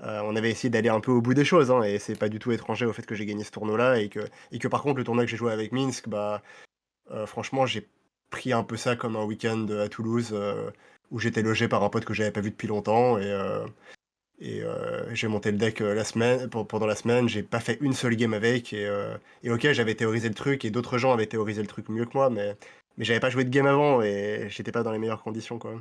D: On avait essayé d'aller un peu au bout des choses, hein, et c'est pas du tout étranger au fait que j'ai gagné ce tournoi-là, et que par contre, le tournoi que j'ai joué avec Minsk, bah, franchement, j'ai pris un peu ça comme un week-end à Toulouse, où j'étais logé par un pote que j'avais pas vu depuis longtemps, et j'ai monté le deck pendant la semaine, j'ai pas fait une seule game avec, et ok, j'avais théorisé le truc, et d'autres gens avaient théorisé le truc mieux que moi, mais j'avais pas joué de game avant, et j'étais pas dans les meilleures conditions, quoi.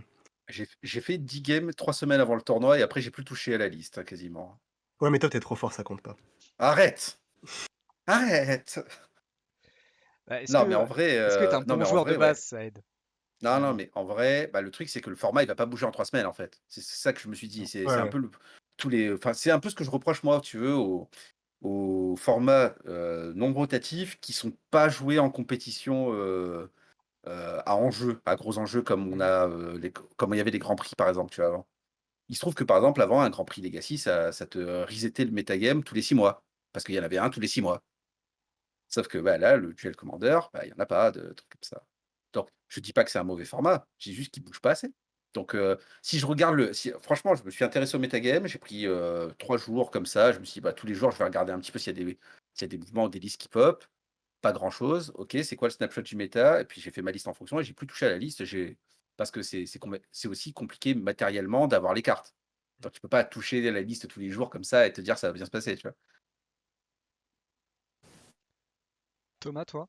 B: J'ai fait 10 games 3 semaines avant le tournoi et après j'ai plus touché à la liste, hein, quasiment.
D: Ouais, mais toi, t'es trop fort, ça compte pas.
B: Arrête! Arrête!
A: Bah,
B: Non, mais en vrai,
A: est-ce que tu un
B: non,
A: bon
B: mais en
A: joueur de
B: vrai,
A: base,
B: ouais.
A: ça aide?
B: Non, non,
A: Finalement.
B: mais en vrai, bah, le truc, c'est que le format, il va pas bouger en 3 semaines, en fait. C'est ça que je me suis dit. C'est
D: Ouais,
B: un
D: ouais.
B: peu c'est un peu ce que je reproche, moi, si tu veux, aux formats, non rotatifs qui sont pas joués en compétition, à enjeu, à gros enjeux comme on
A: Mmh.
B: a, comme il y avait des grands prix, par exemple, tu vois, avant. Il se trouve que, par exemple, avant, un grand prix Legacy, ça te resetait le metagame tous les 6 mois, parce qu'il y en avait un tous les 6 mois. Sauf que, bah, là, le Duel Commander, bah, il y en a pas de trucs comme ça. Donc je dis pas que c'est un mauvais format, je dis juste qu'il bouge pas assez. Donc si je regarde si franchement, je me suis intéressé au metagame, j'ai pris, 3 jours comme ça, je me suis dit: «Bah, tous les jours, je vais regarder un petit peu s'il y a des mouvements ou des listes qui pop». Pas grand chose. OK, c'est quoi le snapshot du méta? Et puis j'ai fait ma liste en fonction et j'ai plus touché à la liste, parce que c'est aussi compliqué matériellement d'avoir les cartes. Donc tu peux pas toucher à la liste tous les jours comme ça et te dire: «Ça va bien se passer», tu vois?
A: Thomas, toi?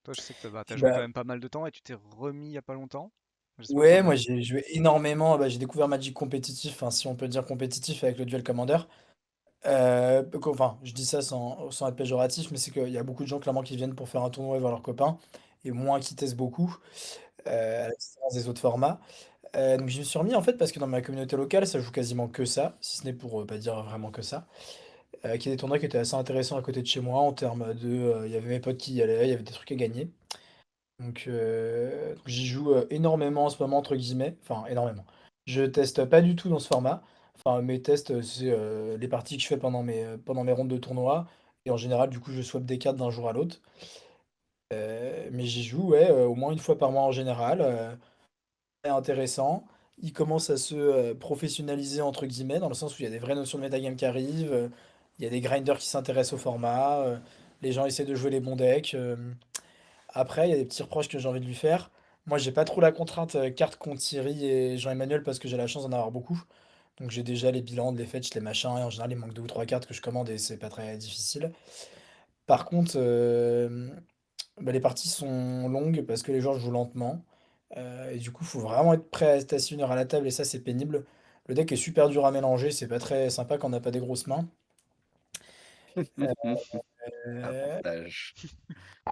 A: Toi, je sais que tu joué quand
C: Bah,
A: même pas mal de temps et tu t'es remis il y a pas longtemps. Je sais pas
C: ouais,
A: comment.
C: moi j'ai joué énormément, bah, j'ai découvert Magic compétitif, enfin si on peut dire compétitif avec le Duel Commander. Enfin, je dis ça sans être péjoratif, mais c'est qu'il y a beaucoup de gens clairement qui viennent pour faire un tournoi et voir leurs copains, et moins qui testent beaucoup, à la différence des autres formats. Donc je me suis remis en fait parce que dans ma communauté locale, ça joue quasiment que ça, si ce n'est pour pas dire vraiment que ça. Qu'il y a des tournois qui étaient assez intéressants à côté de chez moi en termes de, il y avait mes potes qui y allaient, il y avait des trucs à gagner. Donc j'y joue énormément en ce moment, entre guillemets. Enfin, énormément. Je teste pas du tout dans ce format. Enfin, mes tests, c'est les parties que je fais pendant mes rondes de tournoi. Et en général, du coup, je swap des cartes d'un jour à l'autre. Mais j'y joue, ouais, au moins une fois par mois en général. C'est intéressant. Il commence à se professionnaliser, entre guillemets, dans le sens où il y a des vraies notions de metagame qui arrivent. Il y a des grinders qui s'intéressent au format. Les gens essaient de jouer les bons decks. Après, il y a des petits reproches que j'ai envie de lui faire. Moi, j'ai pas trop la contrainte carte contre Thierry et Jean-Emmanuel parce que j'ai la chance d'en avoir beaucoup. Donc j'ai déjà les bilans de les fetch, les machins, et en général, il manque deux ou trois cartes que je commande et c'est pas très difficile. Par contre, bah, les parties sont longues parce que les joueurs jouent lentement. Et du coup, il faut vraiment être prêt à être assis une heure à la table et ça, c'est pénible. Le deck est super dur à mélanger, c'est pas très sympa quand on n'a pas des grosses mains. Euh,
B: Avantage.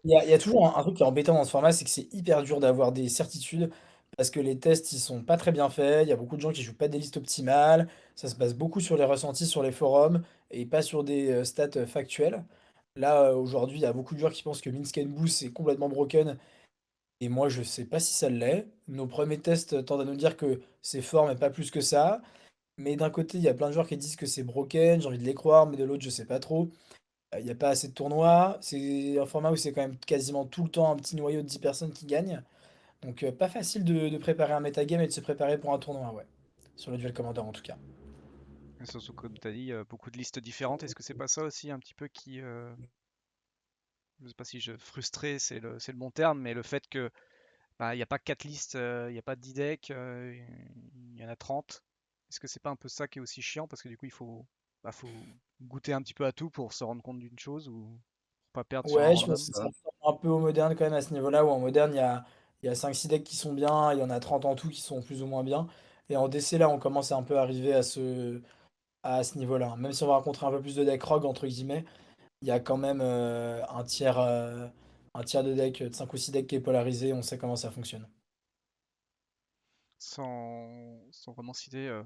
C: il y a toujours un truc qui est embêtant dans ce format, c'est que c'est hyper dur d'avoir des certitudes parce que les tests ils sont pas très bien faits. Il y a beaucoup de gens qui jouent pas des listes optimales. Ça se base beaucoup sur les ressentis sur les forums et pas sur des stats factuelles. Là, aujourd'hui, il y a beaucoup de joueurs qui pensent que Minsc Boost c'est complètement broken et moi je sais pas si ça l'est. Nos premiers tests tendent à nous dire que c'est fort mais pas plus que ça. Mais d'un côté, il y a plein de joueurs qui disent que c'est broken, j'ai envie de les croire, mais de l'autre, je sais pas trop. Il n'y a pas assez de tournois. C'est un format où c'est quand même quasiment tout le temps un petit noyau de 10 personnes qui gagnent. Donc pas facile de préparer un metagame et de se préparer pour un tournoi, ouais. Sur le Duel Commander en tout cas.
A: Et surtout, comme tu as dit, beaucoup de listes différentes. Est-ce que c'est pas ça aussi un petit peu qui, je sais pas si frustré, c'est le bon terme, mais le fait que bah, il n'y a pas 4 listes, il n'y a pas 10 decks, il y en a 30. Est-ce que c'est pas un peu ça qui est aussi chiant parce que du coup faut goûter un petit peu à tout pour se rendre compte d'une chose ou pas perdre sur un
C: Ouais, je
A: random?
C: pense que ça ressemble un peu au moderne quand même à ce niveau-là, où en moderne, il y a 5-6 decks qui sont bien, il y en a 30 en tout qui sont plus ou moins bien. Et en DC, là, on commence à un peu arriver à ce niveau-là. Même si on va rencontrer un peu plus de decks rogue, entre guillemets, il y a quand même un tiers. un tiers de deck, de 5 ou 6 decks qui est polarisé, on sait comment ça fonctionne.
A: Sans vraiment citer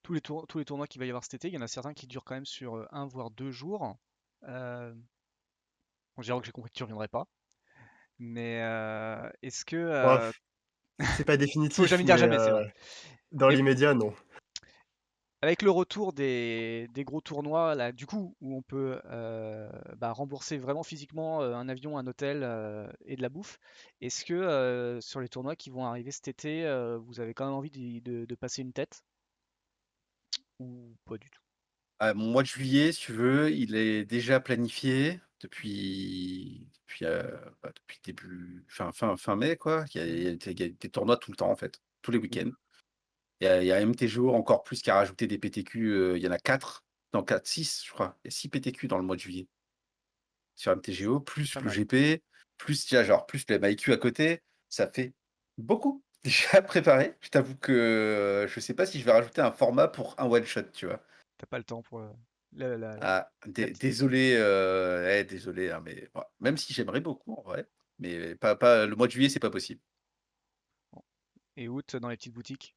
A: tous les tournois qu'il va y avoir cet été, il y en a certains qui durent quand même sur un voire 2 jours. Euh, bon, j'avoue que j'ai compris que tu reviendrais pas. Mais est-ce que...
D: Bon, c'est pas
A: faut
D: définitif,
A: jamais dire
D: mais
A: jamais, c'est vrai.
D: dans
A: Mais
D: l'immédiat, non.
A: avec le retour des gros tournois, là, du coup, où on peut rembourser vraiment physiquement un avion, un hôtel et de la bouffe, est-ce que sur les tournois qui vont arriver cet été, vous avez quand même envie de passer une tête ou pas du tout?
B: Mon mois de juillet, si tu veux, il est déjà planifié depuis début fin mai, quoi.
A: Mhm.
B: Il y a des tournois tout le temps, en fait, tous les
A: Mhm.
B: week-ends. Il y a MTGO encore plus qui a rajouté des PTQ, il y en a 4, non 4, 6, je crois. Il y a 6 PTQ dans le mois de juillet sur MTGO,
A: C'est
B: plus
A: pas
B: le
A: mal.
B: GP, plus tu genre plus le MIQ à côté, ça fait beaucoup déjà à préparer. Je t'avoue que, je sais pas si je vais rajouter un format pour un one shot, tu vois?
A: T'as pas le temps pour la, la- la-
B: Ah,
A: la petite équipe.
B: désolé, désolé, hein, mais bah, même si j'aimerais beaucoup en vrai, mais pas le mois de juillet, c'est pas possible.
A: Bon. Et août dans les petites boutiques.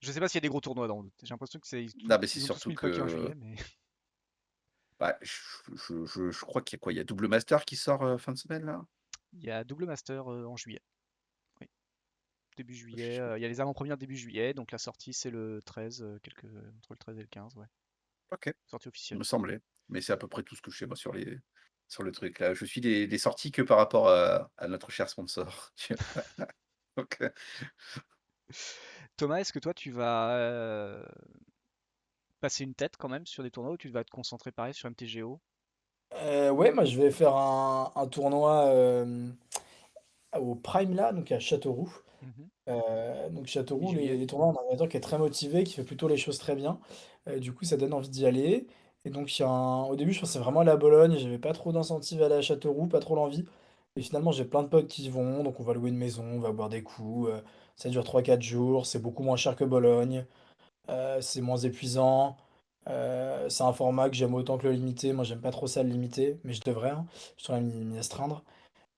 A: Je sais pas s'il y a des gros tournois dans août. J'ai l'impression que
B: Non, mais c'est
A: ils ont tous
B: surtout
A: mis le paquet en
B: que,
A: juillet, mais
B: bah, je crois qu'il y a quoi? Il y a Double Master qui sort, fin de semaine là?
A: il y a double master en juillet. Oui, début
B: Je
A: juillet.
B: sais
A: Il y a les avant-premières début juillet, donc la sortie c'est le 13, entre le 13 et le 15, ouais.
B: OK,
A: Sortie
B: il
A: officielle.
B: me semblait, mais c'est à peu près tout ce que je sais moi sur le truc là. Je suis des sorties que par rapport à notre cher sponsor, tu vois? Donc,
A: Thomas, est-ce que toi tu vas passer une tête quand même sur des tournois ou tu vas te concentrer pareil sur MTGO?
C: Ouais, moi je vais faire un tournoi au Prime là, donc à Châteauroux.
A: Mhm.
C: Donc Châteauroux,
A: Mi-juillet.
C: les tournois, on a un animateur qui est très motivé, qui fait plutôt les choses très bien. Du coup, ça donne envie d'y aller. Et donc, au début, je pensais vraiment à la Bologne. J'avais pas trop d'incentive à aller à Châteauroux, pas trop l'envie. Et finalement, j'ai plein de potes qui y vont. Donc, on va louer une maison, on va boire des coups. Ça dure 3 4 jours. C'est beaucoup moins cher que Bologne. C'est moins épuisant. C'est un format que j'aime autant que le limité. Moi, j'aime pas trop ça, le limité, mais je devrais, hein. Je devrais m'y astreindre.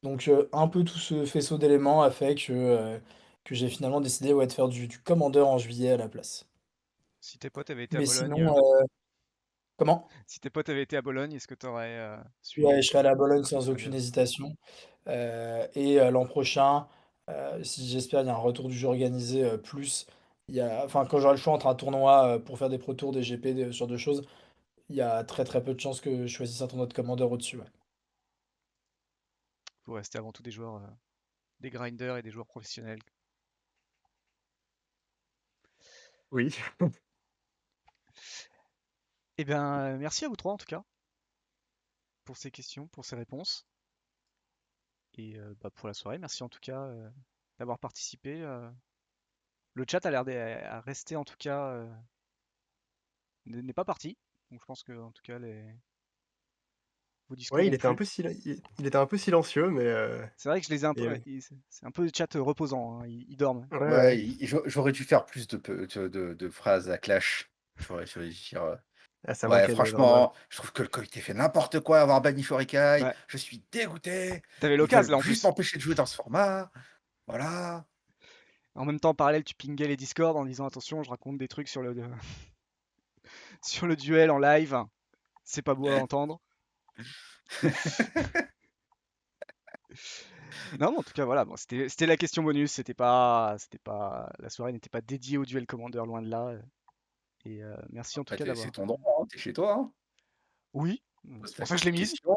C: Donc un peu tout ce faisceau d'éléments a fait que j'ai finalement décidé, ouais, de faire du Commander en juillet à la place.
A: Si tes potes avaient été à
C: Mais
A: Bologne,
C: sinon, comment?
A: si tes potes avaient été à Bologne, est-ce que tu aurais
C: Ouais,
A: suivi
C: je serai allé à Bologne
A: le
C: sans aucune
A: trajet?
C: hésitation. Et l'an prochain, si j'espère, il y a un retour du jeu organisé plus. Enfin, quand j'aurai le choix entre un tournoi pour faire des Pro Tours, des GP, ce genre de choses, il y a très très peu de chances que je choisisse un tournoi de Commander au-dessus. Ouais.
A: Faut rester avant tout des joueurs, des grinders et des joueurs professionnels.
D: Oui.
A: Eh bien, merci à vous trois en tout cas pour ces questions, pour ces réponses et pour la soirée. Merci en tout cas d'avoir participé. Le chat a l'air à rester en tout cas, n'est pas parti. Donc je pense que en tout cas vos discours
D: Ouais,
A: ont plu.
D: il était un peu silencieux, mais
A: C'est vrai que je les ai un
D: et
A: peu.
D: oui.
A: C'est un peu le chat reposant, hein, ils dorment.
D: Ouais,
B: ouais,
D: ouais.
B: j'aurais dû faire plus de phrases à clash. J'aurais dû dire,
D: Ah, ça
B: ouais,
D: manquait de drama.
B: franchement, je trouve que le comité fait n'importe quoi à avoir banni Shorikai.
A: Bah,
B: Je suis dégoûté.
A: t'avais
B: Ils
A: l'occasion
B: veulent
A: là en
B: juste
A: plus.
B: m'empêcher de jouer dans ce format. Voilà.
A: En même temps, en parallèle, tu pingais les Discord en disant attention, je raconte des trucs sur sur le duel en live. C'est pas beau à entendre. Non, mais en tout cas, voilà, bon, c'était la question bonus. C'était pas, la soirée n'était pas dédiée au duel Commander, loin de là. Et merci en tout
B: Après,
A: cas
B: c'est
A: d'avoir.
B: ton droit, hein, t'es chez toi, hein.
A: Oui,
B: Pose
A: c'est
B: ta
A: pour ça que je l'ai mise,
B: question.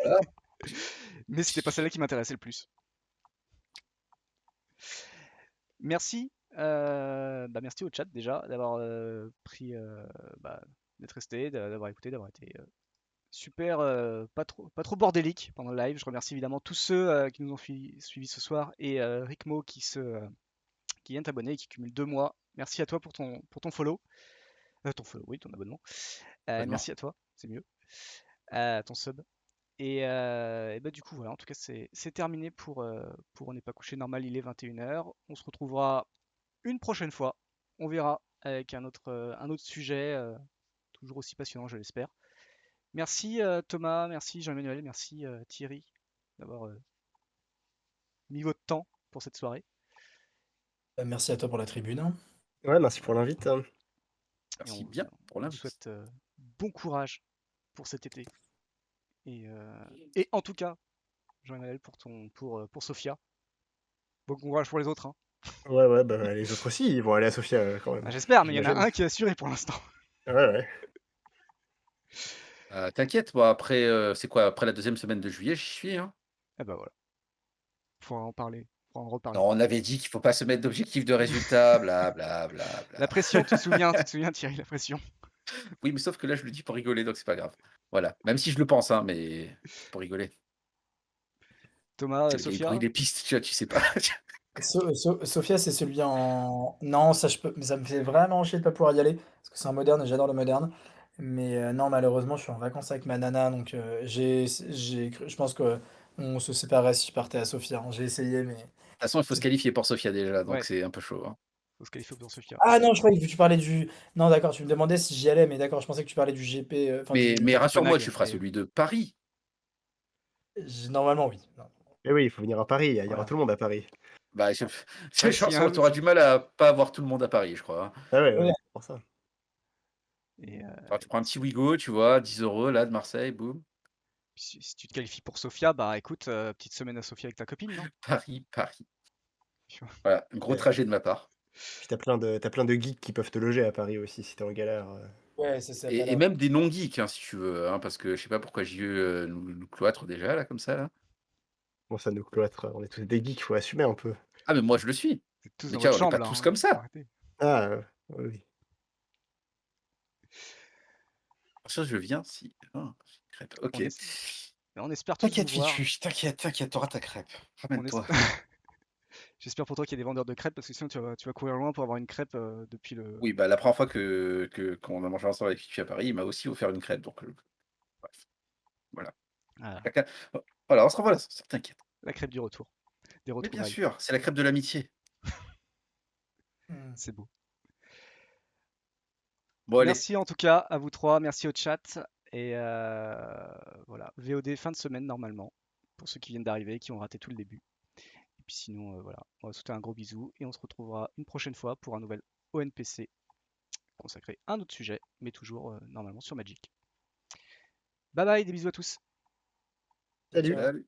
B: Voilà.
A: mais c'était pas celle-là qui m'intéressait le plus. Merci, merci au chat déjà d'avoir pris, bah, d'être resté, d'avoir écouté, d'avoir été super, pas trop bordélique pendant le live. Je remercie évidemment tous ceux qui nous ont suivis ce soir et Rickmo qui vient de t'abonner et qui cumule 2 mois. Merci à toi pour ton follow. Ton follow, oui, ton abonnement.
B: Bonnement.
A: Merci à toi, c'est mieux. Ton sub. Et bah, du coup, voilà, en tout cas, c'est terminé pour On n'est pas couché normal, il est 21h. On se retrouvera une prochaine fois. On verra avec un autre sujet, toujours aussi passionnant, je l'espère. Merci Thomas, merci Jean-Emmanuel, merci Thierry d'avoir mis votre temps pour cette soirée.
C: Merci à toi pour la tribune.
D: Ouais, merci pour l'invite.
A: Et
B: Merci bien pour
A: on vous
B: l'invite.
A: souhaite bon courage pour cet été. Et en tout cas, Jean-Emmanuel, pour Sofia, bon courage pour les autres. Hein.
D: Ouais, bah les autres aussi, ils vont aller à Sofia quand
A: Ah,
D: même.
A: j'espère, mais il y en a
D: J'imagine.
A: un qui est assuré pour l'instant.
D: Ouais.
B: T'inquiète, moi, après, c'est quoi? Après la 2e semaine de juillet, j'y suis, hein.
A: Ah bah voilà, faudra en parler, faudra en reparler.
B: Non, on avait dit qu'il faut pas se mettre d'objectifs de résultats, bla bla bla
A: La
B: bla.
A: pression, tu te souviens Thierry, la pression.
B: Oui, mais sauf que là, je le dis pour rigoler, donc c'est pas grave. Voilà, même si je le pense, hein, mais c'est pour rigoler.
A: Thomas,
B: C'est le gars, il
A: Sofia,
B: brouille les pistes, tu sais pas.
C: Sofia, c'est celui en. Non, ça, je peux... mais ça me fait vraiment chier de pas pouvoir y aller, parce que c'est un moderne et j'adore le moderne. Mais non, malheureusement, je suis en vacances avec ma nana, donc je pense que on se séparerait si je partais à Sofia. Hein. J'ai essayé, mais.
B: De toute façon, il faut se
C: c'est-
B: qualifier pour Sofia déjà, donc
A: ouais,
B: c'est un peu chaud, hein.
A: faut se qualifier pour Sofia.
C: Ah non, je croyais que tu parlais du. Non, d'accord, tu me demandais si j'y allais, mais d'accord, je pensais que tu parlais du GP, enfin
B: Mais
C: du.
B: rassure-moi, tu
A: Copenhague,
B: feras
A: mais
B: celui de Paris.
C: Normalement, oui. Non.
D: Et oui, il faut venir à Paris, il y aura
A: voilà.
D: tout le monde à Paris.
B: Bah,
A: Ouais, s'il y a un-
B: tu auras du mal à pas avoir tout le monde à Paris, je crois, hein.
D: Ah ouais,
C: Ouais.
D: c'est pour ça.
A: Et
B: Alors, tu prends un petit Wigo, tu vois, 10 € là de Marseille, boum.
A: si tu te qualifies pour Sofia, bah écoute, petite semaine à Sofia avec ta copine, non?
B: Paris.
A: Tu vois.
B: Voilà, un gros
D: Ouais.
B: trajet de ma part.
D: Puis t'as plein de geeks qui peuvent te loger à Paris aussi si t'es en galère.
C: Ouais, ça a pas
B: Et
C: l'air.
B: même des non-geeks, hein, si tu veux, hein, parce que je sais pas pourquoi j'y veux nous cloître déjà, là, comme ça, là.
D: Bon, ça nous cloître, on est tous des geeks, faut assumer un peu.
B: Ah, mais moi, je le suis.
A: Vous êtes tous
B: Mais
A: dans
B: tiens,
A: votre
B: on n'est
A: chambre
B: pas
A: là,
B: tous
A: hein.
B: comme
A: Faut
B: ça.
A: arrêter.
D: Ah, oui.
B: Ça, je viens si. Oh, crêpe. Ok.
A: On espère tous vous
B: T'inquiète,
A: voir.
B: Fichu, t'inquiète, t'auras ta crêpe.
A: On es-
B: Ramène-toi.
A: J'espère pour toi qu'il y a des vendeurs de crêpes parce que sinon tu vas courir loin pour avoir une crêpe depuis le.
B: Oui, bah, la première fois qu'on a mangé ensemble avec Fichu à Paris, il m'a aussi offert une crêpe, donc bref, voilà.
A: Ah,
B: Chacun- Voilà, on se revoit là, t'inquiète.
A: la crêpe du retour. Des
B: Mais bien
A: retrouvailles.
B: sûr, c'est la crêpe de l'amitié.
C: Hmm.
A: C'est beau.
B: Bon, allez,
A: Merci en tout cas à vous trois. Merci au chat. Et voilà. VOD fin de semaine normalement. Pour ceux qui viennent d'arriver, qui ont raté tout le début. Et puis sinon, voilà. On va souhaiter un gros bisou. Et on se retrouvera une prochaine fois pour un nouvel ONPC consacré à un autre sujet. Mais toujours normalement sur Magic. Bye bye, des bisous à tous.
C: Ciao,
D: Salut.
C: ciao.
B: salut.